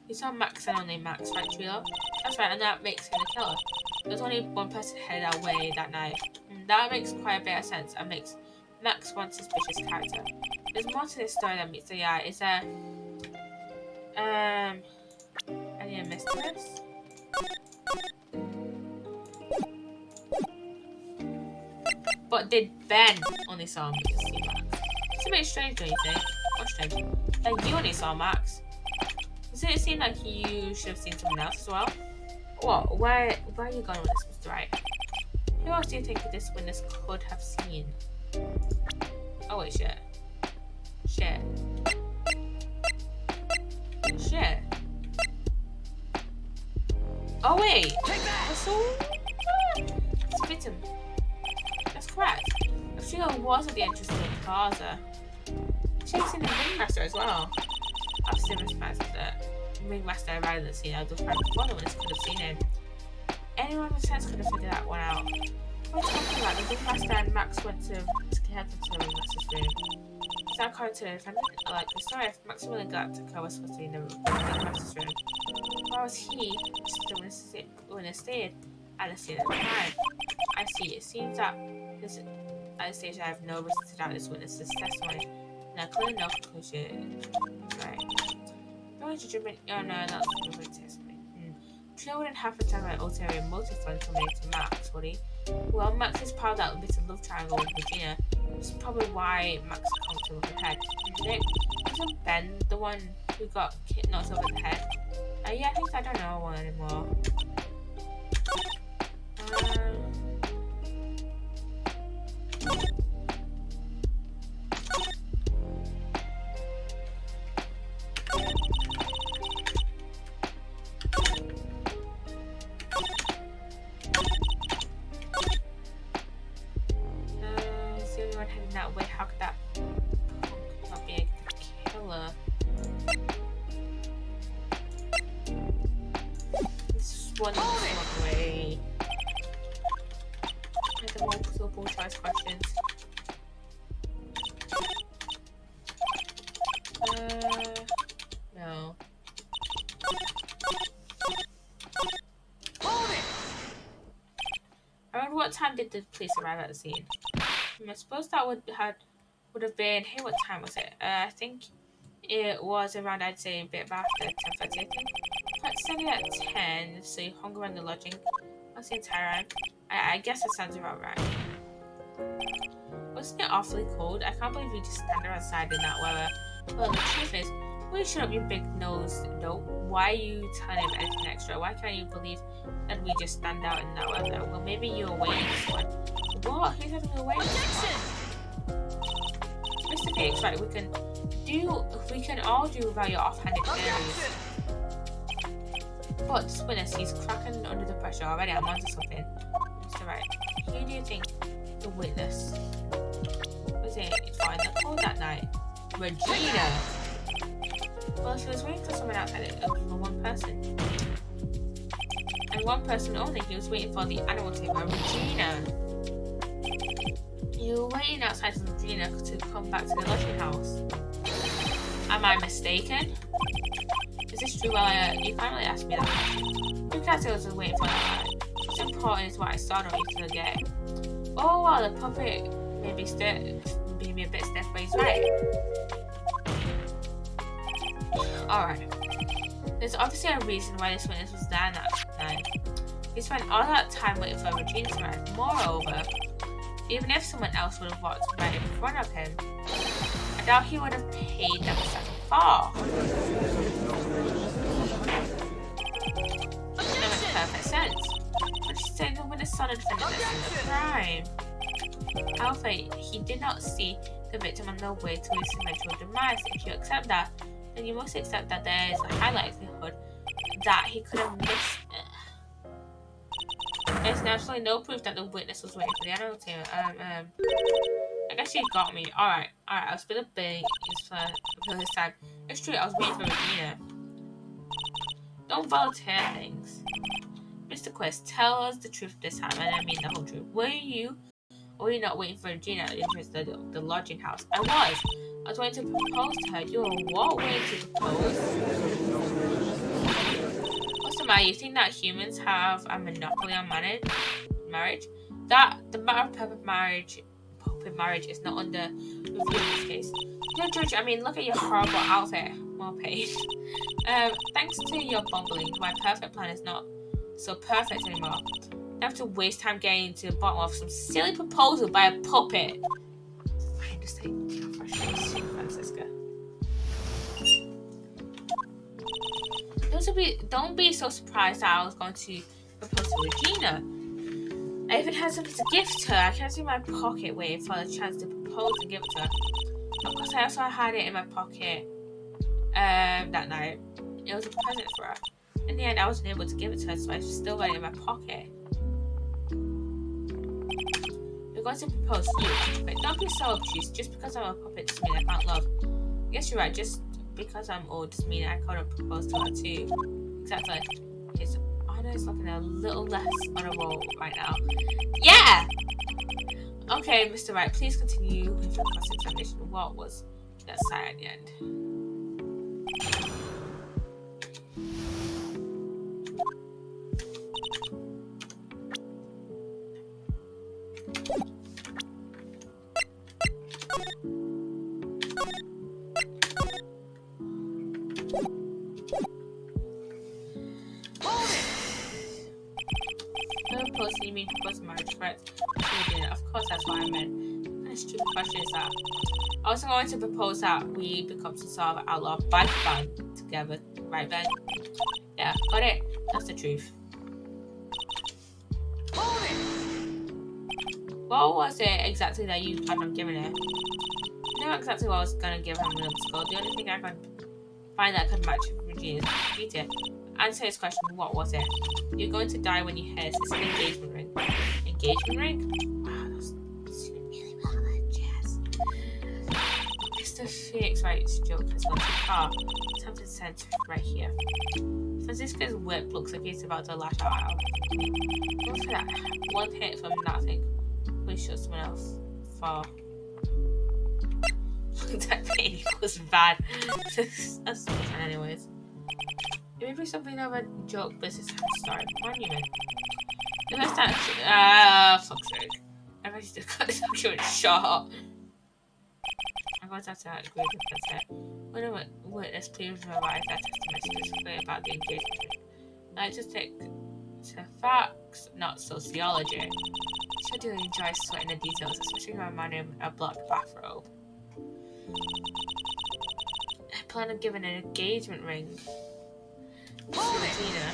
You saw Max and only Max, right, Trilo? That's right, and that makes him the killer. There's only one person headed our way that night. That makes quite a bit of sense and makes Max one suspicious character. There's more to this story than meets the eye. Is there any mischievous? But did Ben only saw me to see Max? It's a bit strange, don't you think? What's strange? That you only saw Max. Doesn't it seem like you should have seen someone else as well? What? Where are you going with this, Mr. Wright? Who else do you think this witness could have seen? Oh wait, shit. Oh wait! It's a victim. That's correct. If she was at the entrance to the plaza, she had seen the ringmaster as well. I've seen the ringmaster arrived at the scene. I would have found before the witness could have seen him. Anyone with sense could have figured that one out. What are you talking about? The ringmaster and Max went to head to the ringmaster's room. Is that according to the defendant? Like the story, if Maximilian Galactica was supposed to be in the ringmaster's room. Why was he still when it stayed at the scene at the time? I see. It seems that this at this stage I have no reason to doubt this witness's testimony. Now, clearly no conclusion. Right. No judgment. Oh no, that's the testimony. Trilo wouldn't happen to have an ulterior motive for incriminating Max, would he? Well, Max is proud that bit of love triangle with Regina. Which is probably why Max comes to look ahead. Isn't Ben the one who got knocked over the head? Yeah, I think I don't know one anymore. It's the only one heading that way. How could that punk not be a killer? This one way. I have multiple choice questions. No. Around what time did the police arrive at the scene? I suppose that would have been. Hey, what time was it? I think it was around. I'd say a bit after 10:30. I think. Quite standing at 10, so you hung around the lodging. That's the entire time. I guess that sounds about right. Wasn't it awfully cold? I can't believe you just stand there outside in that weather. Well, the truth is, will you shut up, you big-nosed dope? Why are you telling him anything extra? Why can't you believe that we just stand out in that weather? Well, maybe you were waiting for one. What? Who's having a waiting for? Mr. Cakes, right, we can all do without your offhanded theories. But Spinners, he's cracking under the pressure already. I'm onto something. Mr. Right, who do you think the witness was in for the cold that night? Regina. Well, she was waiting for someone outside. It was for one person. And one person only. He was waiting for the animal tamer, Regina. You were waiting outside for Regina to come back to the lodging house. Am I mistaken? Is this true? Well, you can't really ask me that. Because I was waiting for that. What's important is what I saw, don't you forget. Oh, well, the puppet may be a bit stiff, but he's right. Alright. There's obviously a reason why this witness was there that night. He spent all that time waiting for Regina to arrive. Moreover, even if someone else would have walked right in front of him, I doubt he would have paid them a second thought. That makes perfect sense. But she's saying the witness saw the defendant in the crime. However, he did not see the victim on the way to his eventual demise. If you accept that, then you must accept that there is a high likelihood that he could have missed. There's naturally no proof that the witness was waiting for the animal tamer. I guess you got me. Alright, I'll spill the beans for this time. It's true, I was waiting for Regina. Don't volunteer things. Mr. Quest, tell us the truth this time, and I mean the whole truth. Were you not waiting for Regina at the lodging house? I was waiting to propose to her. You were what? Waiting to propose? What's the matter? You think that humans have a monopoly on marriage? That the matter of puppet marriage is not under review in this case. No, George, I mean, look at your horrible outfit. Well paid. Thanks to your bumbling, my perfect plan is not so perfect anymore. I have to waste time getting to the bottom of some silly proposal by a puppet. I understand your frustration, Francisca. Don't be so surprised that I was going to propose to Regina. I even had something to give to her. I can't see my pocket waiting for the chance to propose and give it to her. Of course, I also had it in my pocket that night. It was a present for her. In the end, I wasn't able to give it to her, so I still got it in my pocket. You're going to propose to you, but don't be so obtuse. Just because I'm a puppet doesn't mean I can't love. I guess you're right. Just because I'm old doesn't mean I couldn't propose to her too. Exactly. His honor is looking a little less honorable right now. Yeah! Okay, Mr. Wright, please continue with your cross-examination. What was that sign at the end? propose marriage, correct? Of course, that's what I meant. What kind of stupid question is that? I was going to propose that we become some sort of outlaw bike band together, right, Ben? Yeah, got it. That's the truth. What was it exactly that you planned on giving her? I know exactly what I was gonna give her middle school. The only thing I could find that could match Regina's beauty. Answer his question, what was it? You're going to die when you hear it's an engagement ring. Engagement ring? Wow, that's really well, yes. Mr. Phoenix writes joke has gone too far. Something sent right here. Francisco's whip looks like he's about to lash out. Go for that. One hit from nothing. Please show someone else. Far. That pain was bad. That's so fun anyways. It may be something of a joke, but it's a start. Monument. The best time. Fuck's sake. I might just cut this document short. I'm going to have to agree with that. When a witness please revise that testimony specifically about the engagement. I just take to facts, not sociology. I do enjoy sweating the details, especially when I'm in a black bathrobe. I plan on giving an engagement ring to Regina.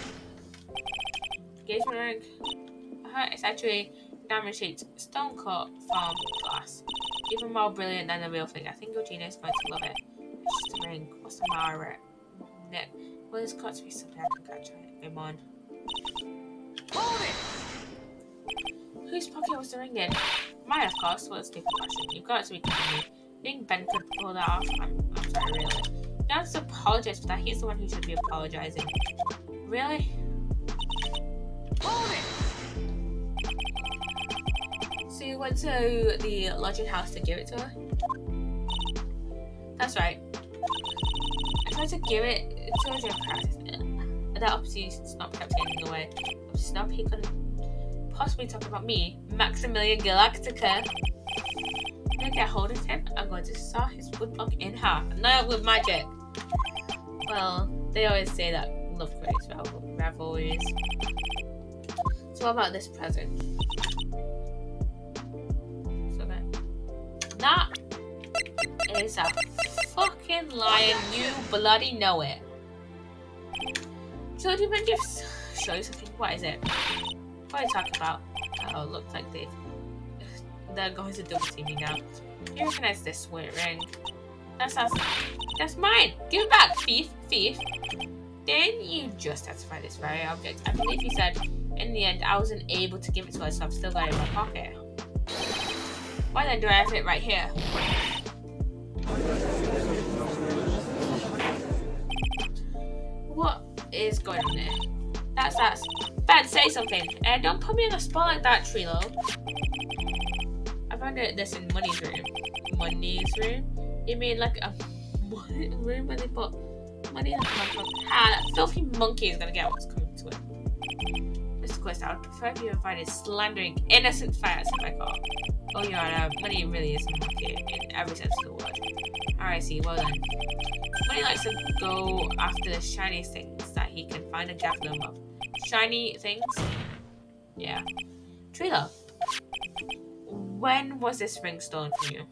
Engagement ring? It's actually diamond shaped stone cut from glass. Even more brilliant than the real thing. I think Regina is going to love it. It's just a ring. What's the matter with it? Well, there's got to be something I can catch on it. Come on. Whose pocket was the ring in? Mine, of course. What a stupid question. You've got to be kidding me. You think Ben could pull that off? I'm sorry, really. You don't have to apologize for that. He's the one who should be apologizing. Really? So you went to the lodging house to give it to her? That's right. I tried to give it to her during practice. That obviously Snob kept getting away. Snob, he couldn't possibly talk about me, Maximilian Galactica. When I get hold of him, I'm going to saw his woodblock in half. Not with magic. Well, they always say that love creates rivalries. So what about this present? So that is a fucking lie and you bloody know it. So do you mind just show you something? What is it? What are you talking about? Oh, looks like they're going to double team me now. You recognize this weird ring? That's mine! Give it back, thief! Didn't you just testify this very object? I believe you said in the end I wasn't able to give it to her, so I've still got it in my pocket. Why then do I have it right here? What is going on there? That's Ben, say something. And don't put me in the spot like that, Trilo. I found this in Money's room. Money's room? You mean like a room where they put money in the front? That filthy monkey is gonna get what's coming to it. Mr. Quest, I would prefer if you invited slandering innocent facts in my car. Oh, Your Honor, Money really is a monkey in every sense of the word. Alright, see, well then. Money likes to go after the shiniest things that he can find and gather them up. Shiny things? Yeah. Trilo, when was this ring stolen from you?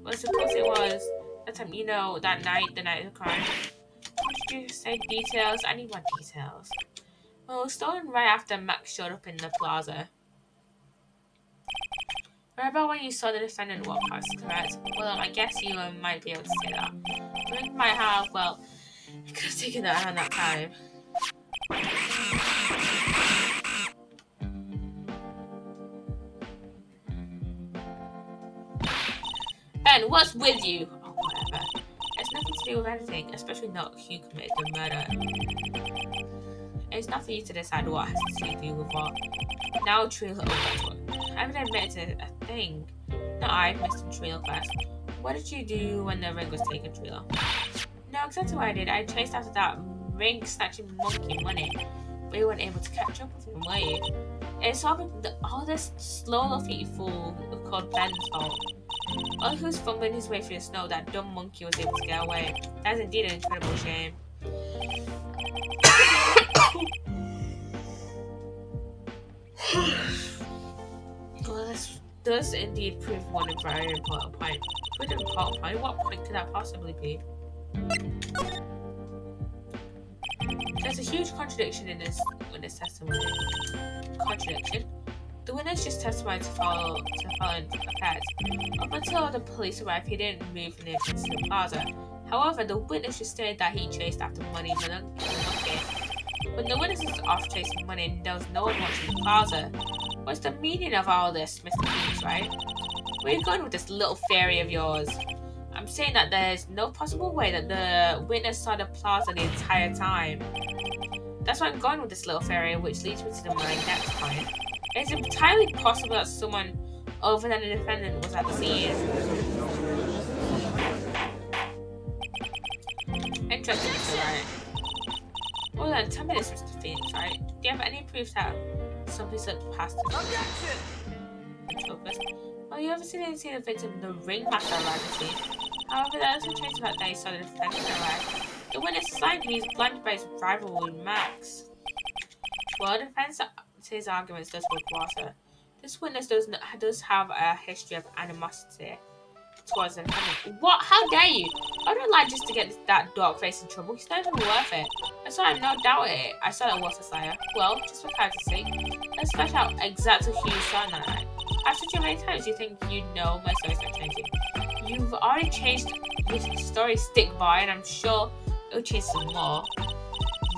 Well, suppose it was that time, you know, that night, the night of the crime. What did you say? Details? I need more details. Well, it was stolen right after Max showed up in the plaza. Right about when you saw the defendant walk past, correct? Well, I guess you might be able to say that. The ring might have, well, it could have taken that around that time. Ben, what's with you? Oh, whatever. It's nothing to do with anything, especially not who committed the murder. It's not for you to decide what has to do with what. Now, Trilo, I haven't admitted to a thing. Not I, Mr. Trilo first. What did you do when the ring was taken, Trilo? No, exactly what I did. I chased after that ring-snatching monkey Money, but you weren't able to catch up with him, were you? It's all this slow luffy fool called Ben's fault. While he was fumbling his way through the snow, that dumb monkey was able to get away. That is indeed an incredible shame. does indeed prove one very important point. What important point? What point could that possibly be? There's a huge contradiction in this witness testimony. Contradiction? The witness just testified to following affairs. Up until the police arrived, he didn't move from the entrance to the plaza. However, the witness just stated that he chased after money in the market. When the witness is off chasing money and there was no one watching the plaza, what's the meaning of all this, Mr. Keys, right? Where are you going with this little theory of yours? I'm saying that there's no possible way that the witness saw the plaza the entire time. That's why I'm going with this little theory, which leads me to my next point. It's entirely possible that someone other than the defendant was at the scene. Interesting, Mr. Wright. Well then, tell me this, Mr. Phoenix, right? Do you have any proof that somebody slipped past the ventriloquist? Well, you haven't seen anything of the victim in the ringmaster arrive at the scene. However, that doesn't change the fact that he saw the defendant arrive. The witness signed he's blinded by his rivalry, Max. Well, the defense's arguments does hold water. This witness does have a history of animosity towards the defendant. What? How dare you? I don't like just to get that dog face in trouble. He's not even worth it. I saw him, no doubt it. I saw that water slayer. Well, just for clarity's sake, let's flesh out exactly who you saw that night. After too many times, you think you know my story's not changing. You've already changed your story, stick by, and I'm sure it'll change some more.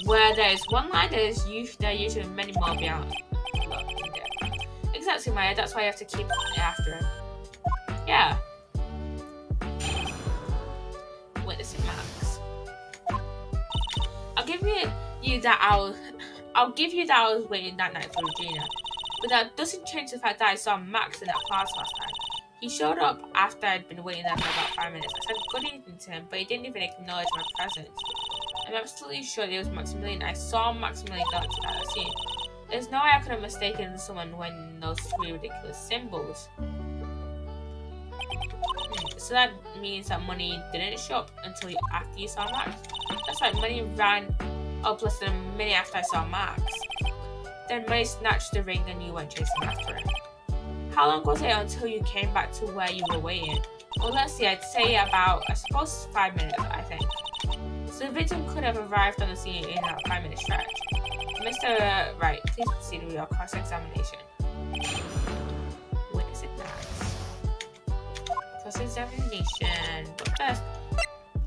Where there is one line, there are usually many more beyond. Exactly, Maya. That's why you have to keep after him. Yeah. Witness it, Max. I'll give you that I was waiting that night for Regina, but that doesn't change the fact that I saw Max in that class last night. He showed up after I'd been waiting there for about 5 minutes. I said good evening to him, but he didn't even acknowledge my presence. I'm absolutely sure it was Maximilian. I saw Maximilian go to that scene. There's no way I could have mistaken someone when those three ridiculous symbols. So that means that money didn't show up until after you saw Max. That's right, money ran up less than a minute after I saw Max. Then money snatched the ring and you went chasing after it. How long was it until you came back to where you were waiting? Well, let's see, I'd say about, I suppose, 5 minutes, I think. So the victim could have arrived on the scene in that 5-minute stretch. Mr. Wright, please proceed with your cross-examination. Witness it Max. Cross-examination. But first,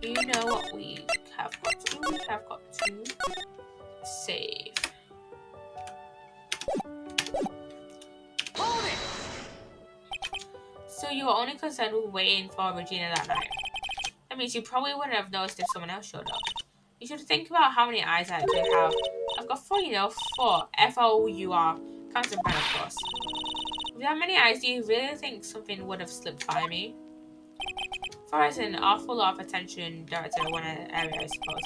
you know what we have got to do? We have got to save. Hold it! So you were only concerned with waiting for Regina that night. That means you probably wouldn't have noticed if someone else showed up. You should think about how many eyes I actually have. I've got 4, 4. F-O-U-R. Counting by, of course. With that many eyes, do you really think something would have slipped by me? 4 is an awful lot of attention directed at one area, I suppose.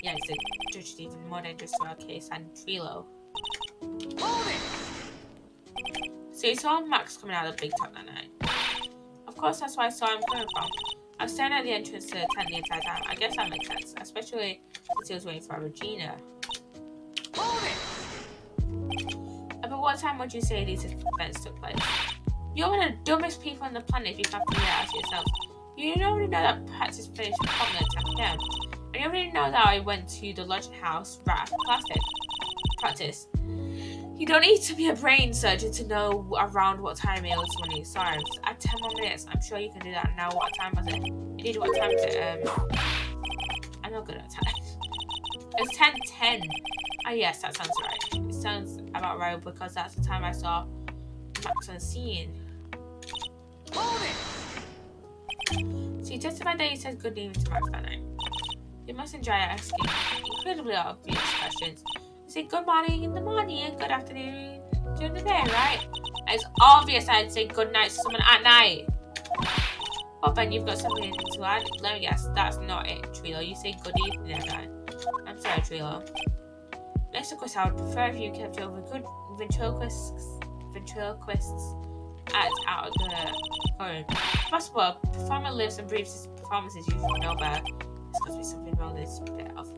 Yeah, it's a judge even more dangerous to our case than Trilo. Hold it! So you saw Max coming out of the big top that night. Of course, that's where I saw him coming from. I was standing at the entrance to the tent the entire time. I guess that makes sense, especially since he was waiting for Regina. Hold it! About what time would you say these events took place? You're one of the dumbest people on the planet if you can't figure it out yourself. You already know that practice finished promptly at 10 p.m. And you already know that I went to the lodging house right after practice. You don't need to be a brain surgeon to know around what time it was when you saw him. Just add 10 more minutes. I'm sure you can do that. Now, what time was it? Indeed, what time was it? I'm not good at time. It's 10:10. Ah, yes, that sounds right. It sounds about right because that's the time I saw Max on the scene. Hold it! So you testified that you said good evening to Max that night. You must enjoy asking incredibly obvious questions. You say good morning in the morning and good afternoon during the day, right? It's obvious I'd say good night to someone at night. Well, Ben, you've got something to add. Let me guess, that's not it, Trilo. You say good evening at night. I'm sorry, Trilo. Next, of course, I would prefer if you kept over good ventriloquists out of the phone. If possible, a performer lives and breathes his performances usually know better. There's got to be something wrong with this bit of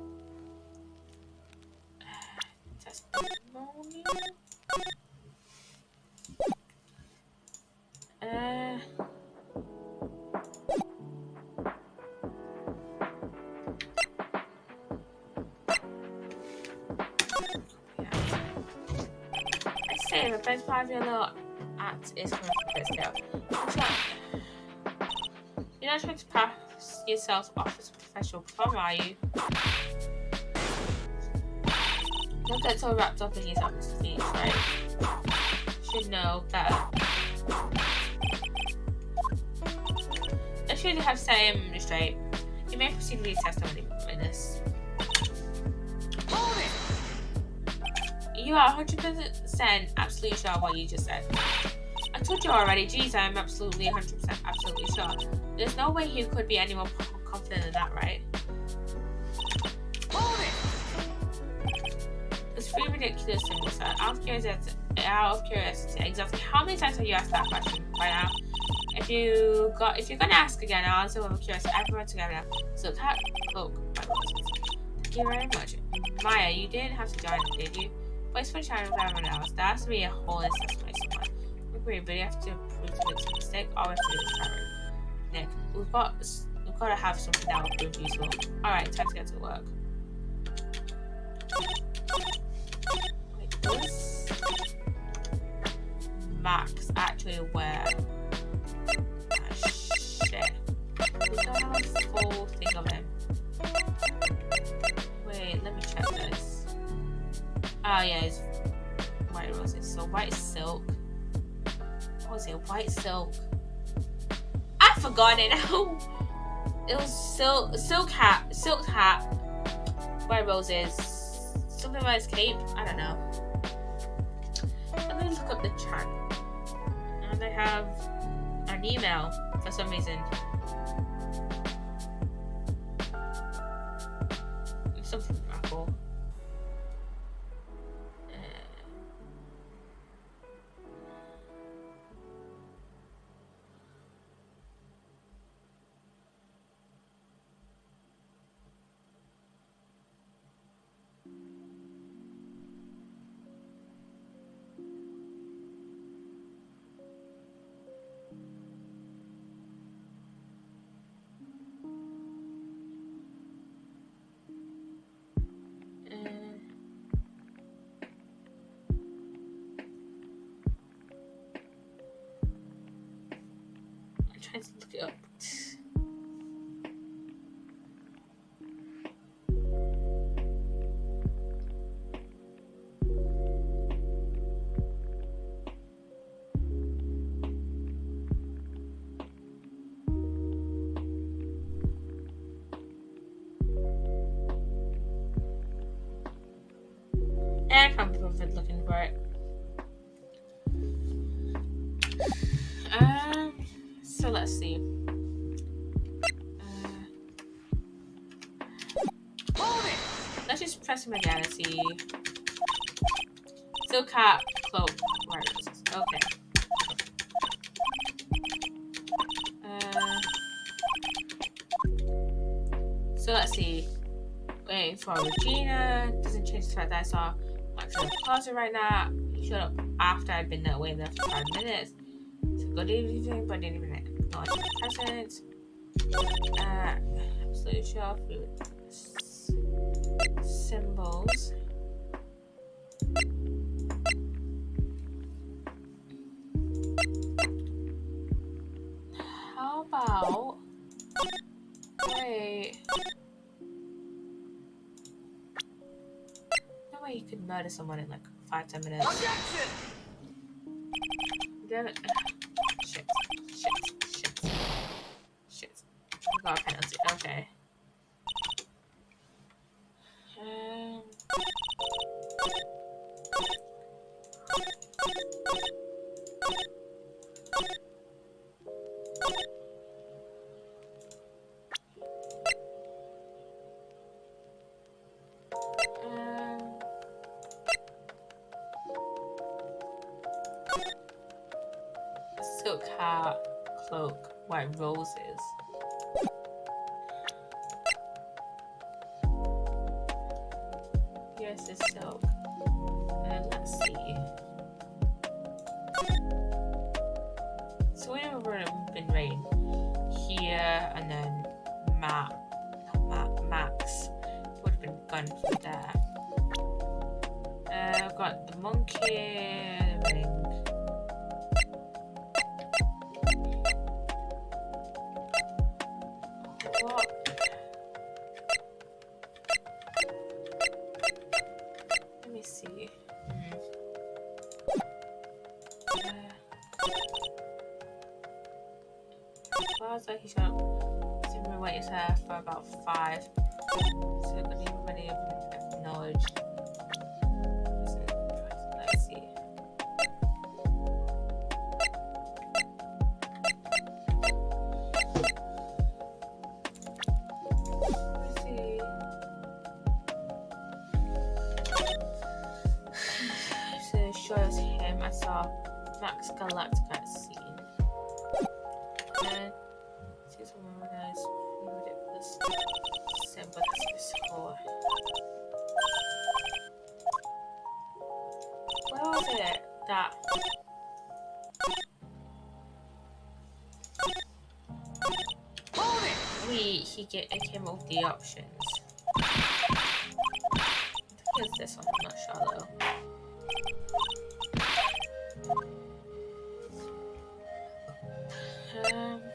testimony. say the best part of your little act is coming from this tail. You're not trying to pass yourself off as a professional performer, are you? Don't get so wrapped up in yourself as a speech, right? You should know better. I should have set him straight. You may proceed with your testimony, witness. You are 100% absolutely sure of what you just said. I told you already, geez, I'm absolutely 100% absolutely sure. There's no way you could be any more confident than that, right? It's really ridiculous to me, sir. Out of curiosity, exactly how many times have you asked that question by now? If you're gonna ask again, I'll answer with curiosity. Everyone together now. So cat cloak. Thank you very much. Maya, you didn't have to join, did you? Voice for China with everyone else. There has to be a whole assessment somewhere. I agree, but you have to prove to it's a mistake or we have to do this forever. Nick, we've got to have something that will prove useful. Alright, time to get to work. Wait, does Max actually wear shit? We don't have a full thing of him. Wait, let me check this. Oh yeah, it's white roses. So white silk. What was it? White silk. I forgot it now. It was silk hat, white roses, something about his cape. I don't know. Let me look up the chat. And I have an email for some reason. Something Apple. I'm trying to look it up. I can't be bothered looking for it. So let's see. Let's just press him again and see. Silk hat, cloak, white roses. Okay. So let's see. Waiting for Regina. Doesn't change the fact that I saw Max in the closet right now. He showed up after I'd been waiting there for 5 minutes. So good evening, but didn't even acknowledge my presence. Absolutely sure through symbols. How about wait? No way you could murder someone in like 5-10 minutes. Objection! Damn it. Shit. I got a penalty. Okay. Silk hat, cloak, white roses. Here's the silk. And let's see. So we have been rain here, and then Max would have been gone from there. I've got the monkey, What? Let me see. Well, it's like he's gonna wait his hair for about 5. So I'm gonna need many acknowledged. Let's see. So it shows him. I saw Max Galactica scene. And see someone with those ridiculous symbols score. What was it that? He came up with the options. I think it's this one, I'm not sure though.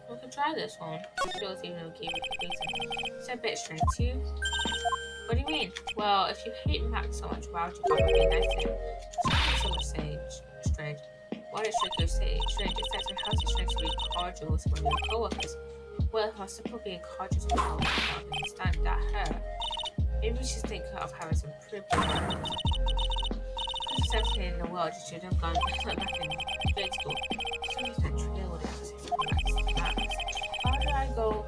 We can try this one. Feels even okay with the pizza. It's a bit strange to you. What do you mean? Well, if you hate Max so much, why would you bother being nice to him? So much strange. What is strange? Strange. It's that how is it strange to be cordial with one of your co-workers? Well, if I was simple being cordial to her, I would understand that her. Maybe she's thinking of having some privilege. There's everything in the world, you should have gone back in grade school. Somebody's been trailed Max. How do I go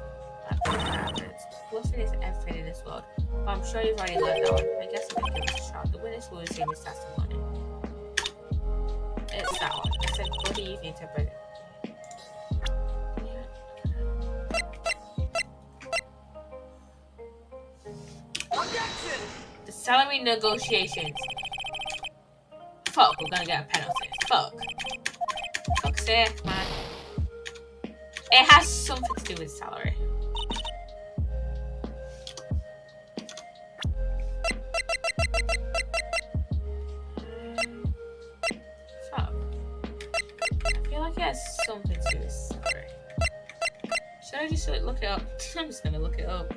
back to the Bluffing is everything in this world. But I'm sure you've already learned that one. I guess I'm going to give it a shot. The witness will receive his testimony. It's that one. It said, good evening to Brendan. The salary negotiations. Fuck, we're gonna get a penalty. Fuck's sake, man. It has something to do with salary. Fuck. I feel like it has something to do with salary. Should I just look it up? I'm just gonna look it up.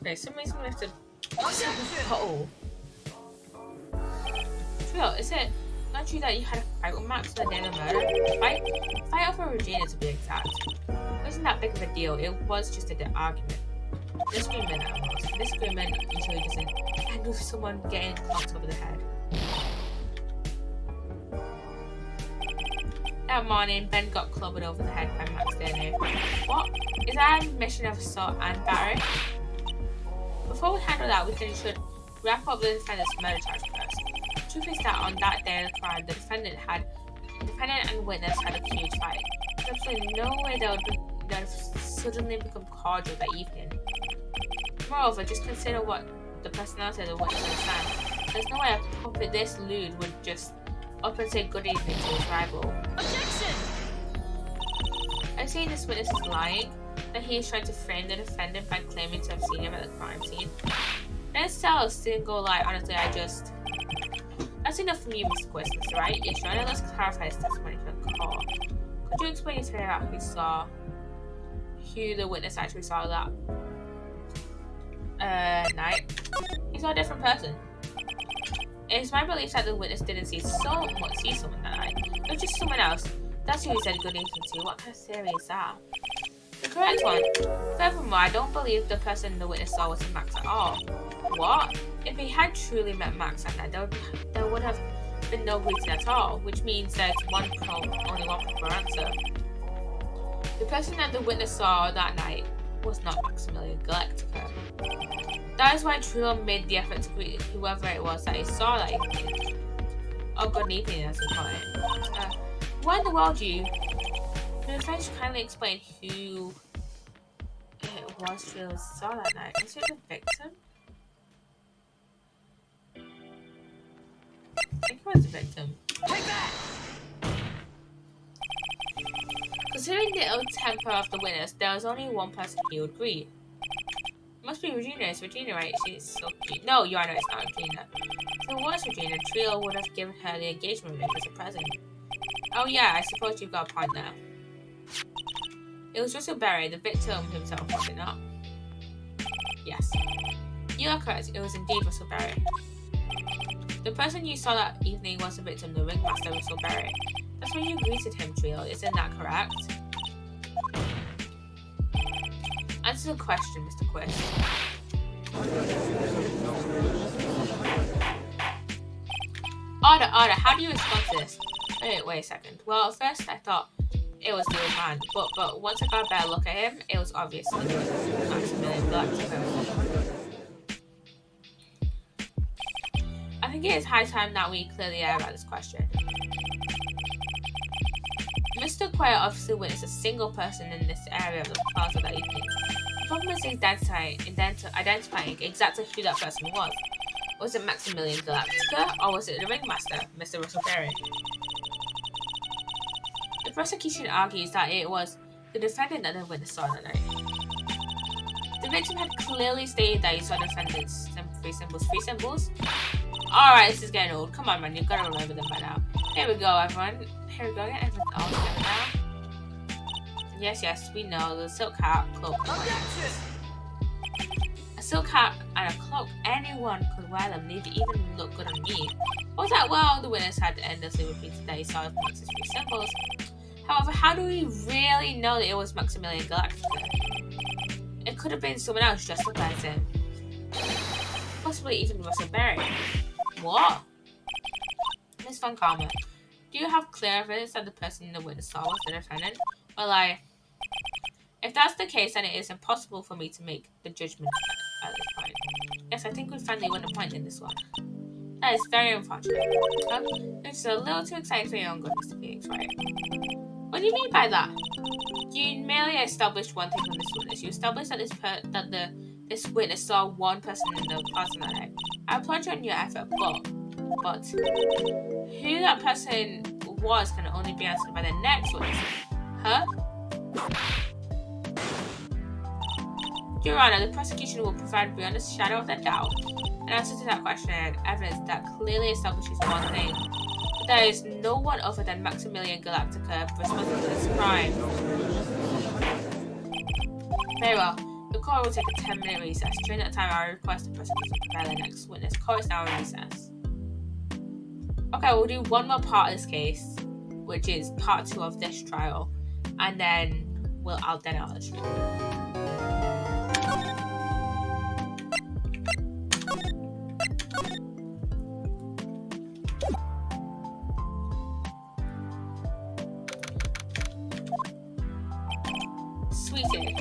Okay, some reason we have to. Oh. Trilo, is it not true that you had a fight with Max on the day of the murder? Fight over Regina to be exact. It wasn't that big of a deal, it was just an argument. Disagreement at most. Disagreement usually doesn't end with someone getting knocked over the head. That morning, Ben got clubbed over the head by Max DNA. What? Is that a mission of assault and battery? Before we handle that, we should wrap up the defendant's murder charge first. The truth is that on that day of the crime, the defendant and witness had a huge fight. There's absolutely no way they would suddenly become cordial that evening. Moreover, just consider what the personality of the witness understands. There's no way a puppet this lewd would just up and say good evening to his rival. Objection! I've seen this witness is lying, that he is trying to frame the defendant by claiming to have seen him at the crime scene. Ben's cells didn't go like, honestly, That's enough from you, Mr. Christmas, right? Yes, Your Honor, let's clarify his testimony for the call. Could you explain to me about who the witness actually saw that night? He saw a different person. It's my belief that the witness didn't see someone that night. It was just someone else. That's who he said good evening to. What kind of theory is that? The correct one. Furthermore, I don't believe the person the witness saw was Max at all. What? If he had truly met Max that night, there would have been no greeting at all, which means there's only one proper answer. The person that the witness saw that night was not Maximilian Galactica. That is why Trilo made the effort to greet whoever it was that he saw that evening. Oh, good evening, as he called it. Why in the world, you? Can the French kindly explain who was Trilo saw that night? Was it the victim? I think it was the victim. Take that! Considering the ill temper of the witness, there was only one person he would greet. It must be Regina. It's Regina, right? She's so cute. No, you are not. It's not Regina. If it was Regina, Trilo would have given her the engagement ring as a present. Oh yeah, I suppose you've got a point there. It was Russell Berry, the victim himself, was it not? Yes. You are correct. It was indeed Russell Berry. The person you saw that evening was the victim, the ringmaster Russell Berry. That's when you greeted him, Trilo. Isn't that correct? Answer the question, Mr. Quist. Order, how do you respond to this? Wait a second. Well, at first I thought it was the old man, but once I got a better look at him, it was obviously Maximilian Galactica. I think it is high time that we clear the air about this question. Mr. Quire obviously witnessed a single person in this area of the plaza that evening. The problem is identifying exactly who that person was. Was it Maximilian Galactica, or was it the ringmaster, Mr. Russell Berry? The prosecution argues that it was the defendant that the witness saw that night. The victim had clearly stated that he saw the defendant's three symbols. Alright, this is getting old. Come on, man, you've got to remember them by now. Here we go, everyone. Here we go, get everything all together now. Yes, we know. The silk hat, cloak. A silk hat and a cloak, anyone could wear them. They'd even look good on me. Was that well? The witness had endlessly repeated that he saw Max's three symbols. However, how do we really know that it was Maximilian Galactica? It could have been someone else dressed up as him. Possibly even Russell Berry. What? Miss Von Karma, do you have clear evidence that the person the witness saw was the defendant? Well, if that's the case, then it is impossible for me to make the judgment at this point. Yes, I think we finally won a point in this one. That is very unfortunate. This is a little too exciting for your own good, Mr. Phoenix, right? What do you mean by that? You merely established one thing from this witness. You established that this witness saw one person in the plaza that night. I applaud you on your effort, but who that person was can only be answered by the next witness. Huh? Your Honor, the prosecution will provide beyond a shadow of a doubt an answer to that question and evidence that clearly establishes one thing. That there is no one other than Maximilian Galactica responsible for this crime. Very well. The court will take a 10-minute recess. During that time, I request the prosecution to prepare the next witness. Court is now in recess. Okay, we'll do one more part of this case, which is part 2 of this trial, and then I'll let you know. Sweetie,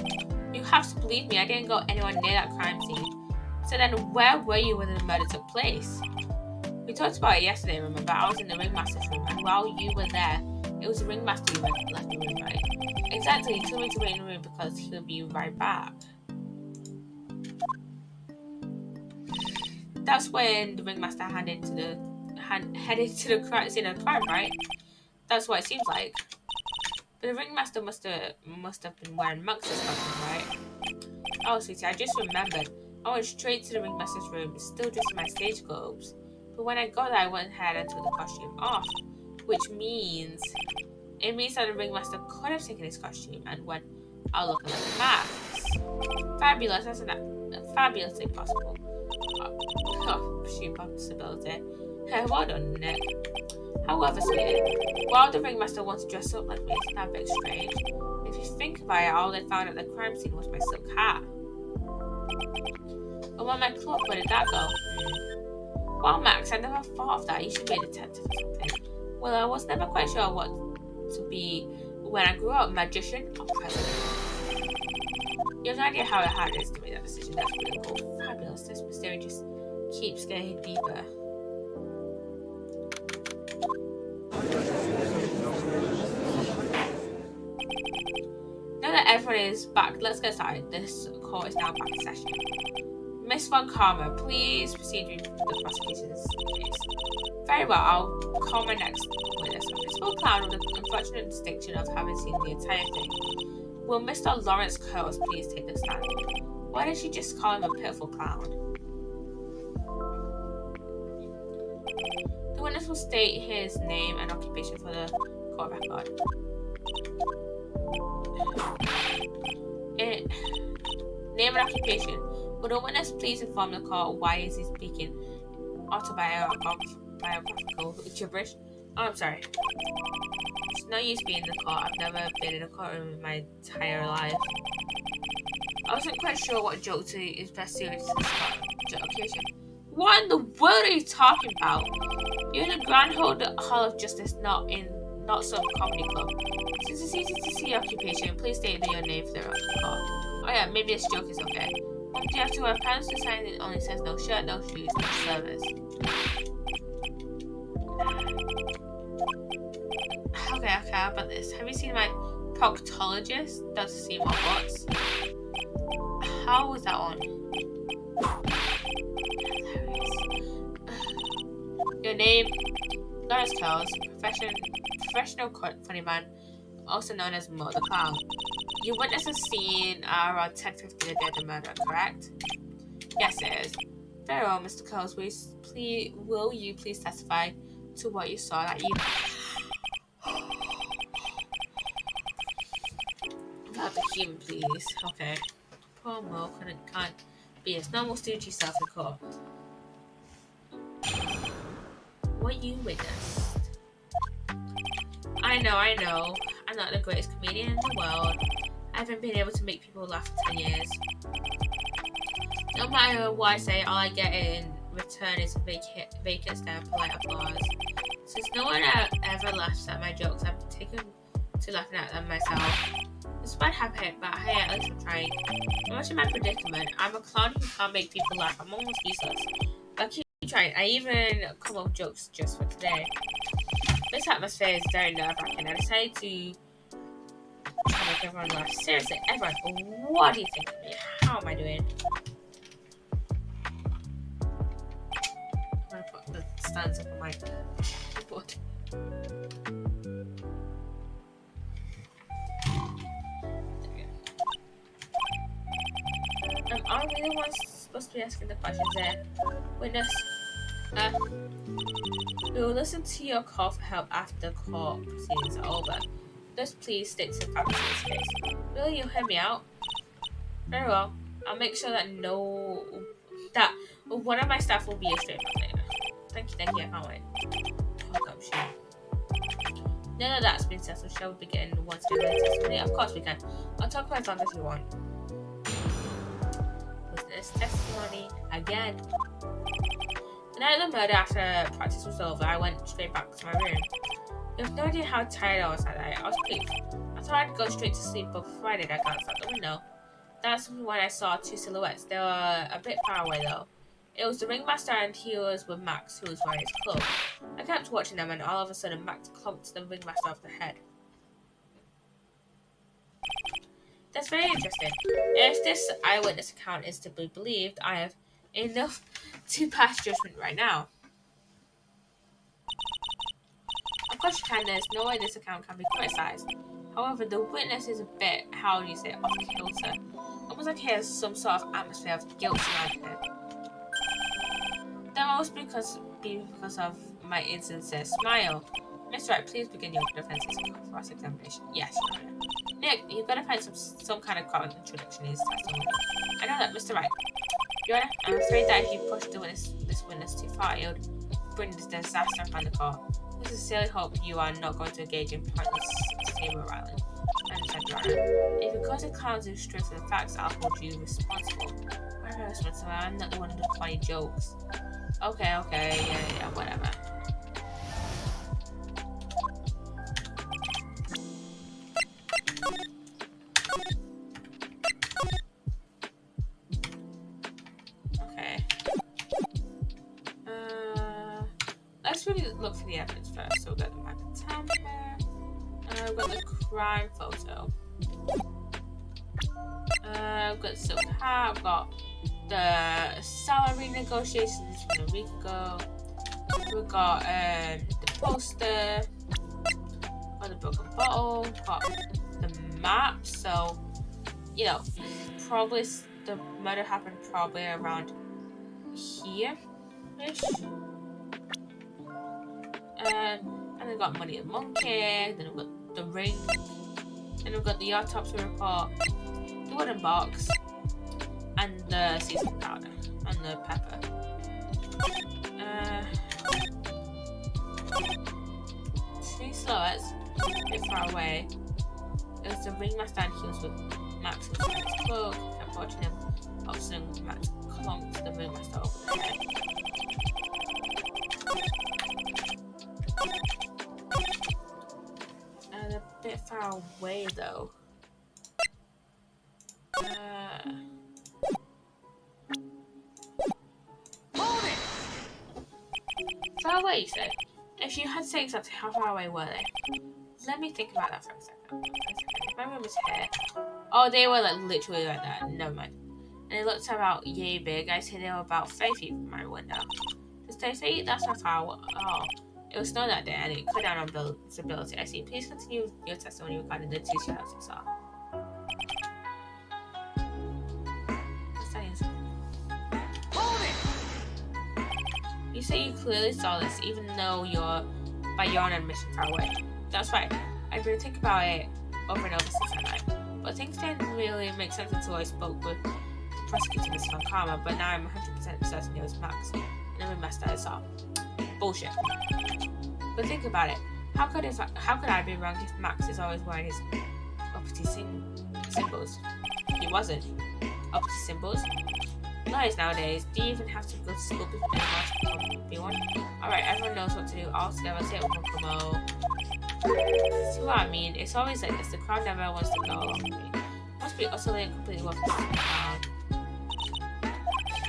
you have to believe me, I didn't go anywhere near that crime scene. So then where were you when the murder took place? We talked about it yesterday, remember? I was in the ringmaster's room, and while you were there, it was the ringmaster who left the room, right? Exactly, he told me to wait in the room because he'll be right back. That's when the ringmaster headed to the crime scene of the crime, right? That's what it seems like. But the ringmaster must have been wearing Max's costume, right? Oh, sweetie, I just remembered. I went straight to the ringmaster's room, still dressed in my stage clothes. But when I got there, I went ahead and took the costume off, which means that the ringmaster could have taken his costume and went out looking like Max. Fabulous, that's fabulously possible. Sheer possibility. Well done, Nick. However, sweetie, while the ringmaster wants to dress up like me, it's not a bit strange. If you think about it, all they found at the crime scene was my silk hat. But when my cloak, where did that go? Well, Max, I never thought of that. You should be a detective or something. Well, I was never quite sure what to be when I grew up, magician or president. You have no idea how hard it is to make that decision. That's really cool. Fabulous. This mystery just keeps getting deeper. Now that everyone is back. Let's get started. This court is now back in session. Miss Von Karma, please proceed with the prosecution's case. Very well, I'll call my next witness. Principal Clown with the unfortunate distinction of having seen the entire thing. Will Mr. Lawrence Curls please take the stand? Why did she just call him a pitiful clown? The witness will state his name and occupation for the court record. Name and occupation. Would the witness please inform the court why is he speaking autobiographical gibberish? Oh, I'm sorry. It's no use being in the court. I've never been in a courtroom in my entire life. I wasn't quite sure what joke is best suited to this occasion. What in the world are you talking about? You're in a Grand Hall of Justice, not some comedy club. Since it's easy to see your occupation, please state your name for the court. Oh yeah, maybe this joke is okay. Do you have to wear pants? The sign that only says no shirt, no shoes, no service. Okay, how about this? Have you seen my proctologist? Does see my butts. How was that on? Your name, Lawrence Curls, professional funny man, also known as Mo the Clown. You witnessed a scene around 10:50 the day of the murder, correct? Yes, it is. Very well, Mr. Curls, will you please testify to what you saw that evening? About the human, please. Okay. Poor Mo can't be his normal stoogy self in court. What you witnessed? I know. I'm not the greatest comedian in the world. I haven't been able to make people laugh for 10 years. No matter what I say, all I get in return is a vacant stare and polite applause. Since no one ever laughs at my jokes, I've taken to laughing at them myself. It's bad habit, but hey, at least I'm trying. Imagine my predicament. I'm a clown who can't make people laugh. I'm almost useless. But I keep trying. I even come up with jokes just for today. This atmosphere is very nerve-wracking. I decided to try to make everyone laugh. Seriously, everyone, what do you think of me? How am I doing? I'm gonna put the stands up on my board. Are we the ones supposed to be asking the questions there? Witness, we will listen to your call for help after the court proceedings are over. Just please stick to the facts in this case. Really, you'll hear me out? Very well. I'll make sure that one of my staff will be a straight man later. Thank you, I can't wait. Hold up, shit. Now that that's been settled, shall we begin once again with the testimony? Of course we can. I'll talk about that if you want. Witness testimony again. The night of the murder, after practice was over, I went straight back to my room. You have no idea how tired I was that night. I was peaked. I thought I'd go straight to sleep, but before I did, I glanced out the window. That's when I saw two silhouettes. They were a bit far away though. It was the ringmaster and he was with Max, who was wearing his cloak. I kept watching them and all of a sudden Max clunked the ringmaster off the head. That's very interesting. If this eyewitness account is to be believed, I have enough to pass judgment right now. Of course you can, there's no way this account can be criticized. However, the witness is a bit, how do you say, off kilter. Almost like he has some sort of atmosphere of guilt surrounding him. That must be because of my insincere smile. Mr. Wright, please begin your defense's cross-examination. Yes, Your Honor. Nick, you've got to find some kind of contradiction in his testimony. I know that, Mr. Wright. Your Honor, I'm afraid that if you push this witness too far, it would bring this disaster upon the court. I sincerely hope you are not going to engage in pointless saber rattling. I understand, Your Honor. If you cause the clowns who stray from the facts, I'll hold you responsible. I'm not responsible. I'm not the one who does funny jokes. Okay, yeah, whatever. Okay. Let's really look for the evidence first. So we've got the map of tamper. We've got the crime photo. I've got the silk hat, I've got the salary negotiations from a week ago. We've got the poster, got the broken bottle, got the map. So, you know, probably the murder happened probably around here-ish. And we've got Money and Monkey, then we've got the ring, and we've got the autopsy report, the wooden box, and the seasoning powder, and the pepper. Three silhouettes, a bit far away. It was the ringmaster and he was with Max was wearing his cloak, kept watching him. All of a sudden, Max clung to the ringmaster over the head. And a bit far away though. Far away, you said? If you had to say exactly how far away were they? Let me think about that for a second. My room is here. Oh, they were like literally like that. Never mind. And it looked about yay big. I say they were about 5 feet from my window. Just 5 feet? That's not far. Oh, it was snow that day and it cut down on visibility. I see. Please continue your testimony regarding the two shadows you saw. You say you clearly saw this, even though you're by your own admission far away. That's right. I've been thinking about it over and over since that night. But things didn't really make sense until I spoke with the prosecutor, Miss Von Karma, but now I'm 100% certain it was Max, and every mess that I saw. Bullshit. But think about it. How could I be wrong if Max is always wearing his uppity symbols? He wasn't. Uppity symbols? Lies nowadays. Do you even have to go to school before anyone to be one? Alright, everyone knows what to do. All together, say it with Komo. See what I mean? It's always like this. The crowd never wants to go along with me. Must be utterly and completely worth the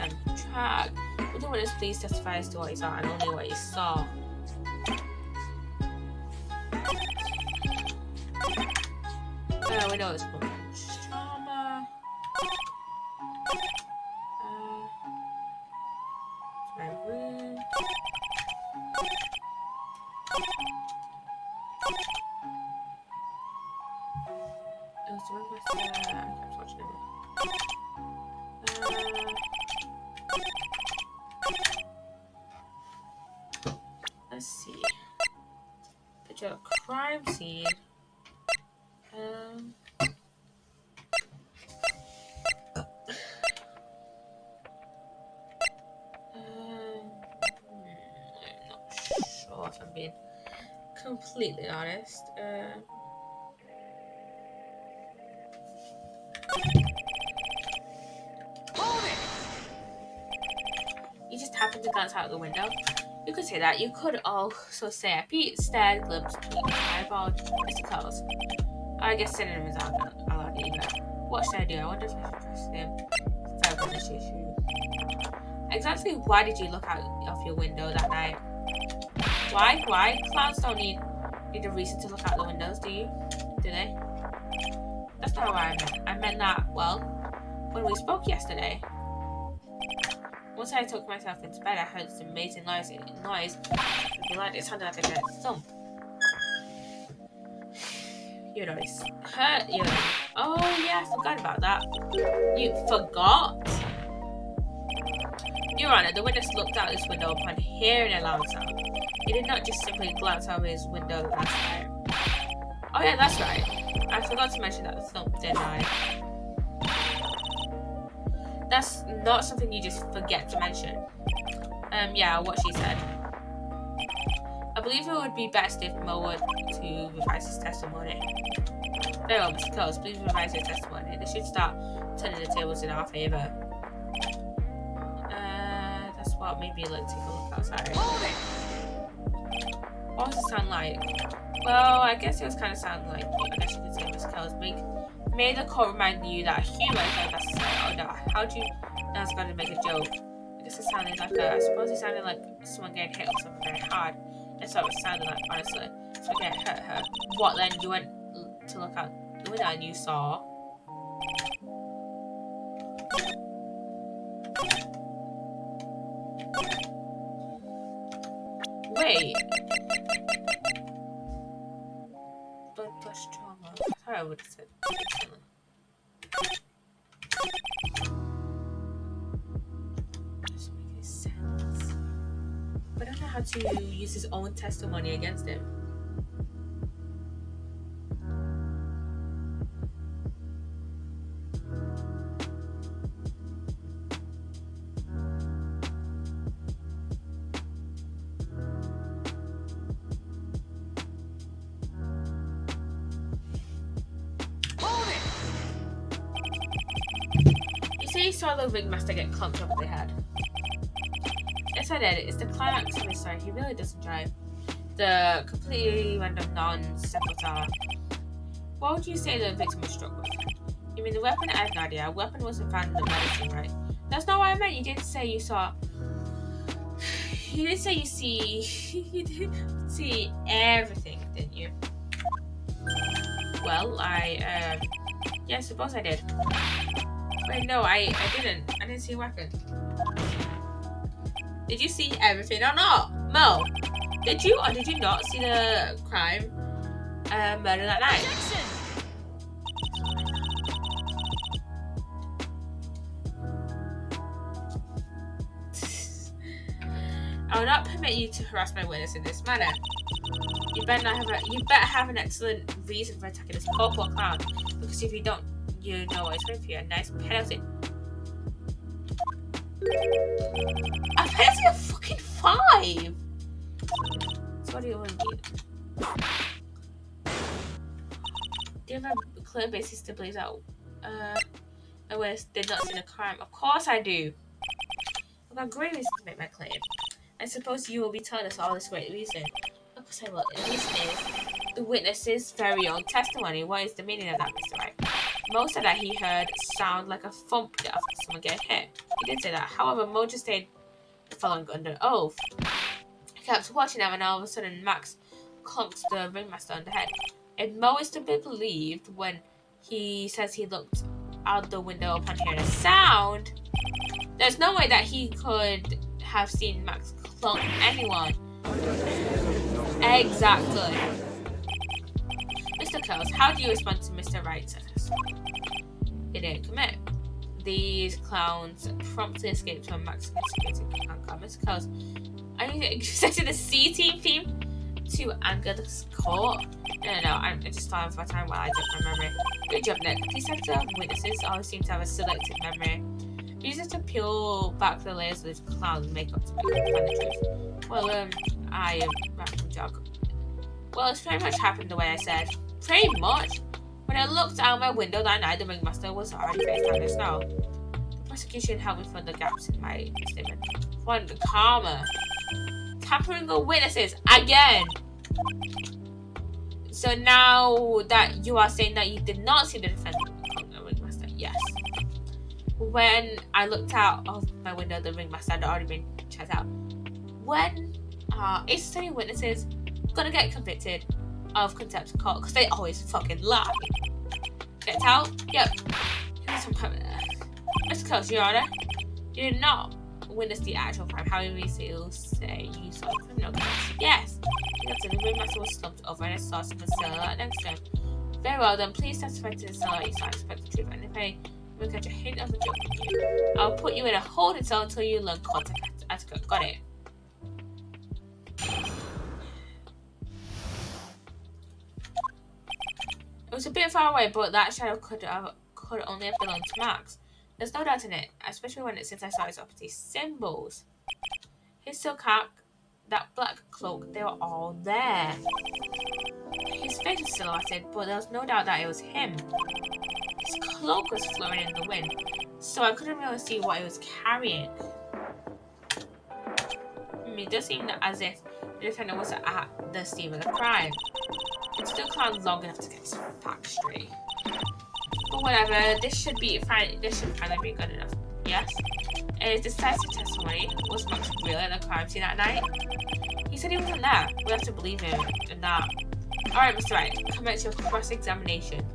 and track. Would the witness please testify as to what he saw and only what he saw? We know it's trauma. My room. It was the one with I kept watching it. Let's see. Picture of a crime scene. I'm not sure if I'm being completely honest. You just happened to glance out the window. You could say that. You could also say Pete stared, glimpsed, eyeballed, Mr. Close. I guess synonyms aren't allowed either. What should I do? I wonder if I should press him. Further this issue. Exactly why did you look out of your window that night? Why? Clowns don't need a reason to look out the windows, do you? Do they? That's not what I meant. I meant that, well, when we spoke yesterday. Once I took myself into bed, I heard this amazing noise. It sounded like a dead thump. You noticed. Oh yeah, I forgot about that. You forgot? Your Honor, the witness looked out his window upon hearing a loud sound. He did not just simply glance out of his window last time. Oh yeah, that's right. I forgot to mention that the thump, didn't I? That's not something you just forget to mention. Yeah, what she said. I believe it would be best if Mo were to revise his testimony. Very well, Mr. Close, please revise your testimony. They should start turning the tables in our favour. That's what made me like take a look outside. What was it sound like? Well, I guess it was kind of sounding like, I guess you could say Mr. Close. May the court remind you that humor is not necessary. Oh no, how do you know it's going to make a joke? I guess it sounded like I suppose it sounded like someone getting hit with something very hard. That's what it sounded like, honestly. So I get hurt her. What then? You went to look out the window and you saw? Wait. Blood plus trauma. I thought I would have said instantly. Doesn't make any sense. But I don't know how to use his own testimony against him. You saw the ringmaster get clumped up the head. Yes, I did. It's the climax of his story. He really doesn't drive. The completely random non-sequitur. What would you say the victim was struck with? You mean the weapon? I have no idea. A weapon wasn't found in the medicine, right? That's not what I meant. You didn't say you saw. You didn't say you see. You didn't see everything, didn't you? Well, yeah, I suppose I did. Wait, no, I didn't. I didn't see a weapon. Did you see everything or not? Mo, did you or did you not see the crime murder that night? I will not permit you to harass my witness in this manner. You better have an excellent reason for attacking this poor clown, because if you don't, you know what it's going for you. A nice penalty. A penalty of fucking 5! So what do you want to do? Do you have a clear basis to believe that my witness did not see the crime? Of course I do. I've got great reason to make my claim. I suppose you will be telling us all this great reason. Of course I will. The reason is the witness's very own testimony. What is the meaning of that, Mr. Wright? Mo said that he heard sound like a thump after someone getting hit. He did say that. However, Mo just stayed following under oath. He kept watching them, and all of a sudden Max clunked the ringmaster on the head. If Mo is to be believed when he says he looked out the window upon hearing a sound, there's no way that he could have seen Max clunk anyone. Exactly. Mr. Kells, how do you respond to Mr. Wright's sentence? He didn't commit. These clowns promptly escaped from Max security handcuff. Mr. Kells, are you expecting the C-team theme to anger the court? No, I'm just stalling for time while I judge my memory. Good job, Nick. These types of witnesses always seem to have a selective memory. Use it to peel back the layers of this clown makeup to find the truth. Well, I random jog. Well, it's pretty much happened the way I said. Pretty much. When I looked out my window that night, the ringmaster was already face down in the snow. The prosecution helped me fill the gaps in my statement. One, karma. Tampering with witnesses again. So now that you are saying that you did not see the defendant, the ringmaster, yes. When I looked out of my window, the ringmaster had already been checked out. When is any witnesses gonna get convicted of contempt of court? Because they always fucking lie. Get out? Yep. Mr. Close, Your Honor. You did not witness the actual crime. However, you say you saw the criminal case. Yes. The ringmaster was slumped over and I saw someone still next to him. Very well, then please testify to this so you can expect the truth. And if I will catch a hint of a joke from you, I'll put you in a holding cell until you learn contact etiquette. Got it? It was a bit far away, but that shadow could only have belonged to Max. There's no doubt in it, especially since I saw his opposite symbols. His silk hat, that black cloak, they were all there. His face was silhouetted, but there was no doubt that it was him. His cloak was flowing in the wind, so I couldn't really see what he was carrying. It does seem as if the defendant was at the scene of the crime. It took the clown long enough to get his facts straight. But whatever, this should finally be good enough. Yes? His decisive testimony was Max really at the crime scene that night? He said he wasn't there. We have to believe him in that. Alright, Mr. Wright, commence your cross-examination.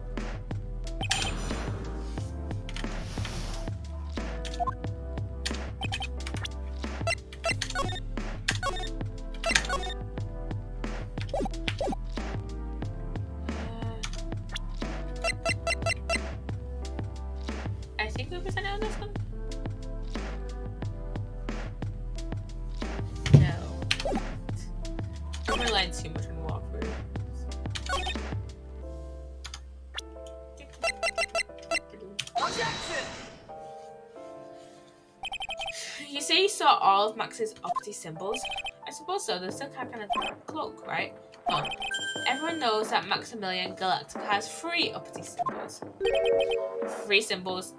saw all of Max's uppity symbols? I suppose so. The silk hat kind of cloak, right? Oh. Everyone knows that Maximilian Galactic has 3 uppity symbols. 3 symbols.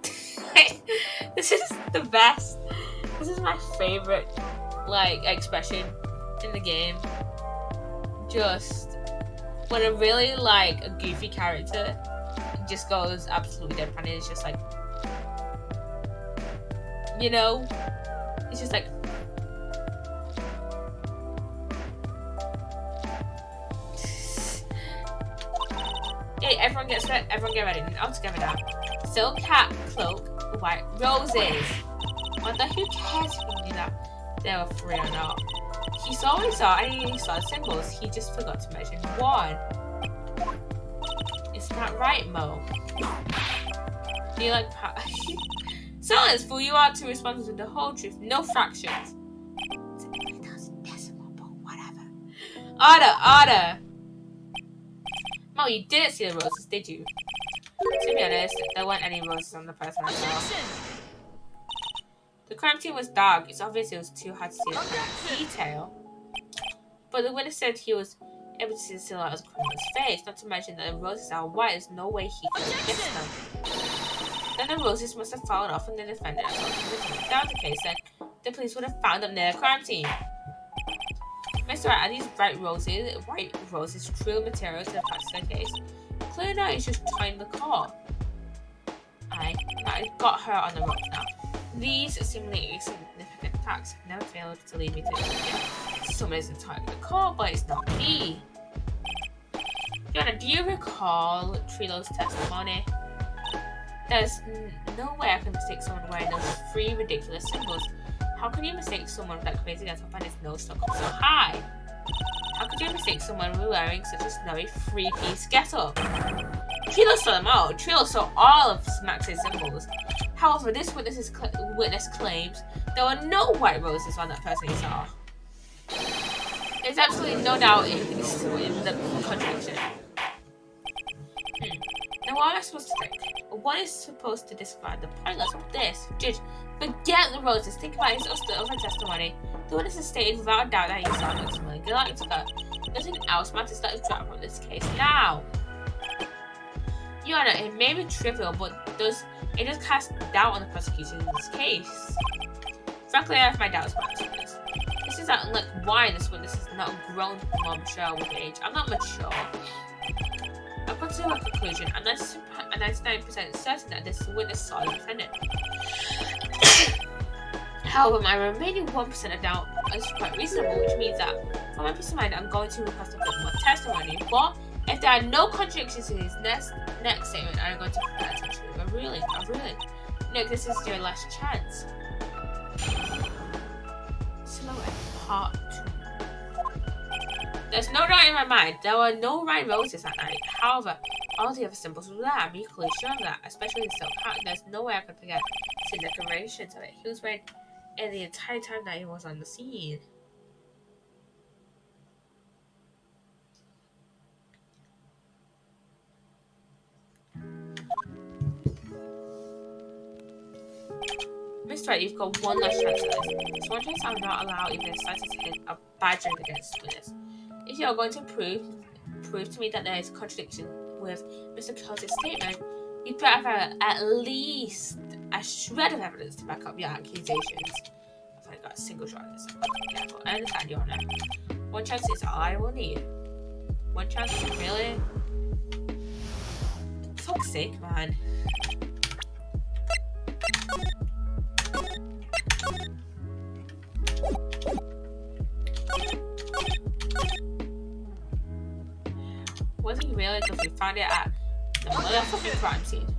This is the best. This is my favorite, like, expression in the game. Just when a really, like, a goofy character just goes absolutely deadpan, it's just like, you know, it's just like, hey, everyone get ready. I'll just get it out. Silk hat, cloak, white roses. Wonder who cares if we knew that there were 3 or not. He saw what he saw, and he saw the symbols. He just forgot to mention 1. Isn't that right, Mo? Do you like silence, fool? You are to respond with the whole truth, no fractions. It's 8,000 decimal, but whatever. Order! Mo, you didn't see the roses, did you? To be honest, there weren't any roses on the person I saw. The crime scene was dark. It's obvious it was too hard to see in detail. But the witness said he was able to see the silhouette of the criminal's face, not to mention that the roses are white. There's no way he could have missed them. Then the roses must have fallen off and the defendant had if that was the case, then the police would have found them near the crime scene. Mr. Wright, are these white roses true material to the facts of the case? Clearly not, he's just trying the car. I got her on the ropes now. These seemingly insignificant facts have never failed to lead me to this idea. Someone is entirely the car, but it's not me. Fiona, do you recall Trilo's testimony? There's no way I can mistake someone wearing those 3 ridiculous symbols. How can you mistake someone with that crazy getup and his nose stuck up so high? How could you mistake someone wearing such a snowy 3-piece getup? Trilo saw them all. Trilo saw all of Max's symbols. However, this witness claims there were no white roses on that person he saw. There's absolutely no doubt in the contradiction. Now what am I supposed to think? What is supposed to describe the pointless of this? Judge, forget the roses. Think about his other testimony. The witness has stated without a doubt that he saw Maximilian Galactica. Nothing else matters. That is drop from this case now. Your Honor, it may be trivial, but it does cast doubt on the prosecution in this case. Frankly, I have my doubts about this. This is unlike why this witness is not a grown bombshell with age. I'm not mature. I've come to a conclusion. I'm 99% certain that this witness saw the defendant. However, my remaining 1% of doubt is quite reasonable, which means that for my peace of mind, I'm going to request a bit more testimony. But if there are no contradictions in his next statement, I'm going to prepare attention. I really. Nick, this is your last chance. Slow and part 2. There's no doubt in my mind. There were no white roses that night. However, all the other symbols were there. I'm equally sure of that, especially the silk hat. There's no way I could forget the decorations of it. He was wearing it the entire time that he was on the scene. Mr. Wright, you've got one last chance at this. So one chance I will not allow even a slightest hint of badgering against witness. If you are going to prove to me that there is a contradiction with Mr. Clos's statement, you'd better have at least a shred of evidence to back up your accusations. I've only got a single shot at this. Careful. I understand, Your Honor. One chance is all I will need. One chance is really... For fuck's sake, man. Was he really? Because we found it at the motherfucking crime scene.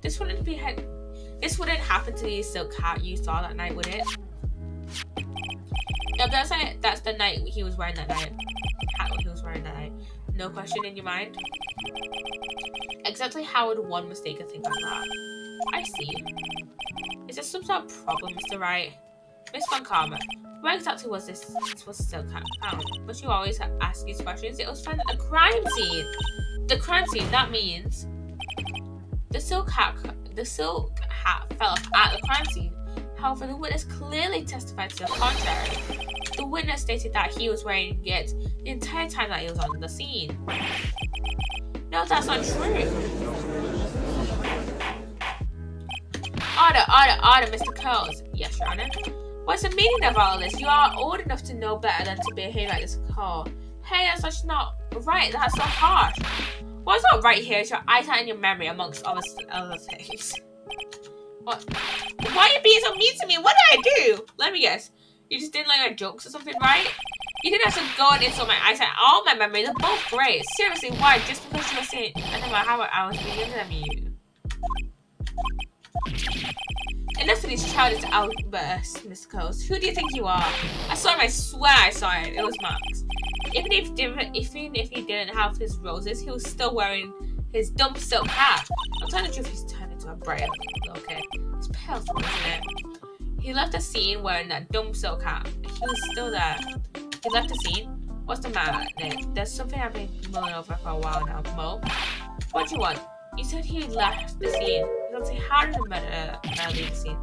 This wouldn't happen to the silk hat you saw that night, would it? Yeah, that's the night he was wearing that night. Hat he was wearing that night. No question in your mind? Exactly how would one mistake a thing like that? I see. Is there some sort of problem, Mr. Wright? Miss Von Karma, where exactly was this silk hat found? But you always ask these questions. It was found at the crime scene. The crime scene, that means the silk hat fell off at the crime scene. However, the witness clearly testified to the contrary. The witness stated that he was wearing it the entire time that he was on the scene. No, that's not true. Order, Mr. Coles. Yes, Your Honor. What's the meaning of all this? You are old enough to know better than to behave like this, Cole. Hey, that's just not right. That's so harsh. What's not right here is your eyesight and your memory, amongst other things. What? Why are you being so mean to me? What did I do? Let me guess. You just didn't like my jokes or something, right? You didn't have to go and insult my eyesight. All my memory, they're both great. Seriously, why? Just because you were saying, I don't know how I was being younger than you. Enough of these childish outbursts, Mr. Coles. Who do you think you are? I saw him, I swear I saw it. It was Max. Even if he didn't have his roses, he was still wearing his dumb silk hat. I'm telling the truth, he's turned into a bright okay. It's pale, isn't it? He left the scene wearing that dumb silk hat. He was still there. He left the scene? What's the matter, Nick? There's something I've been mulling over for a while now, Mo. What do you want? You said he left the scene. You don't say how did the murderer leave the scene?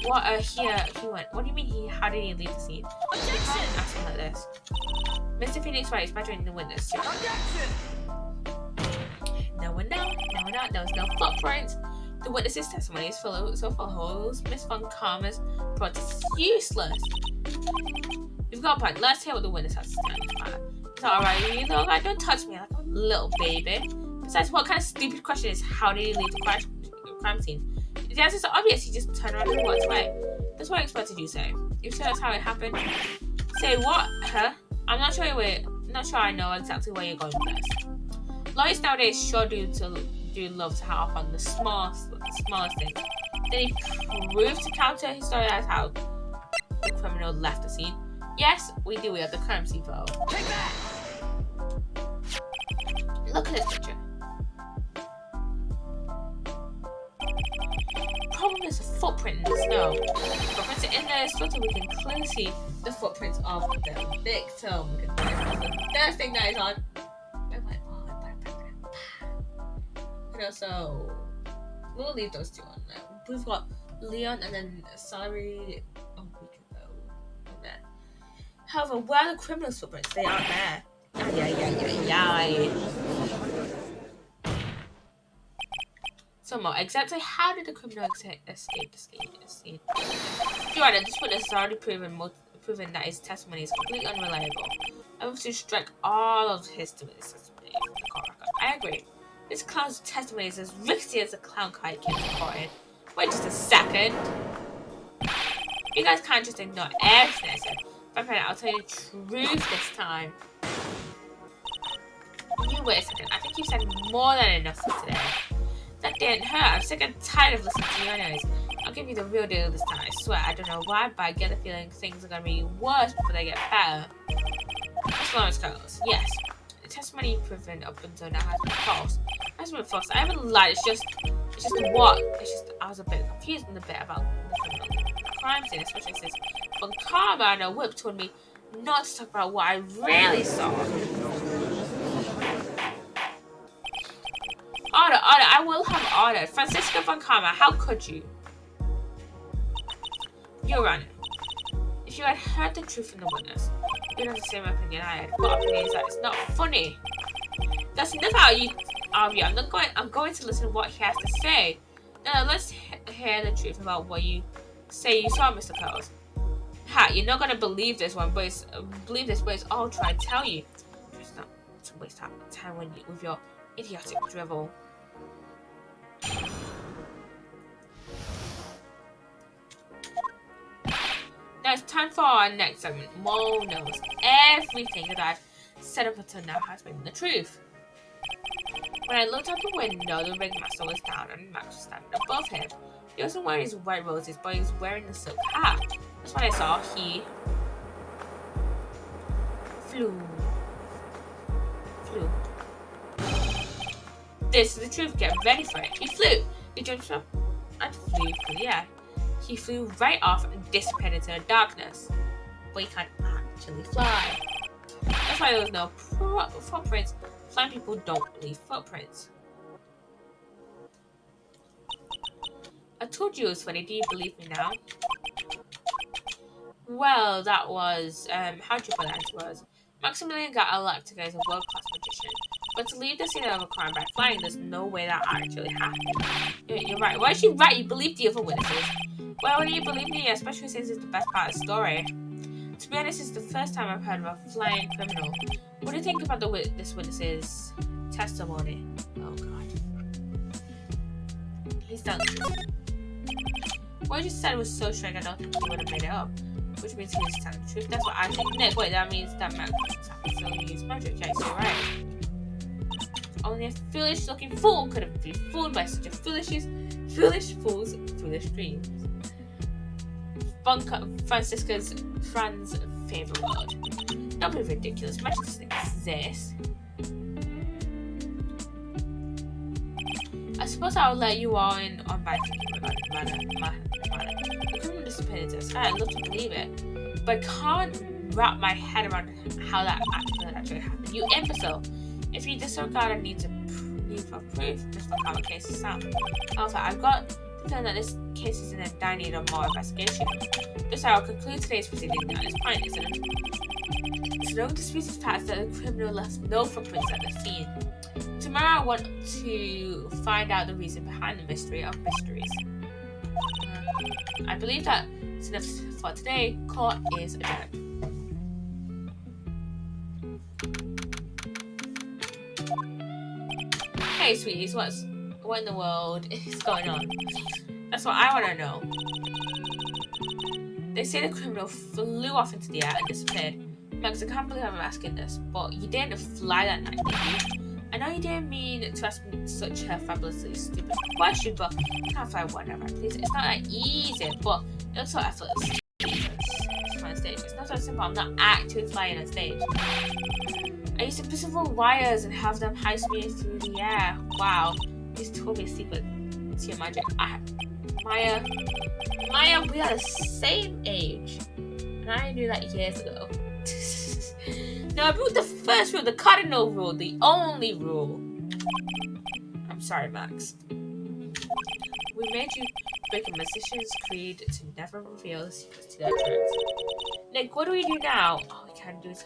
What he went. What do you mean how did he leave the scene? You can't ask him like this. Mr. Phoenix Wright is bettering the witness. No, there was no footprints. The witness's testimony is full of holes. Miss Von Karma's protest is useless. You've got a point. Let's hear what the witness has to say. It's alright, you little guy. Don't touch me like a little baby. Besides, what kind of stupid question is how did he leave the crime scene? The answer is so obvious. He just turned around and walked away. That's what I expected you to say. You sure that's how it happened? Say what? Huh? I'm not sure I know exactly where you're going with this. Lawyers nowadays sure do love to harp on the smallest things. Then he proved to counter his story as how the criminal left the scene. Yes, we do. We have the crime scene photo. Take that! Look at this picture. Problem is a footprint in the snow. Footprints in there so that we can clearly see the footprints of the victim. The first thing that is on. So we'll leave those two on there. We've got Leon and then Salary a week ago on there. However, where are the criminal's footprints? They aren't there. So more exactly how did the criminal escape the scene? Your Honor, this witness has already proven that his testimony is completely unreliable. I want to strike all of his testimony from the court record. I agree. This clown's testimony is as rickety as a clown car kept recording. Wait just a second. You guys can't just ignore everything I said. I'll tell you the truth this time. You wait a second. I think you said more than enough for today. That didn't hurt. I'm sick and tired of listening to you anyways. I'll give you the real deal this time. I swear. I don't know why, but I get the feeling things are going to be worse before they get better. Miss Lawrence Carlos. Yes. The testimony proven up until now has been false. I haven't lied. It's just what? I was a bit confused in the bit about the crime scene, especially since when Karma and a whip told me not to talk about what I really saw. Order, I will have ordered. Francisco Von Karma, how could you? Your Honor, if you had heard the truth from the witness, you'd have the same opinion I had. What opinion is that? It's not funny. That's enough out of you. I'm going to listen to what he has to say. Now let's hear the truth about what you say you saw, Mr. Coles. Ha! You're not gonna believe this one, but it's all trying to tell you. Just not to waste time with your idiotic drivel. Now it's time for our next segment. Mo knows everything that I've said up until now has been the truth. When I looked out the window, the ringmaster was down and Max was standing above him. He wasn't wearing his white roses, but he was wearing the silk hat. That's what I saw. He flew. This is the truth. Get ready for it. He flew. He jumped up and flew through the air. He flew right off and disappeared into the darkness. But he can't actually fly. That's why there was no footprints. Flying people don't leave footprints. I told you it was funny. Do you believe me now? Well, that was how jubilant was. Maximilian got elected as a world-class magician, but to leave the scene of a crime by flying, there's no way that actually happened. You're right. Why is she right? You believe the other witnesses. Why wouldn't you believe me, especially since it's the best part of the story? To be honest, it's the first time I've heard of a flying criminal. What do you think about this witness's testimony? Oh god, he's done. What you just said was so strange. I don't think he would have made it up. Which means he's telling the truth. That's what I think. Nick, wait, that means that Max so he's magic. Yeah, you're right. Only a foolish-looking fool could have been fooled by such a foolish fool's foolish dreams. Fran's favorite word. Don't be ridiculous. Magic doesn't exist. I suppose I'll let you all in on my thinking about the criminal disappeared this. I'd love to believe it, but I can't wrap my head around how that actually happened. You imbecile! If you disregard a need to proof, just look how the case is sound. However, I've got the feeling that this case is in dire need of more investigation. Thus, I will conclude today's proceeding at this point, isn't it? It's no disputed fact that the criminal left no footprints at the scene. Tomorrow, I want to find out the reason behind the mystery of mysteries. I believe that it's enough for today. Court is adjourned. Hey, sweeties, what in the world is going on? That's what I want to know. They say the criminal flew off into the air and disappeared. Max, I can't believe I'm asking this, but you didn't fly that night, did you? I know you didn't mean to ask me such a fabulously stupid question, but I can't fly whatever. Please, it's not that easy, but it looks so effortless. On stage. It's not so simple. I'm not actually flying on stage. I used to pistol wires and have them heist me through the air. Wow, this told me a secret to your magic. Maya, we are the same age, and I knew that years ago. No, I broke the first rule, the cardinal rule, the only rule. I'm sorry, Max. We made you break a magician's creed to never reveal the secrets to their parents. Nick, what do we do now? All we can do is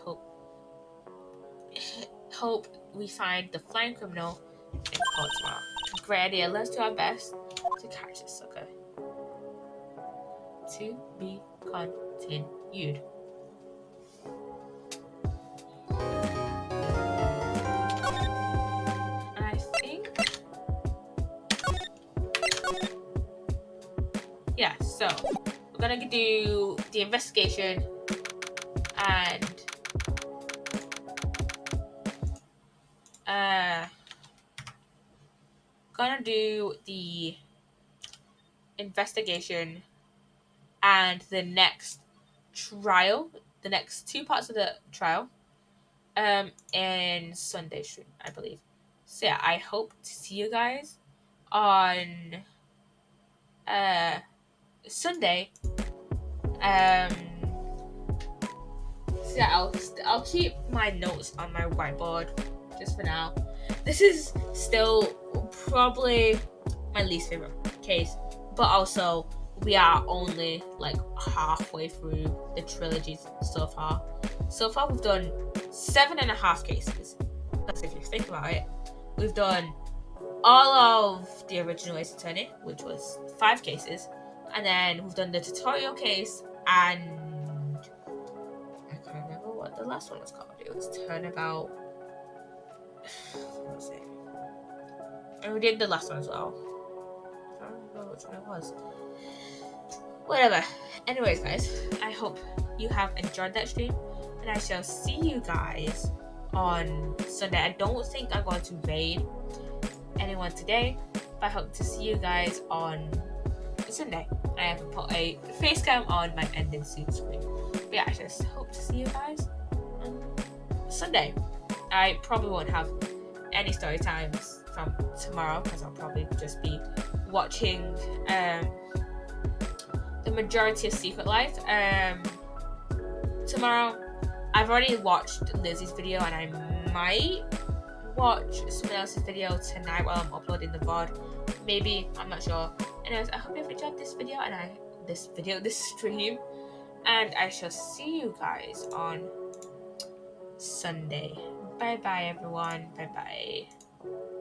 hope we find the flying criminal in court tomorrow. Great idea. Let's do our best to catch this sucker. To be continued. Yeah, so we're gonna do the investigation and gonna do the investigation and the next trial, the next two parts of the trial, and Sunday stream, I believe. So yeah, I hope to see you guys on Sunday. So yeah, I'll keep my notes on my whiteboard just for now. This is still probably my least favorite case, but also we are only like halfway through the trilogy so far. So far, we've done 7.5 cases. That's if you think about it. We've done all of the original Ace Attorney, which was 5 cases, and then we've done the tutorial case, and I can't remember what the last one was called. It was Turnabout. What was it? And we did the last one as well. I don't remember which one it was. Whatever. Anyways, guys, I hope you have enjoyed that stream, and I shall see you guys on Sunday. I don't think I'm going to raid anyone today, but I hope to see you guys on Sunday. I haven't put a face cam on my ending soon screen. But yeah, I just hope to see you guys on Sunday. I probably won't have any story times from tomorrow because I'll probably just be watching the majority of Secret Life. Tomorrow, I've already watched Lizzie's video, and I might watch someone else's video tonight while I'm uploading the VOD. Maybe, I'm not sure. Anyways, I hope you've enjoyed this video and this stream. And I shall see you guys on Sunday. Bye bye, everyone. Bye bye.